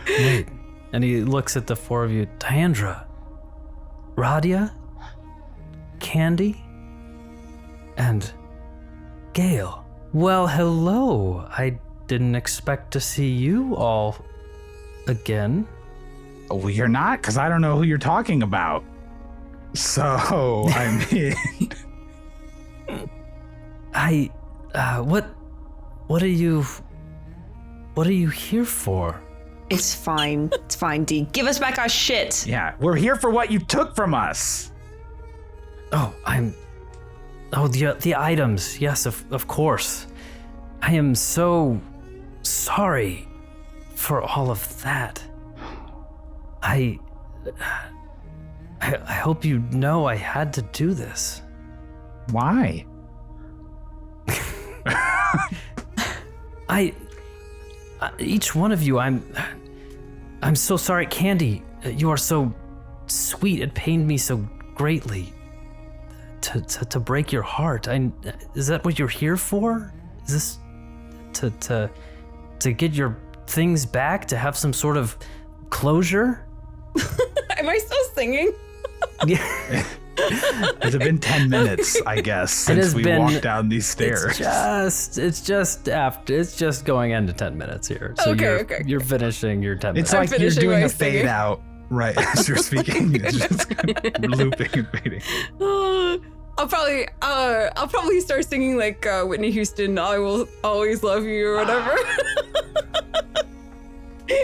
Wait. And he looks at the four of you. Diandre, Radia, Candy, and Gaeyll. Well, hello. I didn't expect to see you all again. Well, you're not, because I don't know who you're talking about. So, I mean... What are you here for? It's fine. It's fine, D. Give us back our shit. Yeah, we're here for what you took from us. Oh, the items. Yes, of course. I am so sorry for all of that. I hope you know I had to do this. Why? Each one of you, I'm so sorry. Candy, you are so sweet. It pained me so greatly to break your heart. Is that what you're here for? Is this to get your things back, to have some sort of closure? Am I still singing? Yeah. Has it been 10 minutes, I guess, since we walked down these stairs? It's just going into 10 minutes here. So Okay. You're finishing your 10 minutes. It's like you're doing my a fade singing. out right as you're speaking. It's just looping and fading. I'll probably start singing like Whitney Houston, I Will Always Love You or whatever.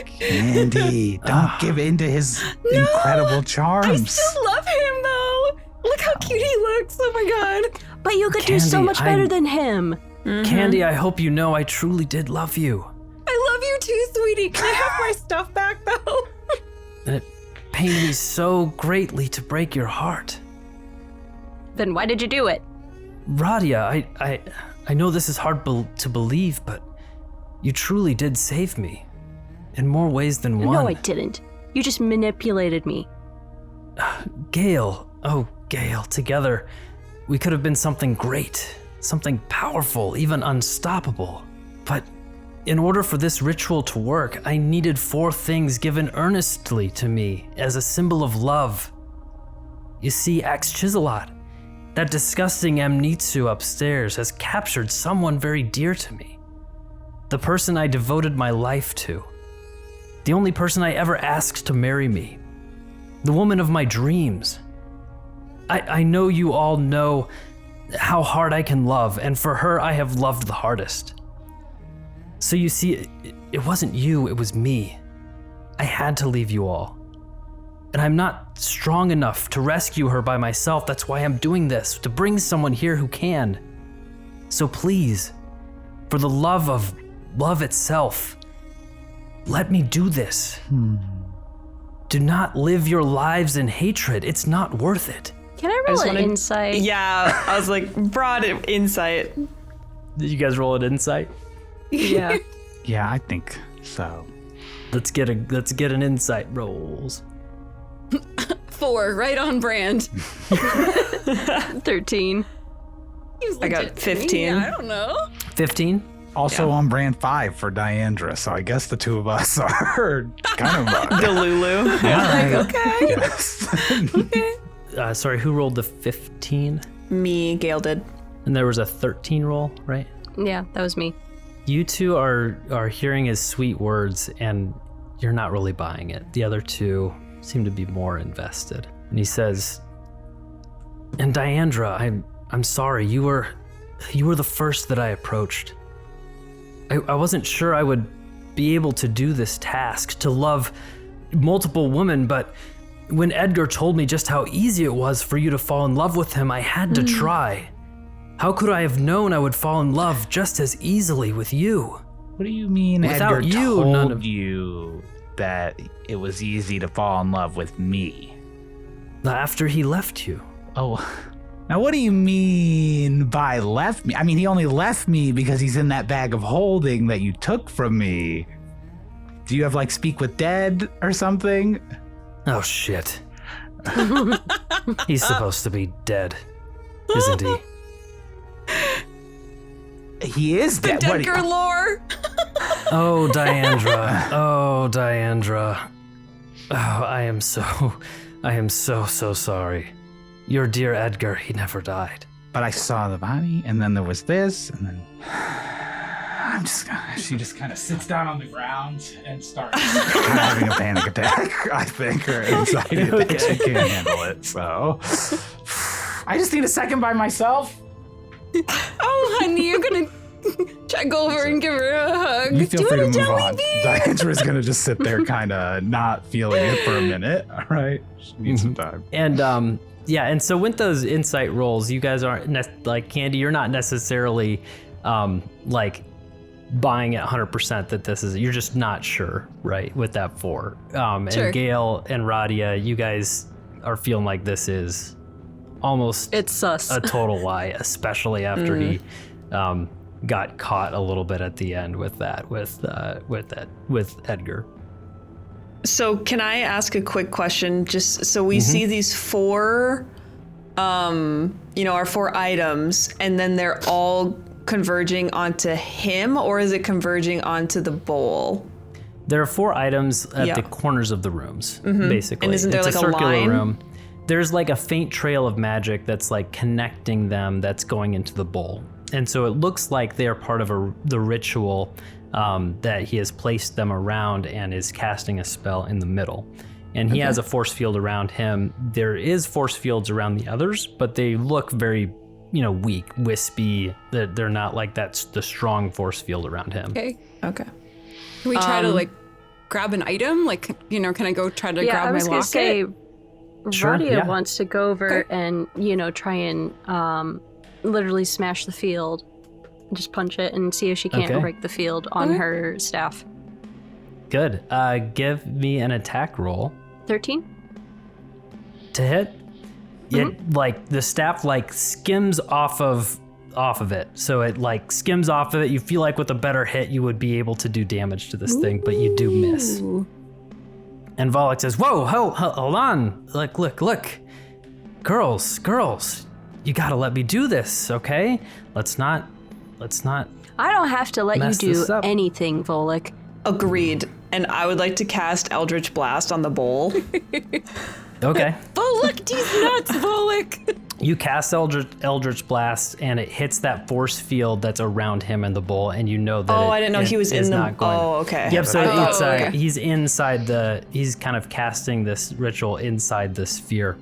Candy, don't give in to his incredible charms. I still love him though. Look how cute he looks. Oh my god. But you could do so Candy, much better than him. Candy, I hope you know I truly did love you. I love you too, sweetie. Can I have my stuff back though? And it pained me so greatly to break your heart. Then why did you do it? Radia, I know this is hard to believe, but you truly did save me. In more ways than one. No, I didn't. You just manipulated me. Gaeyll, oh Gaeyll, together we could have been something great, something powerful, even unstoppable. But in order for this ritual to work, I needed 4 things given earnestly to me as a symbol of love. You see, Axchisolot, that disgusting Amnitsu upstairs, has captured someone very dear to me. The person I devoted my life to. The only person I ever asked to marry me. The woman of my dreams. I know you all know how hard I can love, and for her I have loved the hardest. So you see, it wasn't you, it was me. I had to leave you all. And I'm not strong enough to rescue her by myself. That's why I'm doing this, to bring someone here who can. So please, for the love of love itself, let me do this. Do not live your lives in hatred. It's not worth it. Can I roll an insight? Yeah, I was like, broad insight. Did you guys roll an insight? Yeah. Yeah, I think so. Let's get an insight rolls. 4, right on brand. 13. I got 15. I don't know. 15? Also on brand 5 for Diandre, so I guess the two of us are kind of Delulu. Okay. Yes. Okay. Sorry, who rolled the 15? Me, Gaeyll did. And there was a 13 roll, right? Yeah, that was me. You two are hearing his sweet words, and you're not really buying it. The other two seem to be more invested. And he says, "And Diandre, I'm sorry. You were the first that I approached. I wasn't sure I would be able to do this task, to love multiple women, but when Edgar told me just how easy it was for you to fall in love with him, I had to try. How could I have known I would fall in love just as easily with you?" What do you mean Without Edgar you, told none of- you that it was easy to fall in love with me? After he left you. Oh, now what do you mean by left me? I mean, he only left me because he's in that bag of holding that you took from me. Do you have like speak with dead or something? Oh, shit. He's supposed to be dead, isn't he? He is The dead. What do you- Decker lore. Oh, Diandre. Oh, Diandre. Oh, I am so sorry. Your dear Edgar, he never died. But I saw the body, and then there was this, and then she just kind of sits down on the ground and starts kind of having a panic attack, I think, or anxiety attack. She can't handle it, so I just need a second by myself. Oh, honey, you're gonna check over and give her a hug. You feel Do free you to want move a on. jelly bean? Diandre is gonna just sit there, kind of not feeling it for a minute. All right, she needs some time. And yeah, and so with those insight rolls, you guys aren't like Candy. You're not necessarily like buying it 100% that this is. You're just not sure, right? With that 4, and Sure. Gaeyll and Radia, you guys are feeling like this is almost It's sus. a total lie, especially after he got caught a little bit at the end with that, with Edgar. So can I ask a quick question? Just so we see these 4, our 4 items, and then they're all converging onto him, or is it converging onto the bowl? There are 4 items at Yeah. the corners of the rooms, basically. And isn't there it's like a circular line? room. There's like a faint trail of magic that's like connecting them, that's going into the bowl. And so it looks like they are part of the ritual that he has placed them around and is casting a spell in the middle. And he has a force field around him. There is force fields around the others, but they look very, weak, wispy. They're not like that's the strong force field around him. Okay. Okay. Can we try to like grab an item? Like, can I go try to yeah, grab I was my gonna locket? say, Sure, Radia yeah. wants to go over and try and literally smash the field, just punch it, and see if she can't Okay. break the field on her staff. Good. Give me an attack roll 13. to hit. It like the staff like skims off of it, so it like skims off of it. You feel like with a better hit you would be able to do damage to this thing, but you do miss. And Volik says, "Whoa, hold on! Look, girls, you gotta let me do this, okay? Let's not." I don't have to let you Mess do this up. anything, Volik. Agreed. And I would like to cast Eldritch Blast on the bowl. Okay. Volik, these nuts, Volik. You cast Eldritch Blast, and it hits that force field that's around him in the bowl, and you know that. I didn't know he was in the. Not going Oh, okay. Yep. So Oh, it's okay. he's inside he's kind of casting this ritual inside the sphere.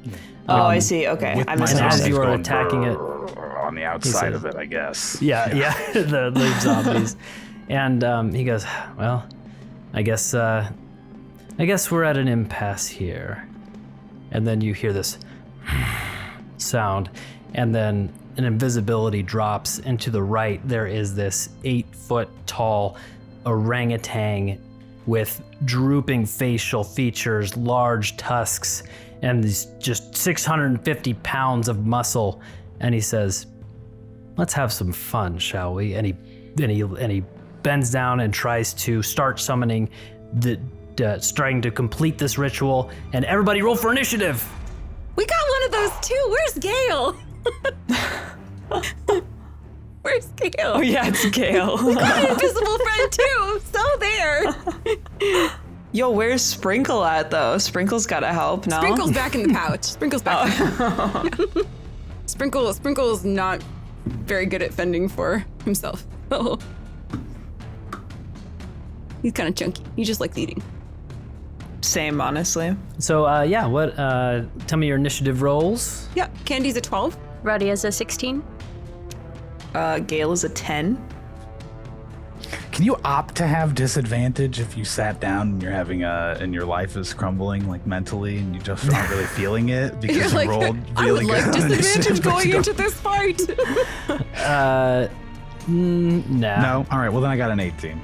Oh, I see. Okay, I And missed as that. you are Going attacking it, on the outside of it, I guess. yeah, the zombies, and he goes, "Well, I guess we're at an impasse here." And then you hear this sound, and then an invisibility drops, and to the right there is this 8-foot tall orangutan with drooping facial features, large tusks, and these just 650 pounds of muscle. And he says, "Let's have some fun, shall we?" And he bends down and tries to start summoning starting to complete this ritual. And everybody roll for initiative. We got one of those too. Where's Gaeyll? Where's Gaeyll? Oh yeah, it's Gaeyll. We got an invisible friend too. So there. Yo, where's Sprinkle at though? Sprinkle's gotta help, no? Sprinkle's back in the pouch. Sprinkle's back. Sprinkle's not very good at fending for himself. Oh. He's kind of chunky. He just likes eating. Same, honestly. So tell me your initiative rolls. Yeah, Candy's a 12. Radia's a 16. Gaeyll is a 10. Can you opt to have disadvantage if you sat down and you're having and your life is crumbling like mentally and you just aren't really feeling it because you rolled really good? I would like disadvantage going into this fight. No. No? All right, well then I got an 18.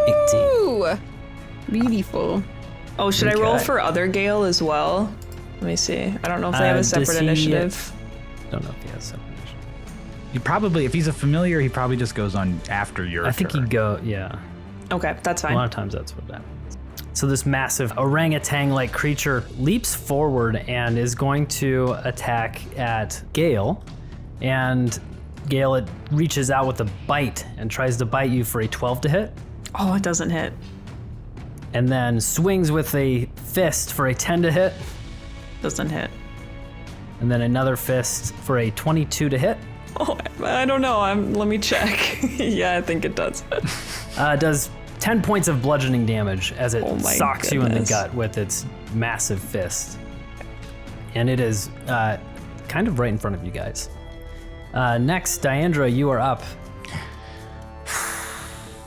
18. Ooh, beautiful. Oh, should I roll Okay. for other Gaeyll as well? Let me see. I don't know if they have a Does separate he- initiative. Don't know if he has separate initiative. He probably, if he's a familiar, he probably just goes on after your I think turn. he'd go, yeah. Okay, that's A fine. lot of times that's what happens. So this massive orangutan-like creature leaps forward and is going to attack at Gaeyll. And Gaeyll, it reaches out with a bite and tries to bite you for a 12 to hit. Oh, it doesn't hit. And then swings with a fist for a 10 to hit. Doesn't hit. And then another fist for a 22 to hit. Oh, I don't know. Let me check. Yeah, I think it does. Does 10 points of bludgeoning damage as it Oh my socks you in the goodness. gut with its massive fist. And it is kind of right in front of you guys. Next, Diandre, you are up.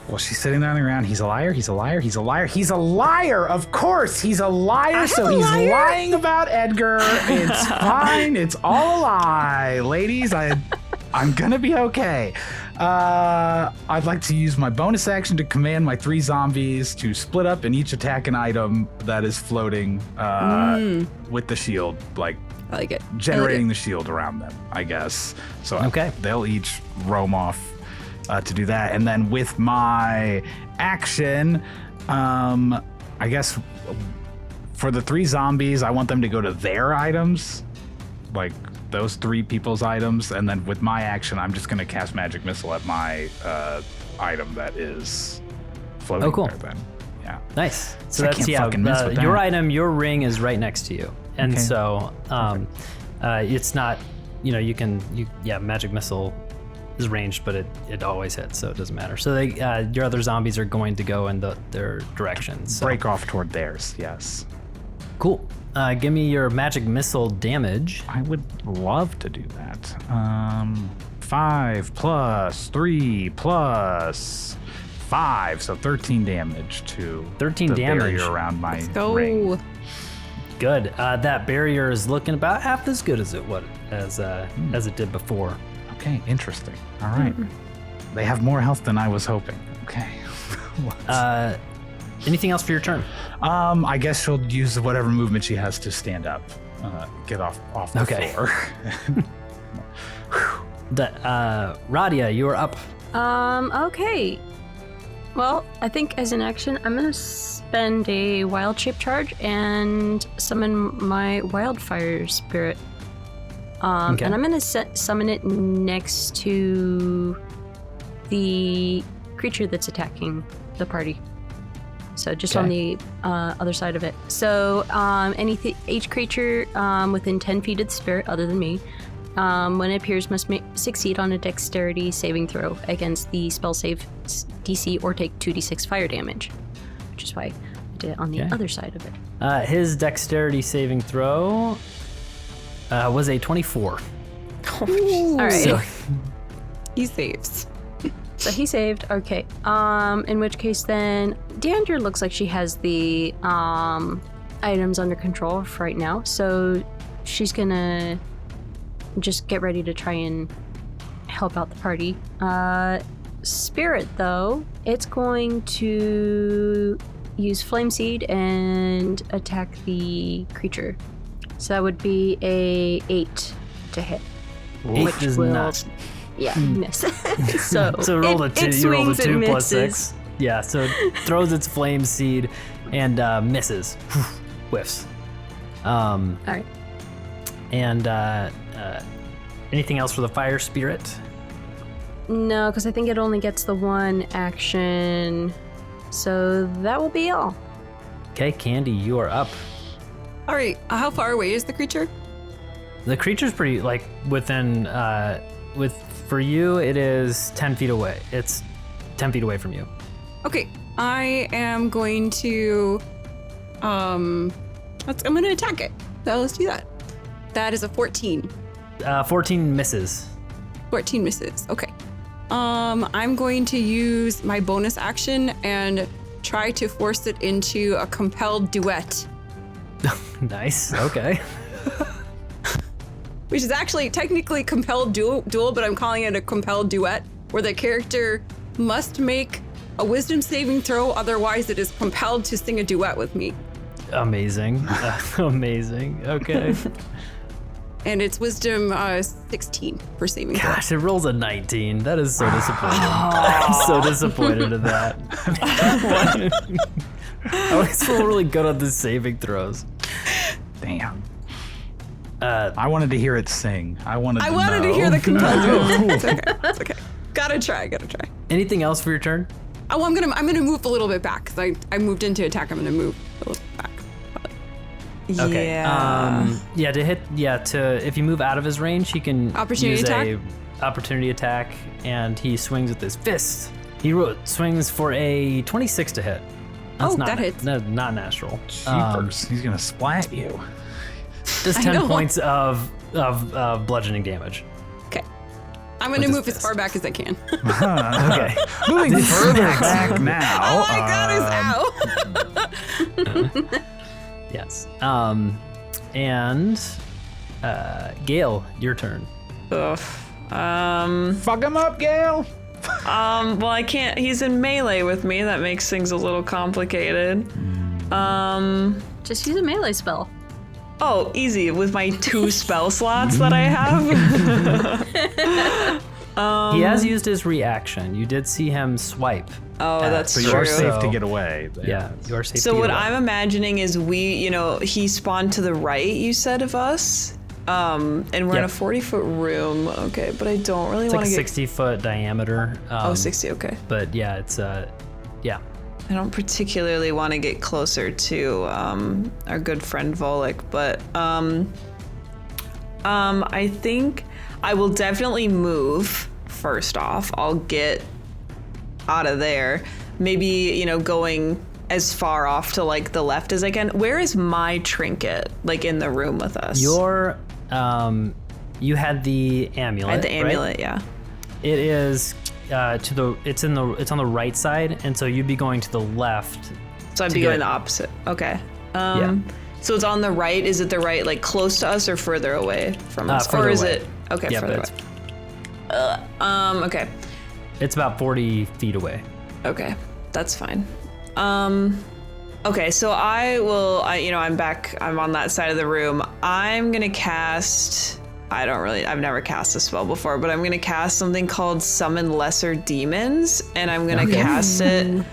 Well, she's sitting down on the ground. He's a liar. He's a liar. He's a liar. He's a liar. Of course, he's a liar. So he's lying about Edgar. It's fine. It's all a lie, ladies. I'm gonna be okay. I'd like to use my bonus action to command my 3 zombies to split up and each attack an item that is floating with the shield, like I like it. generating the shield around them, I guess. So Okay. they'll each roam off to do that. And then with my action, I guess for the 3 zombies, I want them to go to their items, like those 3 people's items. And then with my action, I'm just going to cast Magic Missile at my item that is floating Oh, cool. there then. Yeah. Nice. So I that's, can't yeah, fucking miss with your that. item, your ring is right next to you. And Okay. so it's not, Magic Missile is ranged, but it always hits, so it doesn't matter. So your other zombies are going to go in their directions. So. Break off toward theirs, yes. Cool. Give me your Magic Missile damage. I would love to do that. 5 plus 3 plus 5, so 13 damage to 13 the damage. barrier around my Go. ring. Good. That barrier is looking about half as good as it did before. Okay, interesting. All right. They have more health than I was hoping. Okay. Anything else for your turn? I guess she'll use whatever movement she has to stand up, get off the Okay. floor. Radia, you are up. Okay. Well, I think as an action, I'm gonna spend a wild shape charge and summon my wildfire spirit. Okay. And I'm gonna summon it next to the creature that's attacking the party. So just on the other side of it. So each creature within 10 feet of the spirit, other than me, when it appears, must succeed on a dexterity saving throw against the spell save DC or take 2d6 fire damage, which is why I did it on the other side of it. His dexterity saving throw was a 24. All right. So, He saves. So he saved. Okay. In which case then Diandre looks like she has the items under control for right now. So she's gonna just get ready to try and help out the party. spirit, though, it's going to use Flame Seed and attack the creature. So that would be a 8 to hit. 8 does not. Yeah, miss. So roll a 2. You rolled a 2 plus misses. 6. Yeah, so it throws its flame seed and misses. Whiffs. All right. And anything else for the fire spirit? No, because I think it only gets the one action. So that will be all. Okay, Candy, you are up. All right. How far away is the creature? The creature's pretty, like, within, for you, it is 10 feet away. It's 10 feet away from you. Okay. I am going to, I'm going to attack it. So let's do that. That is a 14. 14 misses. 14 misses. Okay. I'm going to use my bonus action and try to force it into a compelled duet. Nice. Okay. Which is actually technically compelled duel, but I'm calling it a compelled duet, where the character must make a wisdom saving throw, otherwise it is compelled to sing a duet with me. Amazing. Amazing. Okay. And it's wisdom 16 for saving throw. Gosh, it rolls a 19. That is so disappointing. I'm so disappointed in that. I always feel really good on the saving throws. Damn. I wanted to hear it sing. I wanted to hear the compelled duel. It's okay. It's okay. Gotta try. Anything else for your turn? Oh, I'm gonna move a little bit back because I moved into attack. I'm gonna move a little bit back. Okay. Yeah. To hit. Yeah. If you move out of his range, he can Opportunity use attack? a opportunity attack, and he swings with his fist. He swings for a 26 to hit. That's that hits. Not natural. Jeepers. He's gonna splat you. Just 10 points of bludgeoning damage. Okay. I'm gonna move as far back as I can. Okay. Moving further back now. Oh my god, it's out. Yes. And Gaeyll, your turn. Ugh. Fuck him up, Gaeyll. Well, I can't. He's in melee with me. That makes things a little complicated. Just use a melee spell. Oh, easy with my 2 spell slots that I have. He has used his reaction. You did see him swipe. Oh, that's So true. you're safe to get away. Yeah, you are safe. So to what get away. I'm imagining is he spawned to the right, you said, of us. And we're in a 40-foot room. Okay, but I don't really It's want like to a 60-foot diameter. 60, okay. But yeah, it's yeah. I don't particularly want to get closer to our good friend Volik, but I think I will definitely move first off. I'll get out of there. Maybe, going as far off to like the left as I can. Where is my trinket? Like in the room with us? Your you had the amulet. I had the amulet, right? yeah. It is it's on the right side, and so you'd be going to the left. So I'd be going the opposite. Okay. Yeah. So it's on the right. Is it the right, like close to us or further away from us? Further or is away. it okay? Yeah, further away. Okay. It's about 40 feet away. Okay, that's fine. Okay, so I'm back. I'm on that side of the room. I'm gonna cast. I've never cast a spell before, but I'm gonna cast something called Summon Lesser Demons, and I'm gonna cast it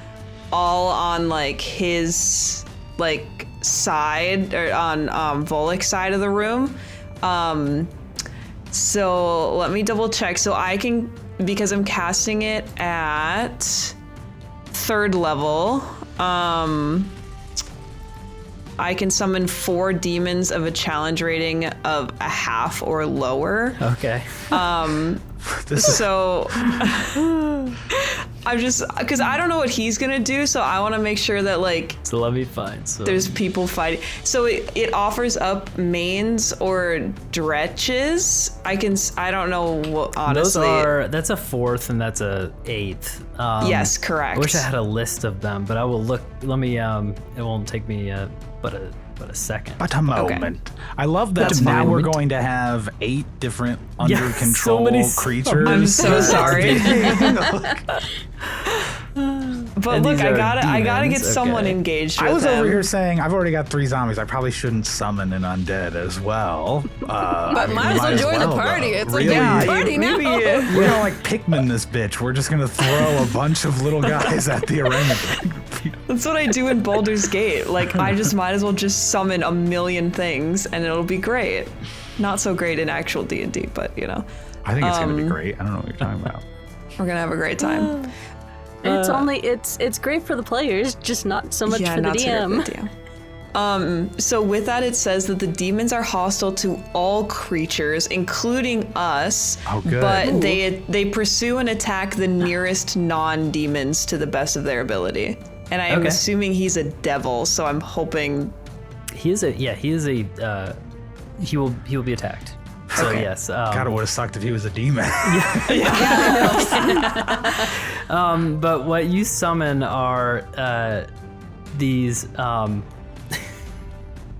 all on like his like side or on Volik's side of the room. So let me double check. So I can, because I'm casting it at 3rd level, I can summon 4 demons of a challenge rating of a half or lower. Okay. So I'm just, because I don't know what he's gonna do, so I want to make sure that like So let me find. So there's people fighting. So it offers up mains or dretches. I don't know what, honestly. that's a 4th and that's a 8th. Yes, correct. I wish I had a list of them, but I will look. Let me. It won't take me but a but a second. But a moment. I love that That's now fine. we're going to have 8 different under Yeah, so control many creatures. I'm so sorry. But And look, these I are gotta get demons, someone okay. engaged with I was him. over here saying I've already got 3 zombies. I probably shouldn't summon an undead as well. But might as well join the party. though. It's Really? a big party now. We're gonna like Pikmin this bitch. We're just gonna throw a bunch of little guys at the orangutan. That's what I do in Baldur's Gate. Like, I just might as well just summon a million things, and it'll be great. Not so great in actual D&D, but you know, I think it's gonna be great. I don't know what you're talking about. we're gonna have a great time. It's great for the players, just not so much for the not so DM. great for the DM. So with that, it says that the demons are hostile to all creatures, including us. Oh, good. But they pursue and attack the nearest non-demons to the best of their ability. And I am Okay. assuming he's a devil, so I'm hoping. He is a he will be attacked. So Okay. yes. God, it would have sucked if he was a demon. But what you summon are these.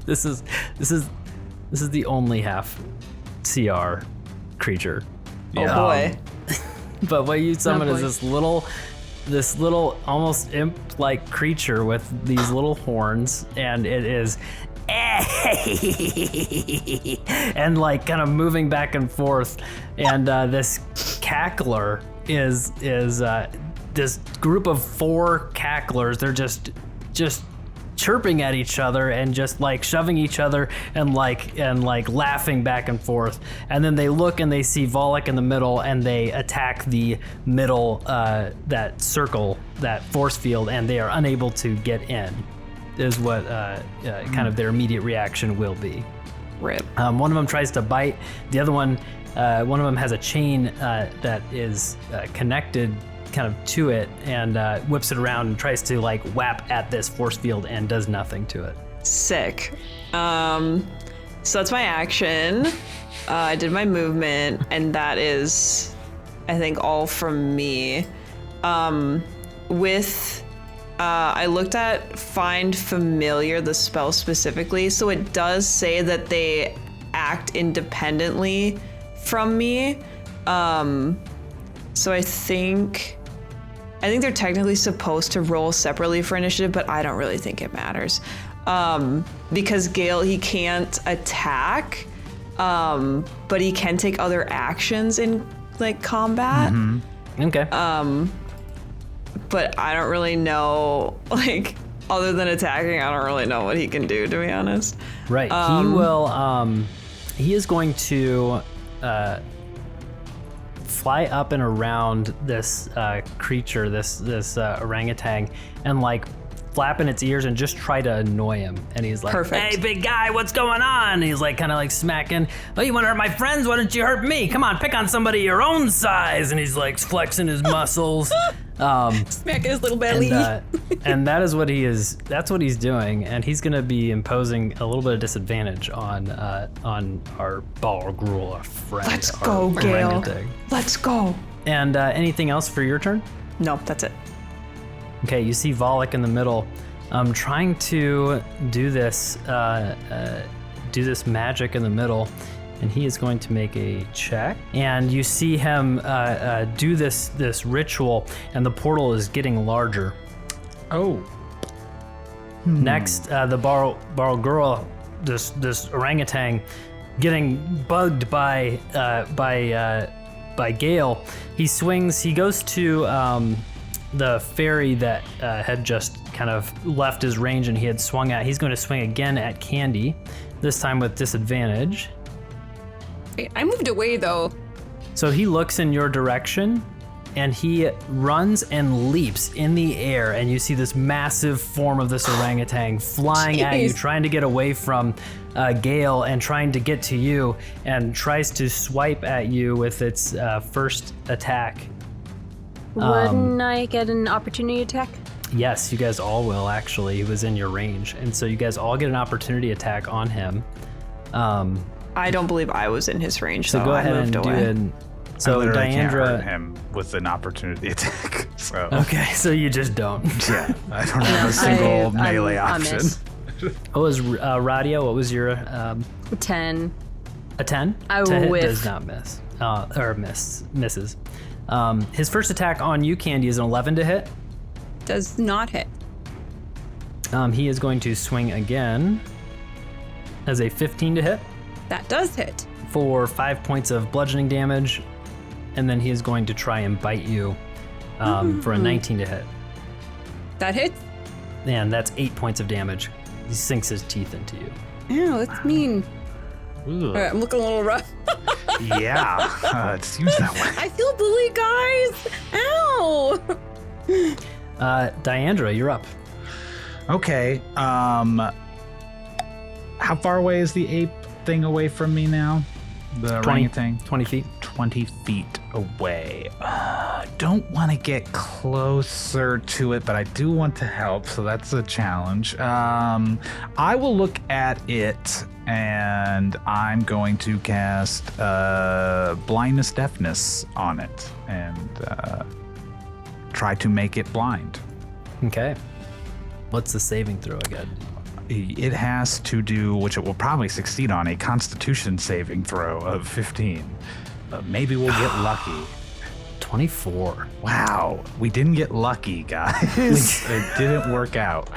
This is the only half CR creature. Oh boy. But what you summon boy. is this little almost imp-like creature with these little horns, and it is and like kind of moving back and forth, and this cackler is this group of 4 cacklers. They're just chirping at each other and just like shoving each other and like laughing back and forth. And then they look and they see Volik in the middle, and they attack the middle that circle, that force field, and they are unable to get in. Is what kind of their immediate reaction will be. Rip. One of them tries to bite. The other one of them has a chain that is connected kind of to it, and whips it around and tries to like whap at this force field and does nothing to it. Sick. So that's my action. I did my movement, and that is, I think, all from me. I looked at Find Familiar, the spell specifically, so it does say that they act independently from me. So I think they're technically supposed to roll separately for initiative, but I don't really think it matters. Because Gaeyll, he can't attack, but he can take other actions in like combat. Okay. But I don't really know, like, other than attacking, I don't really know what he can do, to be honest. Right. He will. He is going to fly up and around this creature, this orangutan, and like flap in its ears and just try to annoy him. And he's like, Perfect. "Hey, big guy, what's going on?" And he's like, kind of like smacking. "Oh, you want to hurt my friends? Why don't you hurt me? Come on, pick on somebody your own size." And he's like flexing his muscles. Smacking his little belly. And that is what he is. That's what he's doing, and he's going to be imposing a little bit of disadvantage on our Balgruel, our friend. Let's our go, Gaeyll. orangutan. Let's go. And anything else for your turn? Nope, that's it. Okay, you see Volik in the middle, trying to do this magic in the middle. And he is going to make a check. And you see him do this ritual, and the portal is getting larger. Oh. Next, the Balgruel, this orangutan, getting bugged by Gaeyll. He swings. He goes to the fairy that had just kind of left his range, and he had swung at. He's going to swing again at Candy, this time with disadvantage. Wait, I moved away though. So he looks in your direction, and he runs and leaps in the air, and you see this massive form of this orangutan flying at you, Jeez. trying to get away from Gaeyll and trying to get to you, and tries to swipe at you with its first attack. Wouldn't I get an opportunity attack? Yes, you guys all will, actually. He was in your range, and so you guys all get an opportunity attack on him. I don't believe I was in his range, So so go I ahead and moved do away. it. I So literally can't hurt Diandre. him with an opportunity attack. So Okay, so you just don't. yeah, I don't have a single I melee option. miss. What was Radia? What was your 10. a 10? I To hit whiff. does not miss. Misses. His first attack on you, Candy, is an 11 to hit. Does not hit. He is going to swing again as a 15 to hit That does hit. for 5 points of bludgeoning damage, and then he is going to try and bite you for a 19 to hit. That hits. And that's 8 points of damage. He sinks his teeth into you. Ew, that's mean. All right, I'm looking a little rough. Yeah, it seems that way. I feel bullied, guys. Ow. Diandre, you're up. Okay. How far away is the ape thing away from me now? The 20 orangutan? 20 feet. 20 feet away. Don't want to get closer to it, but I do want to help, so that's a challenge. I will look at it, and I'm going to cast blindness deafness on it, and try to make it blind. Okay. What's the saving throw again? It has to do, which it will probably succeed on, a constitution saving throw of 15. Maybe we'll get lucky. 24. Wow, we didn't get lucky, guys. It didn't work out.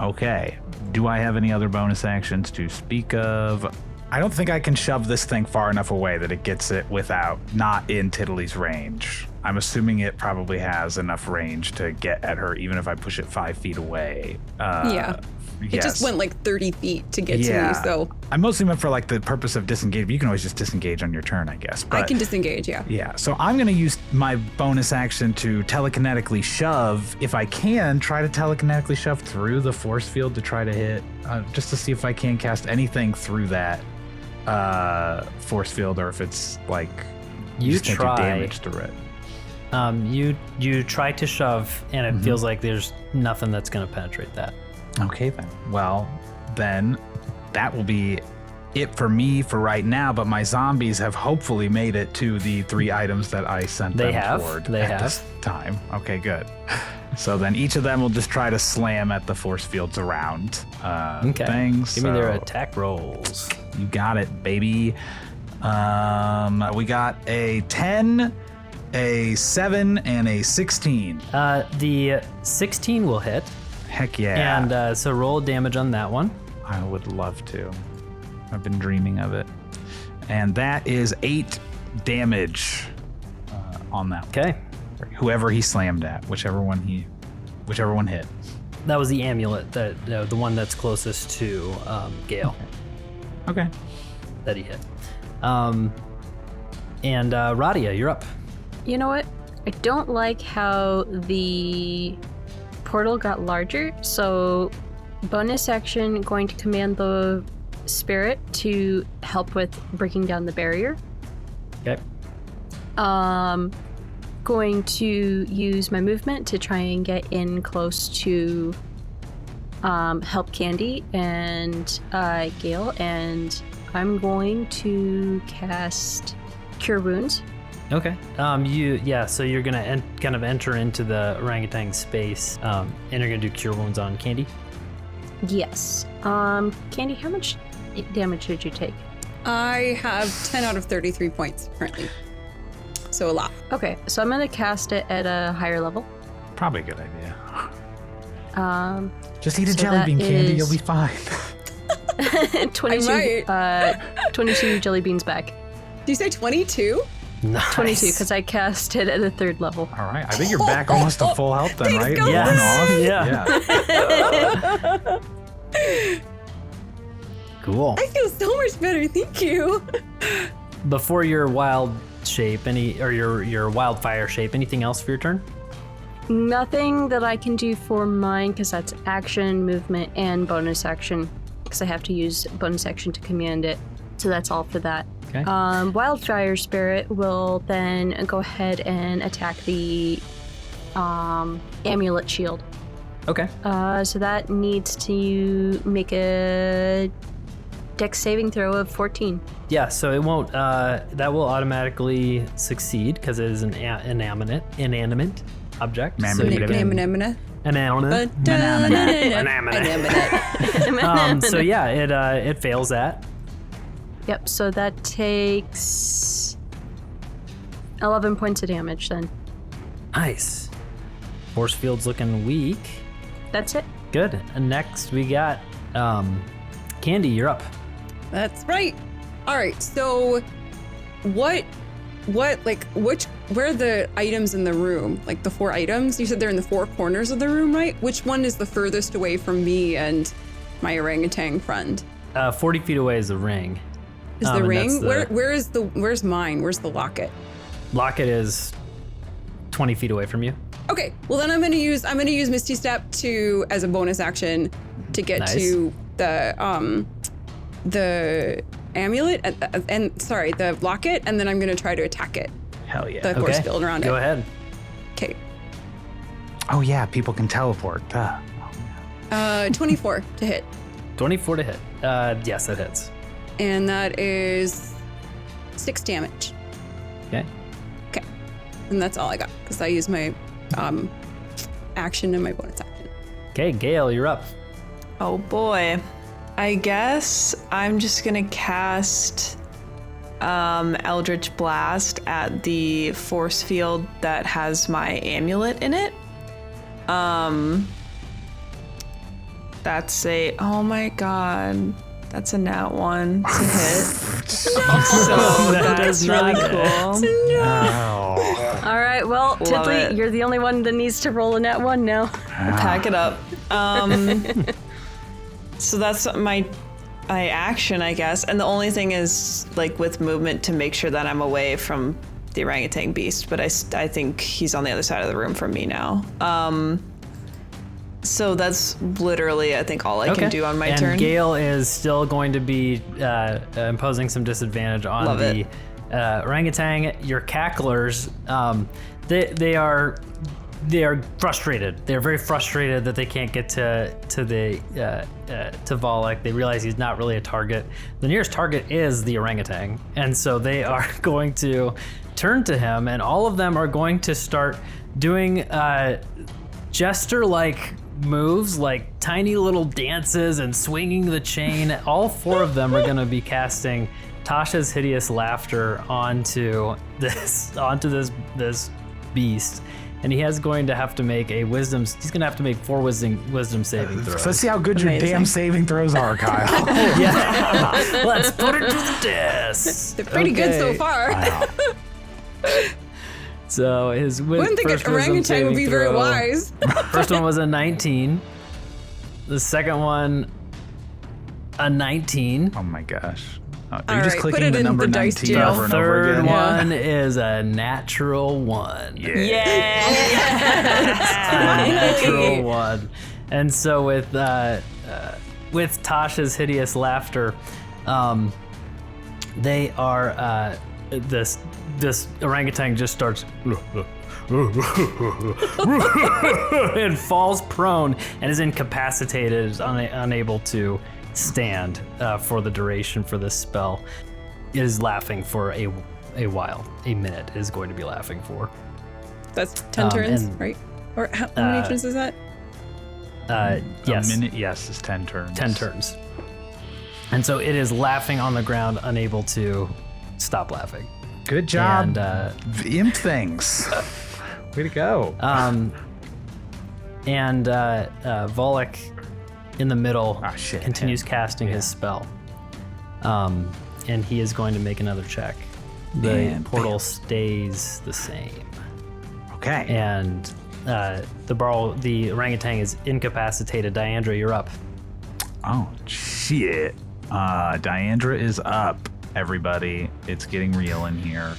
Okay. Do I have any other bonus actions to speak of? I don't think I can shove this thing far enough away that it gets it not in Tiddly's range. I'm assuming it probably has enough range to get at her, even if I push it 5 feet away. Yeah. It Yes. just went like 30 feet to get to me, so I mostly meant for like the purpose of disengage. You can always just disengage on your turn, I guess. I But can disengage, yeah. yeah, so I'm going to use my bonus action to telekinetically shove. If I can, try to telekinetically shove through the force field to try to hit, just to see if I can cast anything through that force field, or if it's like You just can't do try. damage through it. You try to shove, and it feels like there's nothing that's going to penetrate that. Okay, then. Well, then that will be it for me for right now, but my zombies have hopefully made it to the 3 items that I sent They them have. toward They at have. this time. Okay, good. So then each of them will just try to slam at the force fields around things. Give me their So attack rolls. You got it, baby. We got a 10, a 7, and a 16. The 16 will hit, Heck yeah. and so roll damage on that one. I would love to. I've been dreaming of it. And that is 8 damage on that one. Okay. Whoever he slammed at, whichever one hit. That was the amulet, the one that's closest to Gaeyll Okay. that he hit. And Radia, you're up. You know what? I don't like how the portal got larger, so bonus action going to command the spirit to help with breaking down the barrier. Okay. Going to use my movement to try and get in close to help Candy and Gaeyll, and I'm going to cast Cure Wounds. Okay. So you're gonna kind of enter into the orangutan space, and you're gonna do Cure Wounds on Candy. Yes. Candy, how much damage did you take? I have 10 out of 33 points currently. So a lot. Okay, so I'm gonna cast it at a higher level. Probably a good idea. Just eat a so jelly that bean, Candy. is- You'll be fine. 22, 22 jelly beans back. Did you say 22? Nice. 22, because I cast it at a 3rd level. All right. I think you're back almost to full health then, right? Goose. Yes. One off. Yeah. Cool. I feel so much better, thank you. Before your wild shape, your wildfire shape, anything else for your turn? Nothing that I can do for mine, because that's action, movement, and bonus action, because I have to use bonus action to command it. So that's all for that. Okay. Wildfire Spirit will then go ahead and attack the amulet shield. Okay. So that needs to make a dex saving throw of 14. Yeah, so it won't. That will automatically succeed because it is an inanimate object. So you Mammoth. can, So yeah, it fails that. Yep, so that takes 11 points of damage then. Nice. Force field's looking weak. That's it. Good. And next we got Candy, you're up. That's right. All right. So, where are the items in the room? Like the 4 items? You said they're in the 4 corners of the room, right? Which one is the furthest away from me and my orangutan friend? 40 feet away is the ring. Is the ring? Where's mine? Where's the locket? Locket is 20 feet away from you. Okay. Well, then I'm gonna use Misty Step as a bonus action to get to the amulet the locket, and then I'm gonna try to attack it. Hell yeah. The force field around it. Go ahead. Okay. Oh yeah, people can teleport. Duh. 24 to hit. 24 to hit. Yes, that hits. And that is 6 damage. Okay. Okay. And that's all I got because I used my action and my bonus action. Okay, Gaeyll, you're up. Oh boy. I guess I'm just gonna cast Eldritch Blast at the force field that has my amulet in it. That's oh my god. That's a nat 1 to hit. So that's really cool. All right, well, Love Tiddly, it. you're the only one that needs to roll a nat 1 now. Pack it up. So that's my action, I guess. And the only thing is, like, with movement to make sure that I'm away from the orangutan beast. But I think he's on the other side of the room from me now. So that's literally, I think, all I can do on my turn. And Gaeyll is still going to be imposing some disadvantage on Love the orangutan. Your cacklers, they are frustrated. They're very frustrated that they can't get to Volik. They realize he's not really a target. The nearest target is the orangutan, and so they are going to turn to him, and all of them are going to start doing jester-like moves, like tiny little dances and swinging the chain. All 4 of them are going to be casting Tasha's Hideous Laughter onto this beast. And he is going to have to make he's going to have to make 4 wisdom saving throws. Let's see how good your damn saving throws are, Kyle. Yeah. Let's put it to the test. They're pretty good so far. Wow. So his Wouldn't think an orangutan would be very wise. First one was a 19. The second one, a 19. Oh my gosh. Are All you just right, put clicking it the in number the dice 19 jail. over and over Third again? one is a natural 1. Yeah. A natural 1. And so with Tasha's Hideous Laughter, they are this orangutan just starts and falls prone and is incapacitated, is unable to stand for the duration for this spell. It is laughing for a while. A minute is going to be laughing for. That's 10 turns, right? Or how many turns is that? Yes. A minute, yes, is 10 turns. 10 turns. And so it is laughing on the ground, unable to stop laughing. Good job. And imp things. Way to go. Volik in the middle continues him. casting his spell. And he is going to make another check. The And portal stays the same. Okay. And the orangutan is incapacitated. Diandre, you're up. Oh, shit. Diandre is up, everybody. It's getting real in here.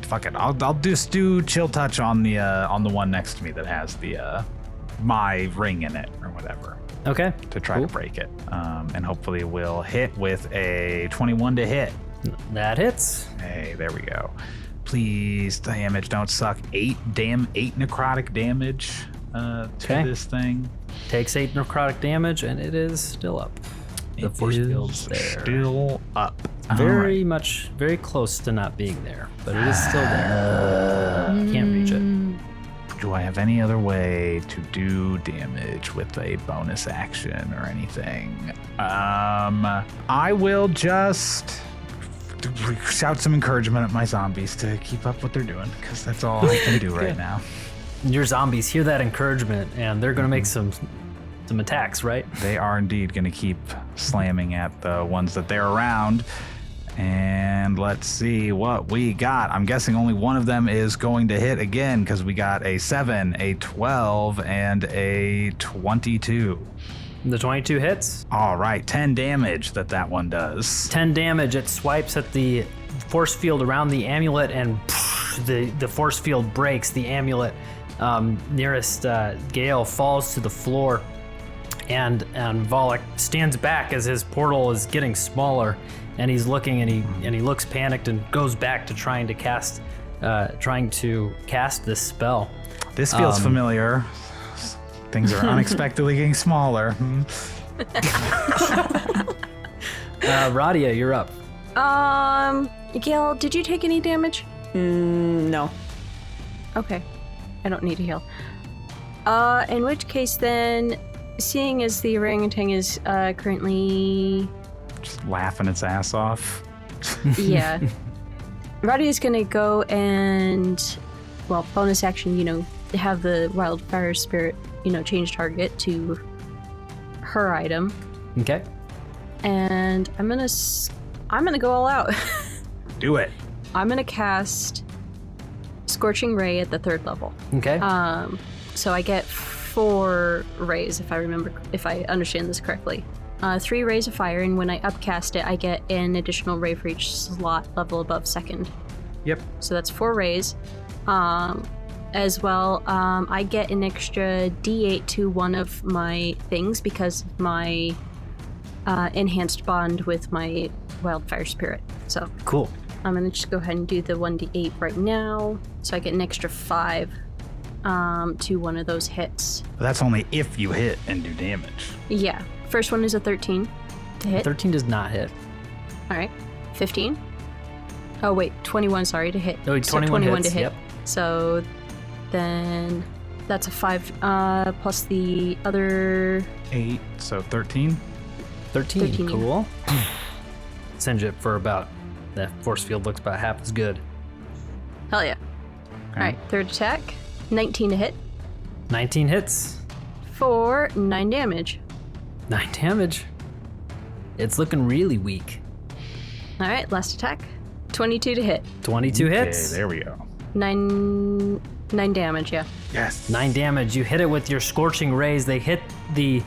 Fuck it. I'll just do chill touch on the one next to me that has the my ring in it or whatever. Okay. To try to break it. And hopefully we'll hit with a 21 to hit. That hits. Hey, there we go. Please, damage don't suck. 8 necrotic damage to this thing. Takes 8 necrotic damage, and it is still up. The force field's there. Still up. Very much, very close to not being there, but it is still there. Can't reach it. do I have any other way to do damage with a bonus action or anything? I will just shout some encouragement at my zombies to keep up what they're doing, because that's all I can do right now. Your zombies hear that encouragement, and they're going to make some attacks, right? They are indeed going to keep slamming at the ones that they're around. And let's see what we got. I'm guessing only one of them is going to hit again, because we got a 7, a 12, and a 22. The 22 hits. All right, 10 damage that one does. 10 damage. It swipes at the force field around the amulet, and the force field breaks. The amulet nearest Gaeyll falls to the floor, and Volik stands back as his portal is getting smaller. And he's looking, and he looks panicked and goes back to trying to cast this spell. This feels familiar. Things are unexpectedly getting smaller. Radia, you're up. Gaeyll, did you take any damage? No. Okay, I don't need to heal. In which case then, seeing as the orangutan is currently... Just laughing its ass off. Yeah. Radia's gonna go and, well, bonus action, have the wildfire spirit, change target to her item. Okay. And I'm gonna go all out. Do it. I'm gonna cast Scorching Ray at the 3rd level. Okay. So I get 4 rays if I understand this correctly. 3 rays of fire, and when I upcast it, I get an additional ray for each slot level above 2nd. Yep. So that's 4 rays. As well, I get an extra D8 to one of my things because of my enhanced bond with my wildfire spirit. So cool. I'm gonna just go ahead and do the 1d8 right now, so I get an extra 5 to one of those hits. But that's only if you hit and do damage. Yeah. First one is a 13 to hit. 13 does not hit. All right. 15. Oh, wait. 21, sorry, to hit. Oh, 21 hits, to hit. Yep. So then that's a 5 plus the other... 8, so 13. 13, cool. Singe it for about... That force field looks about half as good. Hell yeah. Okay. All right. 3rd attack. 19 to hit 19 hits. for 9 damage. 9 damage. It's looking really weak. All right. Last attack. 22 to hit. 22 Okay, hits. there we go. 9 damage, yeah. Yes. 9 damage. You hit it with your scorching rays. They hit the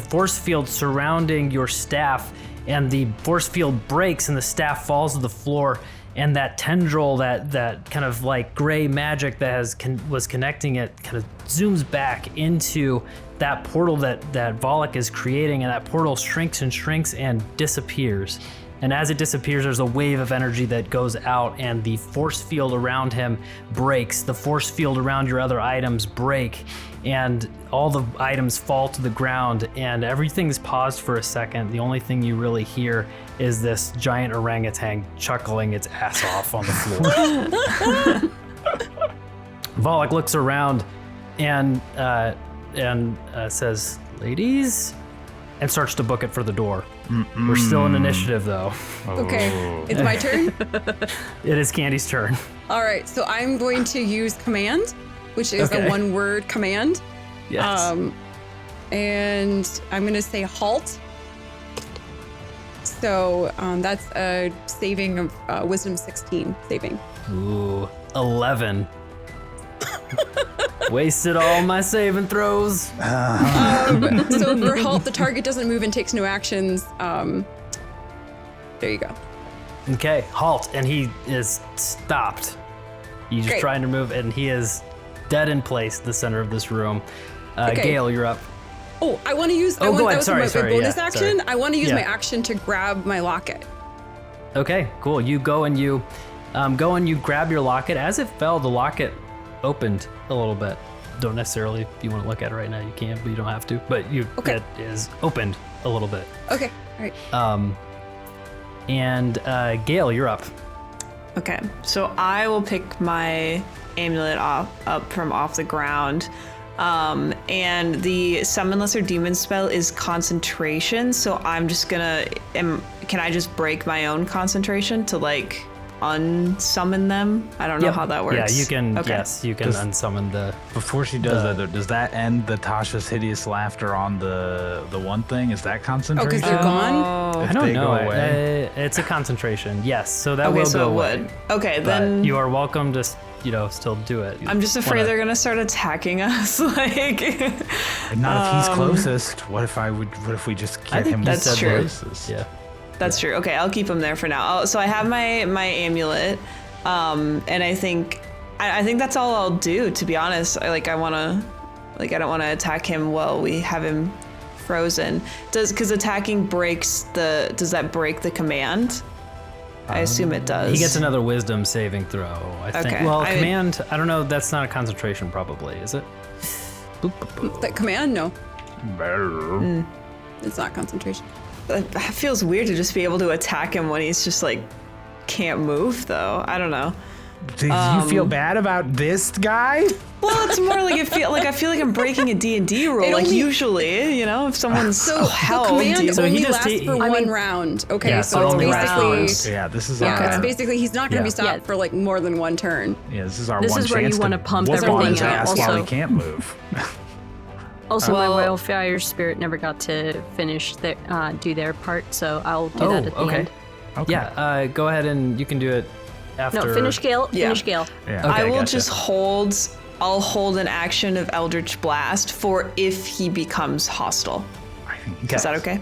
force field surrounding your staff, and the force field breaks, and the staff falls to the floor. And that tendril, that kind of like gray magic that was connecting it, kind of zooms back into that portal that Volik is creating, and that portal shrinks and disappears. And as it disappears, there's a wave of energy that goes out, and the force field around him breaks. The force field around your other items break, and all the items fall to the ground, and everything's paused for a second. The only thing you really hear is this giant orangutan chuckling its ass off on the floor. Volik looks around and says, "Ladies," and starts to book it for the door. We're still in initiative, though. Okay, it's my turn. It is Candy's turn. All right, so I'm going to use command, which is Okay. a 1-word command. Yes. And I'm going to say halt. So that's a saving of Wisdom 16 saving. Ooh, 11. Wasted all my saving throws. So for halt, the target doesn't move and takes no actions. There you go. Okay, halt, and he is stopped. You just Great. trying to move, and he is dead in place in the center of this room. Okay. Gaeyll, you're up. Oh, I want to use. Oh, go ahead. That was my bonus Yeah, action. sorry. I want to use Yeah. my action to grab my locket. Okay, cool. You go and you grab your locket. As it fell, the locket opened a little bit. Don't necessarily, if you want to look at it right now, you can, but you don't have to. But Okay. it is opened a little bit. Okay, all right. And Gaeyll, you're up. Okay, so I will pick my amulet up from off the ground. And the summon lesser demon spell is concentration, so I'm just gonna can I just break my own concentration to like unsummon them? I don't know how that works. Yeah, you can. Okay. Yes, you can unsummon the. Before she does that, does that end the Tasha's hideous laughter on the one thing? Is that Oh, concentration? because they're gone? If I don't they know. go away? It's a concentration. Yes, so that Okay, will so go it away. would. Okay, But then you are welcome to, still do it. I'm just afraid they're gonna start attacking us. Like, Not if he's closest. What if we just I get think him? that's said true. closest. Yeah. that's true. Okay, I'll keep him there for now. So I have my amulet, and I think that's all I'll do. To be honest, I don't want to attack him while we have him frozen. Because attacking does that break the command? I assume it does. He gets another wisdom saving throw, I think. Okay. Well, command, I don't know, that's not a concentration probably, is it? Boop, boop, boop. That command? No. It's not concentration. It feels weird to just be able to attack him when he's just like can't move, though. I don't know. Do you feel bad about this guy? Well, it's more like I feel like I'm breaking a D&D rule. It Like only- usually, if someone's So held, the command So he only just- lasts for one round. Okay, Yeah, so so it's only basically rounds. Yeah, this is yeah, our. it's basically he's not going to be stopped Yeah. for like more than one turn. Yeah, this is our This one is where chance you wanna pump whoop on everything his out ass while also. he can't move. Also, Well- my wildfire spirit never got to finish do their part, so I'll do that at the okay. end. Okay. Yeah, go ahead and you can do it after. No, finish Gaeyll. Yeah. Finish Gaeyll. Yeah. Okay, I will gotcha. just hold. I'll hold an action of Eldritch Blast for if he becomes hostile. I think Okay. Is that okay?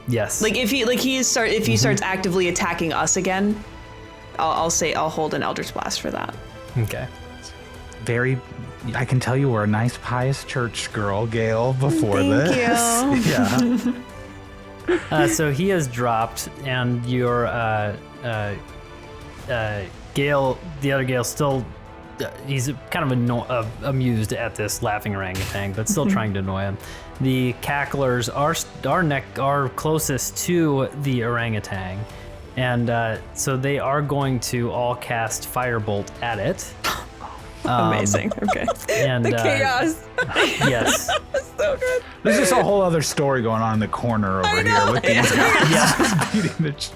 Yes. Like if he starts actively attacking us again, I'll hold an Eldritch Blast for that. Okay. very. I can tell you were a nice pious church girl, Gaeyll, before Thank this. you. Yeah. So he has dropped, and your Gaeyll, the other Gaeyll, still he's kind of amused at this laughing orangutan, but still trying to annoy him. The cacklers are closest to the orangutan, and so they are going to all cast firebolt at it. Amazing. Okay. And Chaos. yes. So good. There's just a whole other story going on in the corner over here with these guys just beating the.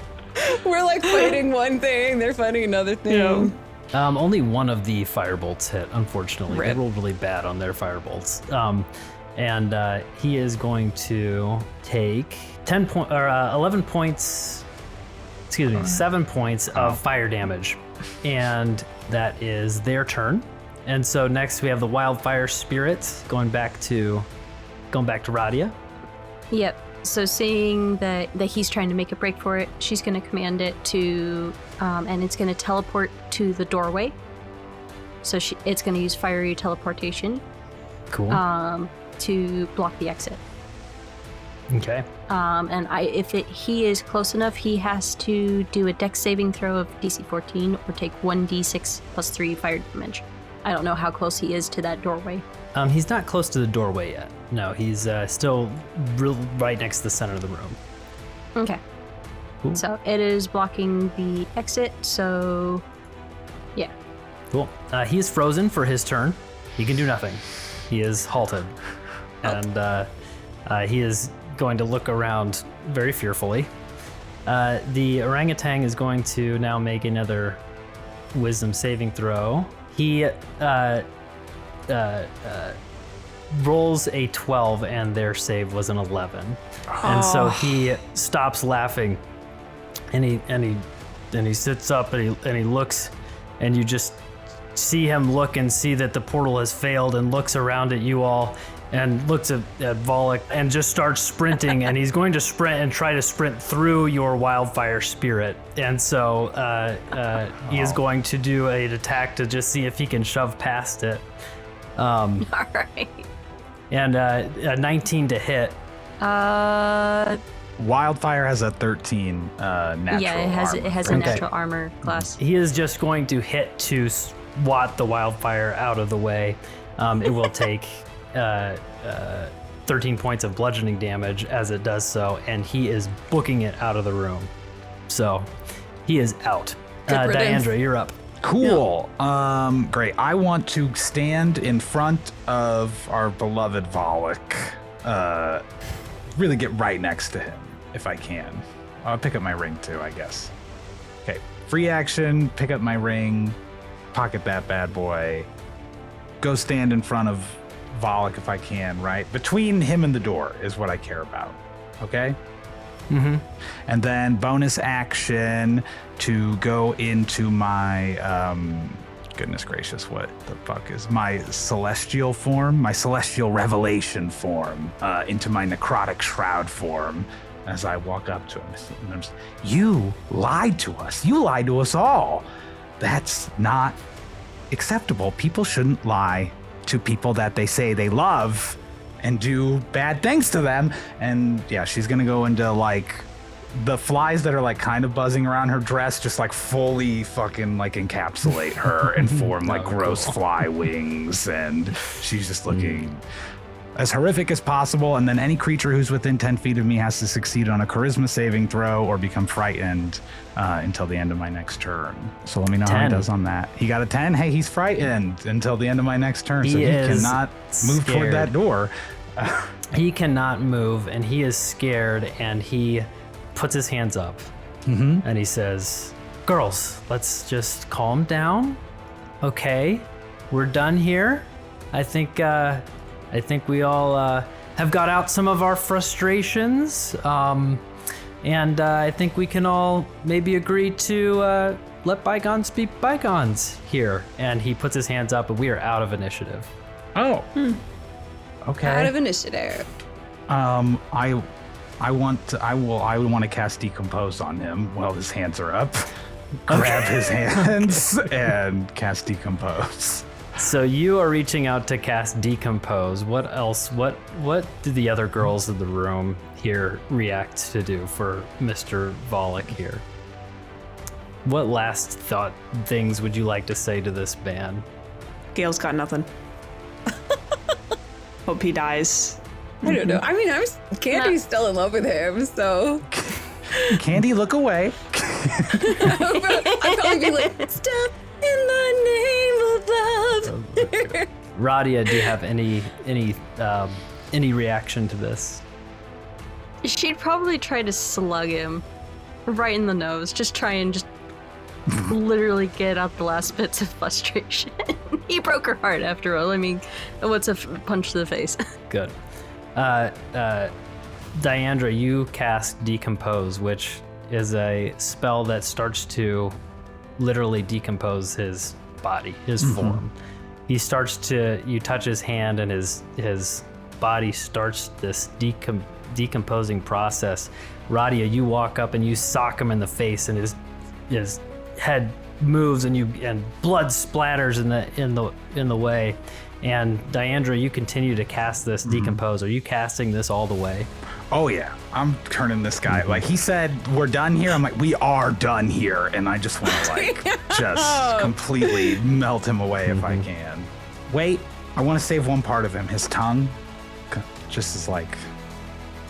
We're like fighting one thing, they're fighting another thing. Only one of the firebolts hit, unfortunately. Rip. They rolled really bad on their firebolts. And he is going to take 11 points, 7 points of fire damage. And that is their turn. And so next we have the wildfire spirit going back to Radia. Yep. So seeing that he's trying to make a break for it, she's going to command it to, and it's going to teleport to the doorway. So it's going to use fiery teleportation Cool. to block the exit. Okay. And he is close enough, he has to do a dex saving throw of DC 14 or take 1d6 plus 3 fire damage. I don't know how close he is to that doorway. He's not close to the doorway yet. No, he's still right next to the center of the room. Okay. Cool. So it is blocking the exit, so yeah. Cool. He is frozen for his turn. He can do nothing. He is halted. And he is going to look around very fearfully. The orangutan is going to now make another wisdom saving throw. He rolls a 12 and their save was an 11. And so he stops laughing and he sits up and he looks, and you just see him look and see that the portal has failed, and looks around at you all and looks at Volik and just starts sprinting. And he's going to sprint and try to sprint through your wildfire spirit. And so he is going to do an attack to just see if he can shove past it. All right. And a 19 to hit. Wildfire has a 13 natural. Yeah, it has armor. a Okay. natural armor class. He is just going to hit to swat the wildfire out of the way. It will take 13 points of bludgeoning damage as it does so, and he is booking it out of the room. So he is out. Diandre, you're up. Cool. Great. I want to stand in front of our beloved Volik. Really get right next to him if I can. I'll pick up my ring too, I guess. Okay. Free action, pick up my ring, pocket that bad boy, go stand in front of Volik if I can, right? Between him and the door is what I care about. Okay? Mm-hmm. And then bonus action to go into my, goodness gracious, what the fuck is my celestial form, my celestial revelation form, into my necrotic shroud form as I walk up to him. You lied to us. You lied to us all. That's not acceptable. People shouldn't lie to people that they say they love and do bad things to them. And yeah, she's gonna go into like the flies that are like kind of buzzing around her dress, just like fully fucking like encapsulate her and form like gross fly wings. And she's just looking as horrific as possible. And then any creature who's within 10 feet of me has to succeed on a charisma saving throw or become frightened until the end of my next turn. So let me know how he does on that. He got a 10. Hey, he's frightened until the end of my next turn. So he cannot move toward that door. He cannot move, and he is scared, and he puts his hands up, and he says, girls, let's just calm down. Okay, we're done here. I think we all have got out some of our frustrations, and I think we can all maybe agree to let bygones be bygones here. And he puts his hands up, and we are out of initiative. Oh. Okay. Out of initiative. I want to cast Decompose on him while his hands are up. Grab his hands and cast Decompose. So you are reaching out to cast Decompose. What else? What do the other girls in the room here react to do for Mr. Volik here? What last thought things would you like to say to this man? Gail's got nothing. Hope he dies. I don't know. I mean, Candy's still in love with him, so. Candy, look away. I'd probably be like, step in the name of love. Radia, do you have any reaction to this? She'd probably try to slug him right in the nose. Just try and just literally get out the last bits of frustration. He broke her heart after all. I mean, what's a punch to the face? Good. Diandre, you cast Decompose, which is a spell that starts to literally decompose his body, his form. He starts to, you touch his hand and his body starts this decomposing process. Radia, you walk up and you sock him in the face, and his head moves and blood splatters in the way. And Diandre, you continue to cast this Decompose. Are you casting this all the way? Oh yeah, I'm turning this guy. Like he said, we're done here. I'm like, we are done here, and I just want to like just completely melt him away if I can. Wait, I want to save one part of him, his tongue. Just as like,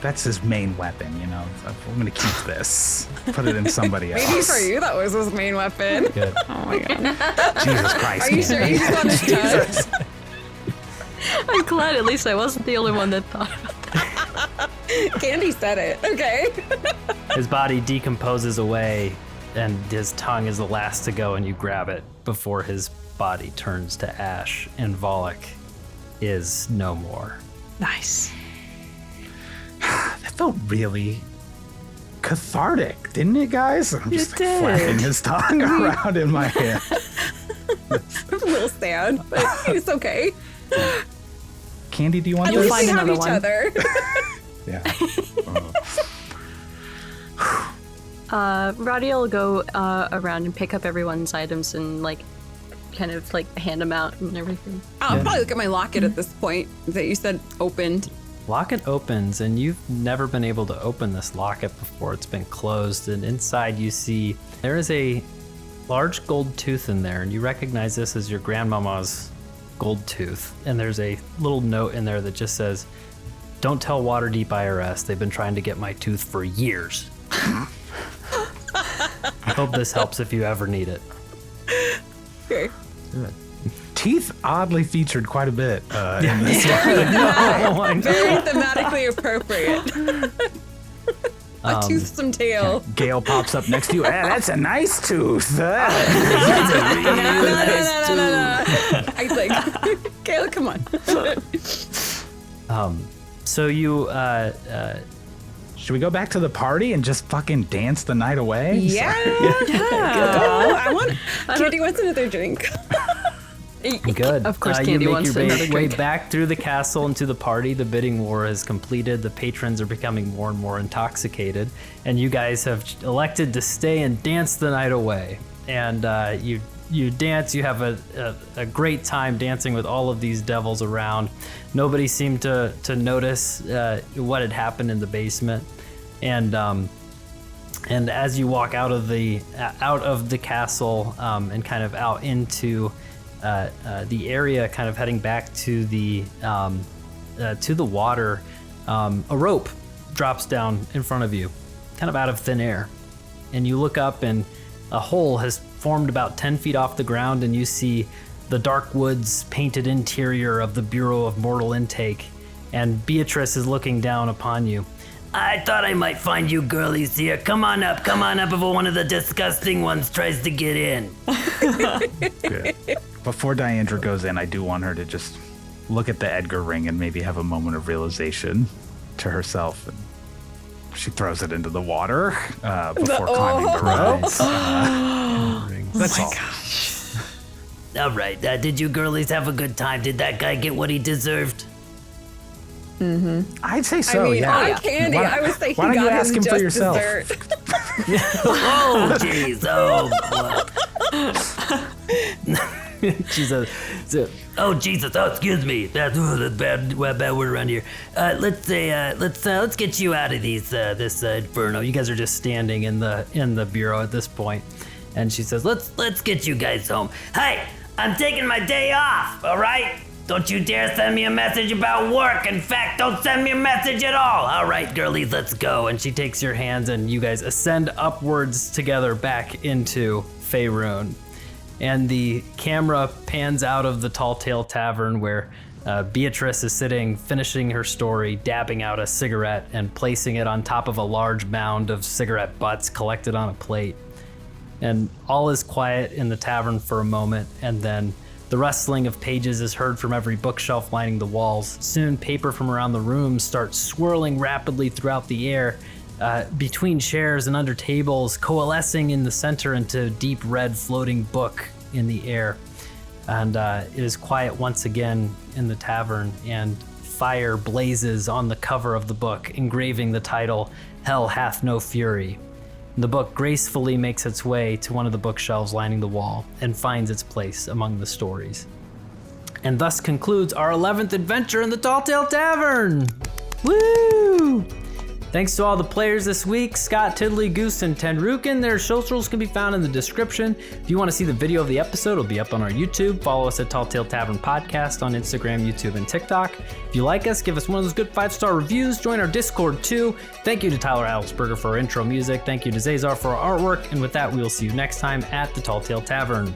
that's his main weapon, you know. I'm gonna keep this, put it in somebody else. Maybe for you that was his main weapon. Good. Oh my god. Jesus Christ. Are you sure you got his tongue? I'm glad at least I wasn't the only one that thought about that. Candy said it. Okay. His body decomposes away, and his tongue is the last to go, and you grab it before his body turns to ash, and Volik is no more. Nice. That felt really cathartic, didn't it, guys? I'm just like flapping his tongue around in my hand. I'm a little sad, but it's okay. Candy, do you want At this? least we have another each one. other. Yeah. Radia will go around and pick up everyone's items and like kind of like hand them out and everything. I'll probably look at my locket at this point that you said opened. Locket opens, and you've never been able to open this locket before. It's been closed, and inside you see there is a large gold tooth in there, and you recognize this as your grandmama's gold tooth. And there's a little note in there that just says, "Don't tell Waterdeep IRS. They've been trying to get my tooth for years." Hope this helps if you ever need it. Okay. Teeth oddly featured quite a bit in this. Very thematically appropriate. A toothsome tail. Gaeyll pops up next to you. That's a nice tooth. No. I like, Gaeyll, come on. So you, Should we go back to the party and just fucking dance the night away? Yeah. I want. Candy wants another drink. good. Of course, you Candy make wants your another way drink. back through the castle into the party. The bidding war is completed. The patrons are becoming more and more intoxicated, and you guys have elected to stay and dance the night away. And you dance. You have a great time dancing with all of these devils around. Nobody seemed to notice what had happened in the basement, and as you walk out of the castle and kind of out into the area, kind of heading back to the water, a rope drops down in front of you, kind of out of thin air, and you look up and a hole has formed about 10 feet off the ground, and you see the dark woods painted interior of the Bureau of Mortal Intake, and Beatrice is looking down upon you. I thought I might find you girlies here. Come on up before one of the disgusting ones tries to get in. Good. Before Diandre goes in, I do want her to just look at the Edgar ring and maybe have a moment of realization to herself. And she throws it into the water before climbing the ropes. That's all. Gosh. All right. Did you girlies have a good time? Did that guy get what he deserved? I'd say so, yeah. Candy. I was thinking, why don't you got ask him for just yourself? dessert. Oh, jeez. Oh, Jesus. Oh, Jesus. Oh, excuse me. That's bad word around here. Let's get you out of this inferno. You guys are just standing in the bureau at this point, and she says, "Let's get you guys home. Hey, I'm taking my day off. All right. Don't you dare send me a message about work. In fact, don't send me a message at all. All right, girlies, let's go." And she takes your hands, and you guys ascend upwards together back into Faerun. And the camera pans out of the Talltale Tavern where Beatrice is sitting, finishing her story, dabbing out a cigarette and placing it on top of a large mound of cigarette butts collected on a plate. And all is quiet in the tavern for a moment, and then the rustling of pages is heard from every bookshelf lining the walls. Soon, paper from around the room starts swirling rapidly throughout the air, between chairs and under tables, coalescing in the center into a deep red floating book in the air. And it is quiet once again in the tavern, and fire blazes on the cover of the book, engraving the title, "Hell Hath No Fury." The book gracefully makes its way to one of the bookshelves lining the wall and finds its place among the stories. And thus concludes our 11th adventure in the Talltale Tavern! Woo! Thanks to all the players this week, Scott, Tiddly, Goose, and Tenrukin. Their socials can be found in the description. If you want to see the video of the episode, it'll be up on our YouTube. Follow us at Talltale Tavern Podcast on Instagram, YouTube, and TikTok. If you like us, give us one of those good 5-star reviews. Join our Discord too. Thank you to Tyler Adelsperger for our intro music. Thank you to Zaezar for our artwork. And with that, we will see you next time at the Talltale Tavern.